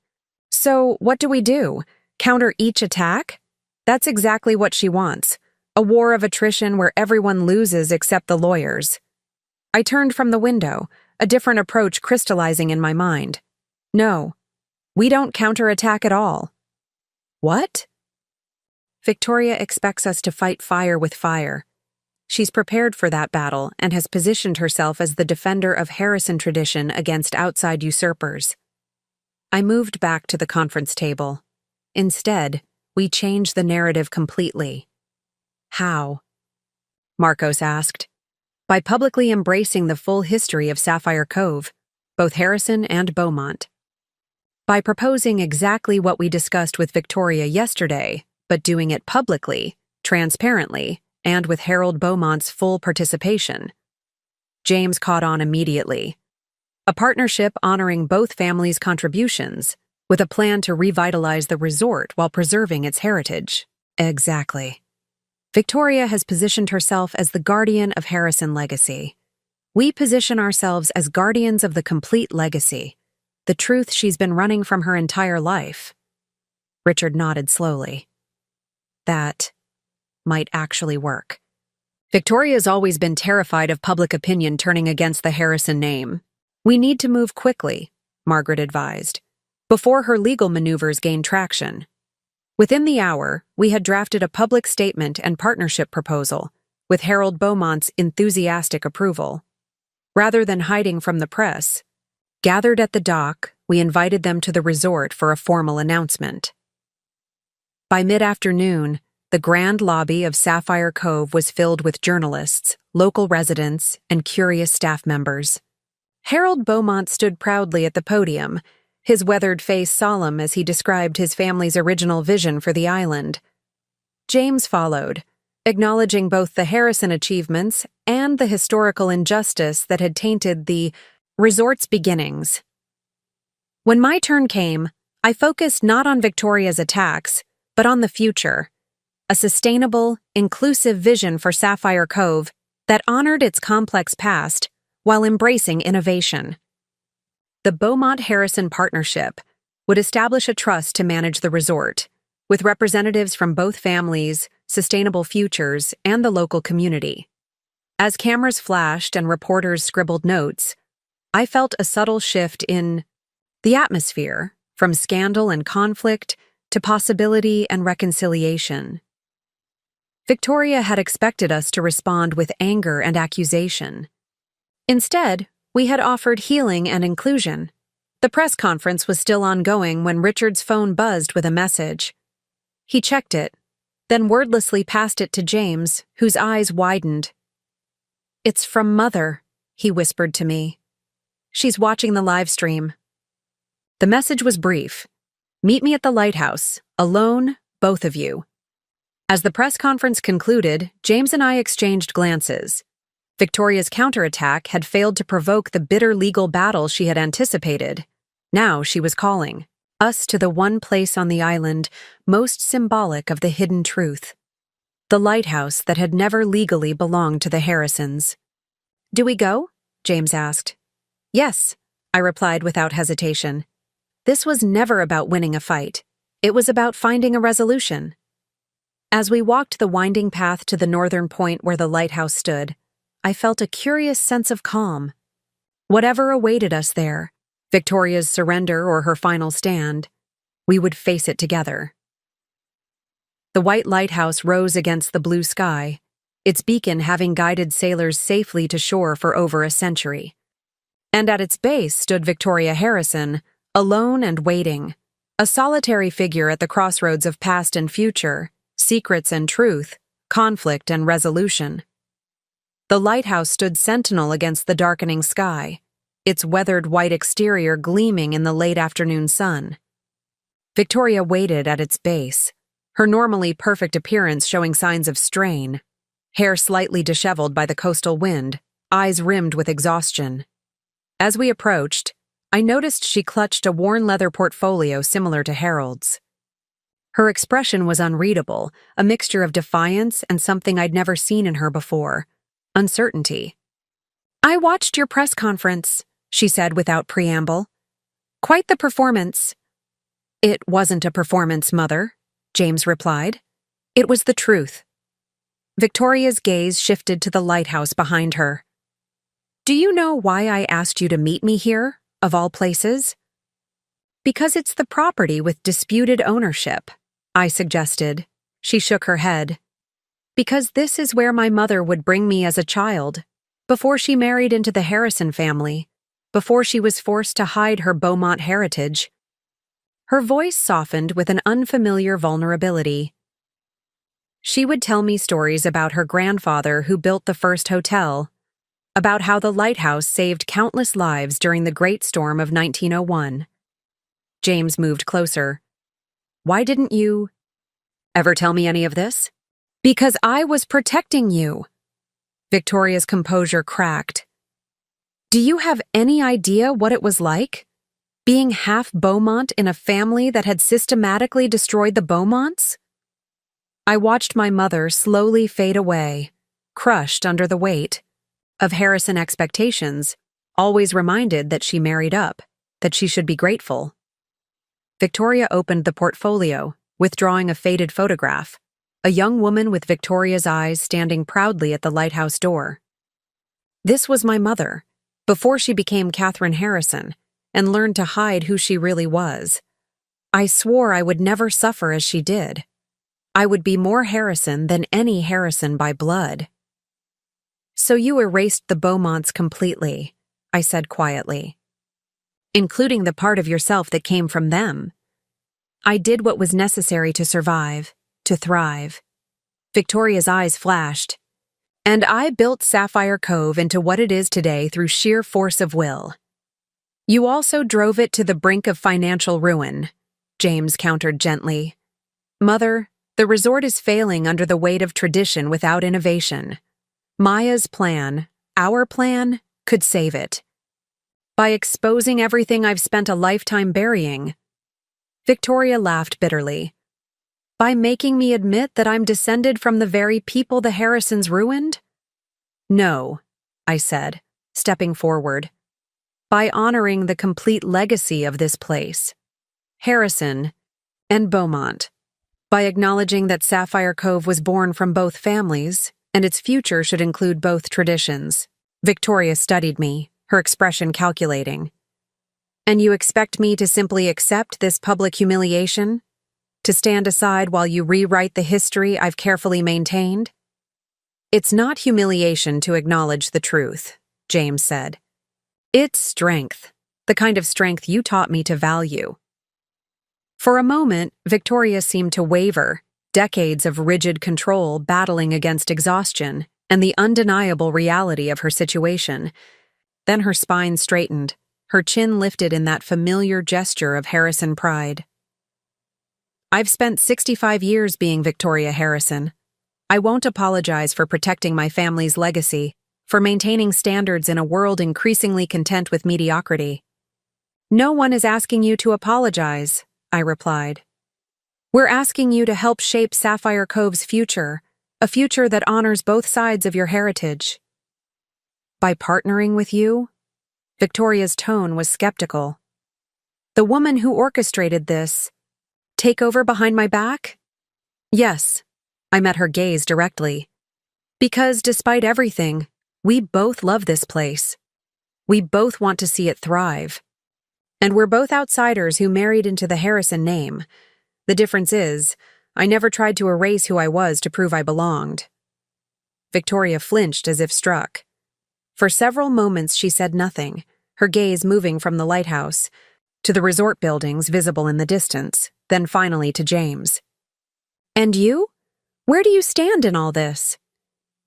So what do we do? Counter each attack? That's exactly what she wants. A war of attrition where everyone loses except the lawyers." I turned from the window, a different approach crystallizing in my mind. "No, we don't counterattack at all." "What?" Victoria expects us to fight fire with fire. She's prepared for that battle and has positioned herself as the defender of Harrison tradition against outside usurpers. I moved back to the conference table. Instead, we changed the narrative completely. How? Marcos asked. By publicly embracing the full history of Sapphire Cove, both Harrison and Beaumont. By proposing exactly what we discussed with Victoria yesterday, but doing it publicly, transparently, and with Harold Beaumont's full participation. James caught on immediately. A partnership honoring both families' contributions, with a plan to revitalize the resort while preserving its heritage. Exactly. Victoria has positioned herself as the guardian of Harrison legacy. We position ourselves as guardians of the complete legacy, the truth she's been running from her entire life. Richard nodded slowly. That might actually work. Victoria's always been terrified of public opinion turning against the Harrison name. We need to move quickly, Margaret advised, before her legal maneuvers gain traction. Within the hour, we had drafted a public statement and partnership proposal, with Harold Beaumont's enthusiastic approval. Rather than hiding from the press, gathered at the dock, we invited them to the resort for a formal announcement. By mid-afternoon, the grand lobby of Sapphire Cove was filled with journalists, local residents, and curious staff members. Harold Beaumont stood proudly at the podium, his weathered face solemn as he described his family's original vision for the island. James followed, acknowledging both the Harrison achievements and the historical injustice that had tainted the resort's beginnings. When my turn came, I focused not on Victoria's attacks, but on the future, a sustainable, inclusive vision for Sapphire Cove that honored its complex past while embracing innovation. The Beaumont-Harrison partnership would establish a trust to manage the resort, with representatives from both families, sustainable futures, and the local community. As cameras flashed and reporters scribbled notes, I felt a subtle shift in the atmosphere, from scandal and conflict to possibility and reconciliation. Victoria had expected us to respond with anger and accusation. Instead, we had offered healing and inclusion. The press conference was still ongoing when Richard's phone buzzed with a message. He checked it, then wordlessly passed it to James, whose eyes widened. "It's from Mother," he whispered to me. "She's watching the live stream." The message was brief. "Meet me at the lighthouse, alone, both of you." As the press conference concluded, James and I exchanged glances. Victoria's counterattack had failed to provoke the bitter legal battle she had anticipated. Now she was calling us to the one place on the island most symbolic of the hidden truth. The lighthouse that had never legally belonged to the Harrisons. "Do we go?" James asked. "Yes," I replied without hesitation. This was never about winning a fight. It was about finding a resolution. As we walked the winding path to the northern point where the lighthouse stood, I felt a curious sense of calm. Whatever awaited us there, Victoria's surrender or her final stand, we would face it together. The white lighthouse rose against the blue sky, its beacon having guided sailors safely to shore for over a century. And at its base stood Victoria Harrison, alone and waiting, a solitary figure at the crossroads of past and future, secrets and truth, conflict and resolution. The lighthouse stood sentinel against the darkening sky, its weathered white exterior gleaming in the late afternoon sun. Victoria waited at its base, her normally perfect appearance showing signs of strain, hair slightly disheveled by the coastal wind, eyes rimmed with exhaustion. As we approached, I noticed she clutched a worn leather portfolio similar to Harold's. Her expression was unreadable, a mixture of defiance and something I'd never seen in her before. Uncertainty. "I watched your press conference," she said without preamble. "Quite the performance." "It wasn't a performance, Mother," James replied. "It was the truth." Victoria's gaze shifted to the lighthouse behind her. "Do you know why I asked you to meet me here, of all places?" "Because it's the property with disputed ownership," I suggested, She shook her head. Because this is where my mother would bring me as a child, before she married into the Harrison family, before she was forced to hide her Beaumont heritage. Her voice softened with an unfamiliar vulnerability. She would tell me stories about her grandfather who built the first hotel, about how the lighthouse saved countless lives during the Great Storm of 1901. James moved closer. Why didn't you ever tell me any of this? Because I was protecting you. Victoria's composure cracked. Do you have any idea what it was like? Being half Beaumont in a family that had systematically destroyed the Beaumonts? I watched my mother slowly fade away, crushed under the weight of Harrison expectations, always reminded that she married up, that she should be grateful. Victoria opened the portfolio, withdrawing a faded photograph, a young woman with Victoria's eyes standing proudly at the lighthouse door. This was my mother, before she became Catherine Harrison and learned to hide who she really was. I swore I would never suffer as she did. I would be more Harrison than any Harrison by blood. So you erased the Beaumonts completely, I said quietly. Including the part of yourself that came from them. I did what was necessary to survive, to thrive. Victoria's eyes flashed. And I built Sapphire Cove into what it is today through sheer force of will. You also drove it to the brink of financial ruin, James countered gently. Mother, the resort is failing under the weight of tradition without innovation. Maya's plan, our plan, could save it. By exposing everything I've spent a lifetime burying. Victoria laughed bitterly. By making me admit that I'm descended from the very people the Harrisons ruined? No, I said, stepping forward. By honoring the complete legacy of this place. Harrison and Beaumont. By acknowledging that Sapphire Cove was born from both families, and its future should include both traditions. Victoria studied me, her expression calculating. And you expect me to simply accept this public humiliation? To stand aside while you rewrite the history I've carefully maintained? It's not humiliation to acknowledge the truth, James said. It's strength, the kind of strength you taught me to value. For a moment, Victoria seemed to waver, decades of rigid control battling against exhaustion and the undeniable reality of her situation. Then her spine straightened, her chin lifted in that familiar gesture of Harrison pride. I've spent 65 years being Victoria Harrison. I won't apologize for protecting my family's legacy, for maintaining standards in a world increasingly content with mediocrity. No one is asking you to apologize, I replied. We're asking you to help shape Sapphire Cove's future, a future that honors both sides of your heritage. By partnering with you? Victoria's tone was skeptical. The woman who orchestrated this, take over behind my back? Yes, I met her gaze directly. Because despite everything, we both love this place. We both want to see it thrive. And we're both outsiders who married into the Harrison name. The difference is, I never tried to erase who I was to prove I belonged. Victoria flinched as if struck. For several moments she said nothing, her gaze moving from the lighthouse to the resort buildings visible in the distance, then finally to James. And you? Where do you stand in all this?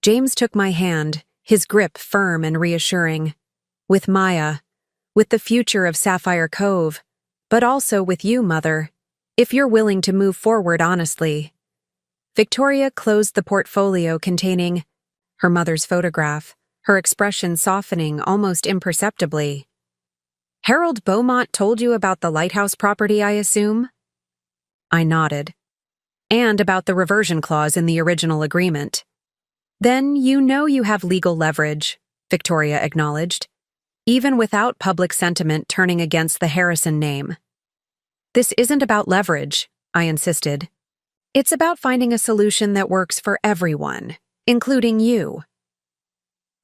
James took my hand, his grip firm and reassuring. With Maya, with the future of Sapphire Cove, but also with you, Mother, if you're willing to move forward honestly. Victoria closed the portfolio containing her mother's photograph, her expression softening almost imperceptibly. Harold Beaumont told you about the lighthouse property, I assume? I nodded. And about the reversion clause in the original agreement. Then you know you have legal leverage, Victoria acknowledged, even without public sentiment turning against the Harrison name. This isn't about leverage, I insisted. It's about finding a solution that works for everyone, including you.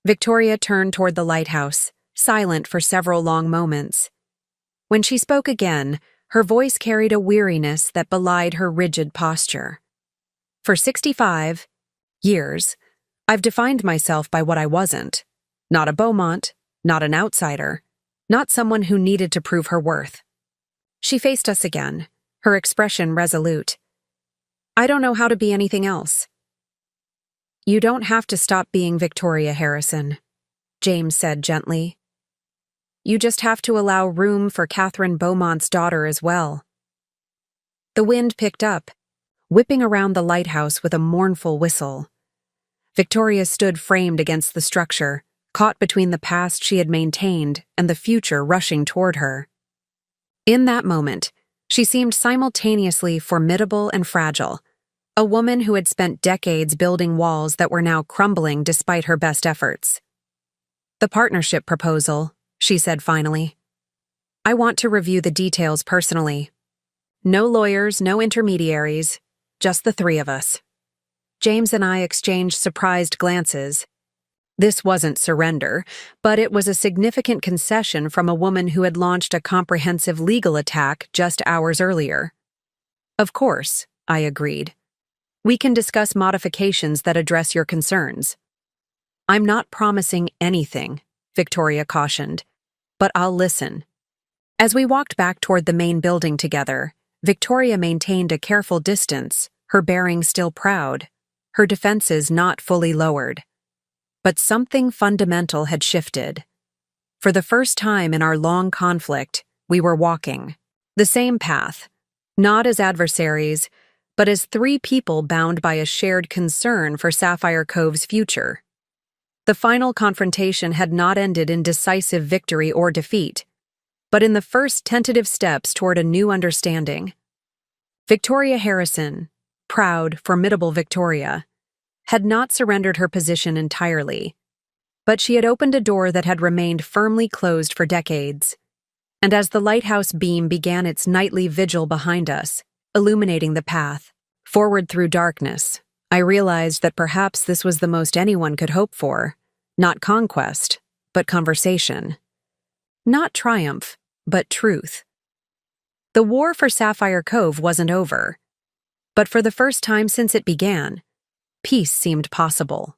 Victoria turned toward the lighthouse, silent for several long moments. When she spoke again, her voice carried a weariness that belied her rigid posture. For 65 years, I've defined myself by what I wasn't. Not a Beaumont, not an outsider, not someone who needed to prove her worth. She faced us again, her expression resolute. I don't know how to be anything else. You don't have to stop being Victoria Harrison, James said gently. You just have to allow room for Catherine Beaumont's daughter as well. The wind picked up, whipping around the lighthouse with a mournful whistle. Victoria stood framed against the structure, caught between the past she had maintained and the future rushing toward her. In that moment, she seemed simultaneously formidable and fragile, a woman who had spent decades building walls that were now crumbling despite her best efforts. The partnership proposal, she said finally. I want to review the details personally. No lawyers, no intermediaries, just the three of us. James and I exchanged surprised glances. This wasn't surrender, but it was a significant concession from a woman who had launched a comprehensive legal attack just hours earlier. Of course, I agreed. We can discuss modifications that address your concerns. I'm not promising anything, Victoria cautioned, but I'll listen. As we walked back toward the main building together, Victoria maintained a careful distance, her bearing still proud, her defenses not fully lowered. But something fundamental had shifted. For the first time in our long conflict, we were walking the same path, not as adversaries, but as three people bound by a shared concern for Sapphire Cove's future. The final confrontation had not ended in decisive victory or defeat, but in the first tentative steps toward a new understanding. Victoria Harrison, proud, formidable Victoria, had not surrendered her position entirely, but she had opened a door that had remained firmly closed for decades. And as the lighthouse beam began its nightly vigil behind us, illuminating the path forward through darkness, I realized that perhaps this was the most anyone could hope for, not conquest, but conversation. Not triumph, but truth. The war for Sapphire Cove wasn't over, but for the first time since it began, peace seemed possible.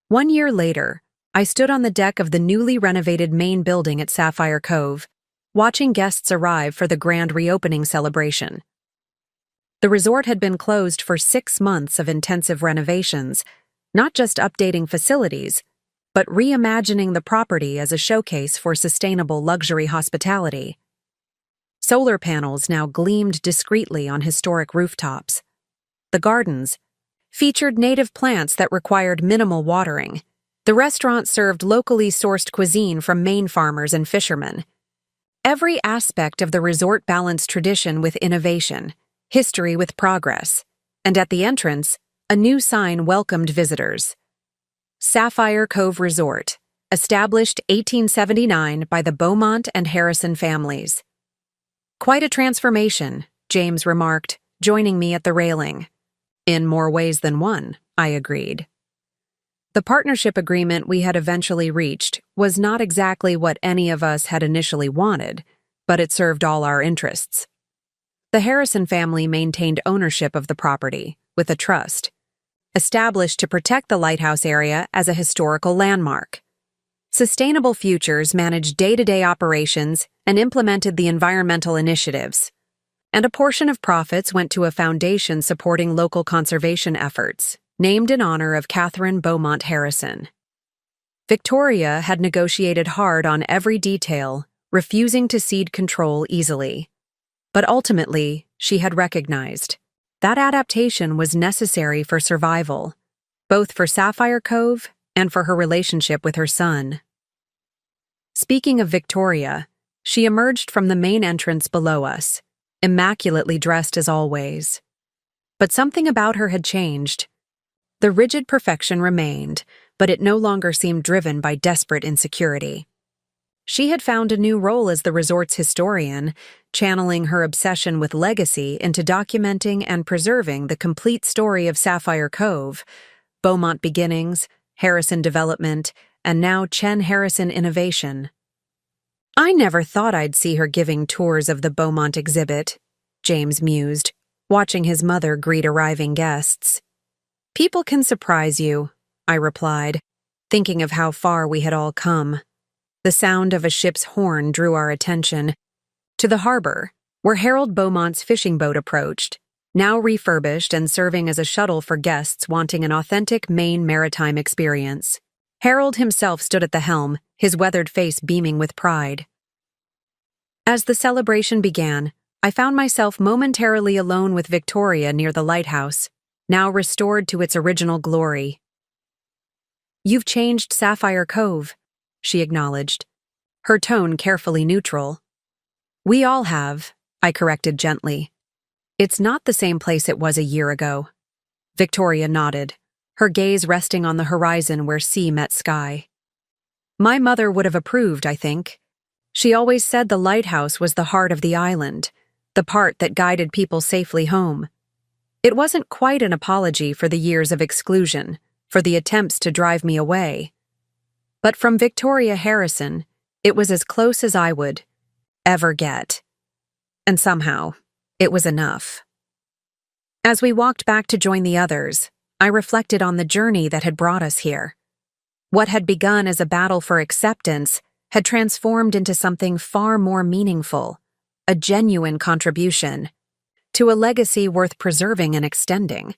1 year later, I stood on the deck of the newly renovated main building at Sapphire Cove, watching guests arrive for the grand reopening celebration. The resort had been closed for 6 months of intensive renovations, not just updating facilities, but reimagining the property as a showcase for sustainable luxury hospitality. Solar panels now gleamed discreetly on historic rooftops. The gardens featured native plants that required minimal watering. The restaurant served locally sourced cuisine from Maine farmers and fishermen. Every aspect of the resort balanced tradition with innovation, history with progress, and at the entrance, a new sign welcomed visitors. Sapphire Cove Resort, established 1879 by the Beaumont and Harrison families. Quite a transformation, James remarked, joining me at the railing. In more ways than one, I agreed. The partnership agreement we had eventually reached was not exactly what any of us had initially wanted, but it served all our interests. The Harrison family maintained ownership of the property, with a trust, established to protect the lighthouse area as a historical landmark. Sustainable Futures managed day-to-day operations and implemented the environmental initiatives, and a portion of profits went to a foundation supporting local conservation efforts, named in honor of Catherine Beaumont Harrison. Victoria had negotiated hard on every detail, refusing to cede control easily. But ultimately, she had recognized that adaptation was necessary for survival, both for Sapphire Cove and for her relationship with her son. Speaking of Victoria, she emerged from the main entrance below us, immaculately dressed as always. But something about her had changed. The rigid perfection remained, but it no longer seemed driven by desperate insecurity. She had found a new role as the resort's historian, channeling her obsession with legacy into documenting and preserving the complete story of Sapphire Cove, Beaumont beginnings, Harrison development, and now Chen Harrison innovation. I never thought I'd see her giving tours of the Beaumont exhibit, James mused, watching his mother greet arriving guests. "People can surprise you," I replied, thinking of how far we had all come. The sound of a ship's horn drew our attention to the harbor, where Harold Beaumont's fishing boat approached, now refurbished and serving as a shuttle for guests wanting an authentic Maine maritime experience. Harold himself stood at the helm, his weathered face beaming with pride. As the celebration began, I found myself momentarily alone with Victoria near the lighthouse, now restored to its original glory. "You've changed Sapphire Cove," she acknowledged, her tone carefully neutral. "We all have," I corrected gently. "It's not the same place it was a year ago." Victoria nodded, her gaze resting on the horizon where sea met sky. "My mother would have approved, I think. She always said the lighthouse was the heart of the island, the part that guided people safely home. It wasn't quite an apology for the years of exclusion, for the attempts to drive me away. But from Victoria Harrison, it was as close as I would ever get. And somehow, it was enough." As we walked back to join the others, I reflected on the journey that had brought us here. What had begun as a battle for acceptance had transformed into something far more meaningful, a genuine contribution to a legacy worth preserving and extending.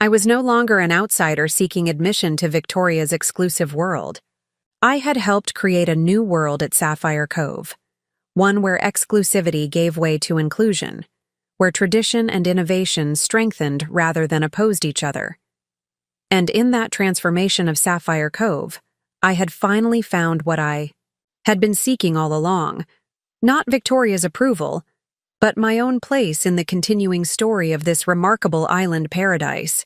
I was no longer an outsider seeking admission to Victoria's exclusive world. I had helped create a new world at Sapphire Cove, one where exclusivity gave way to inclusion, where tradition and innovation strengthened rather than opposed each other. And in that transformation of Sapphire Cove, I had finally found what I had been seeking all along, not Victoria's approval, but my own place in the continuing story of this remarkable island paradise.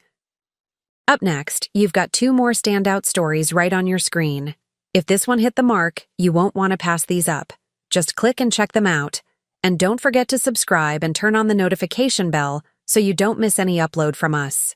Up next, you've got 2 more standout stories right on your screen. If this one hit the mark, you won't want to pass these up. Just click and check them out. And don't forget to subscribe and turn on the notification bell so you don't miss any upload from us.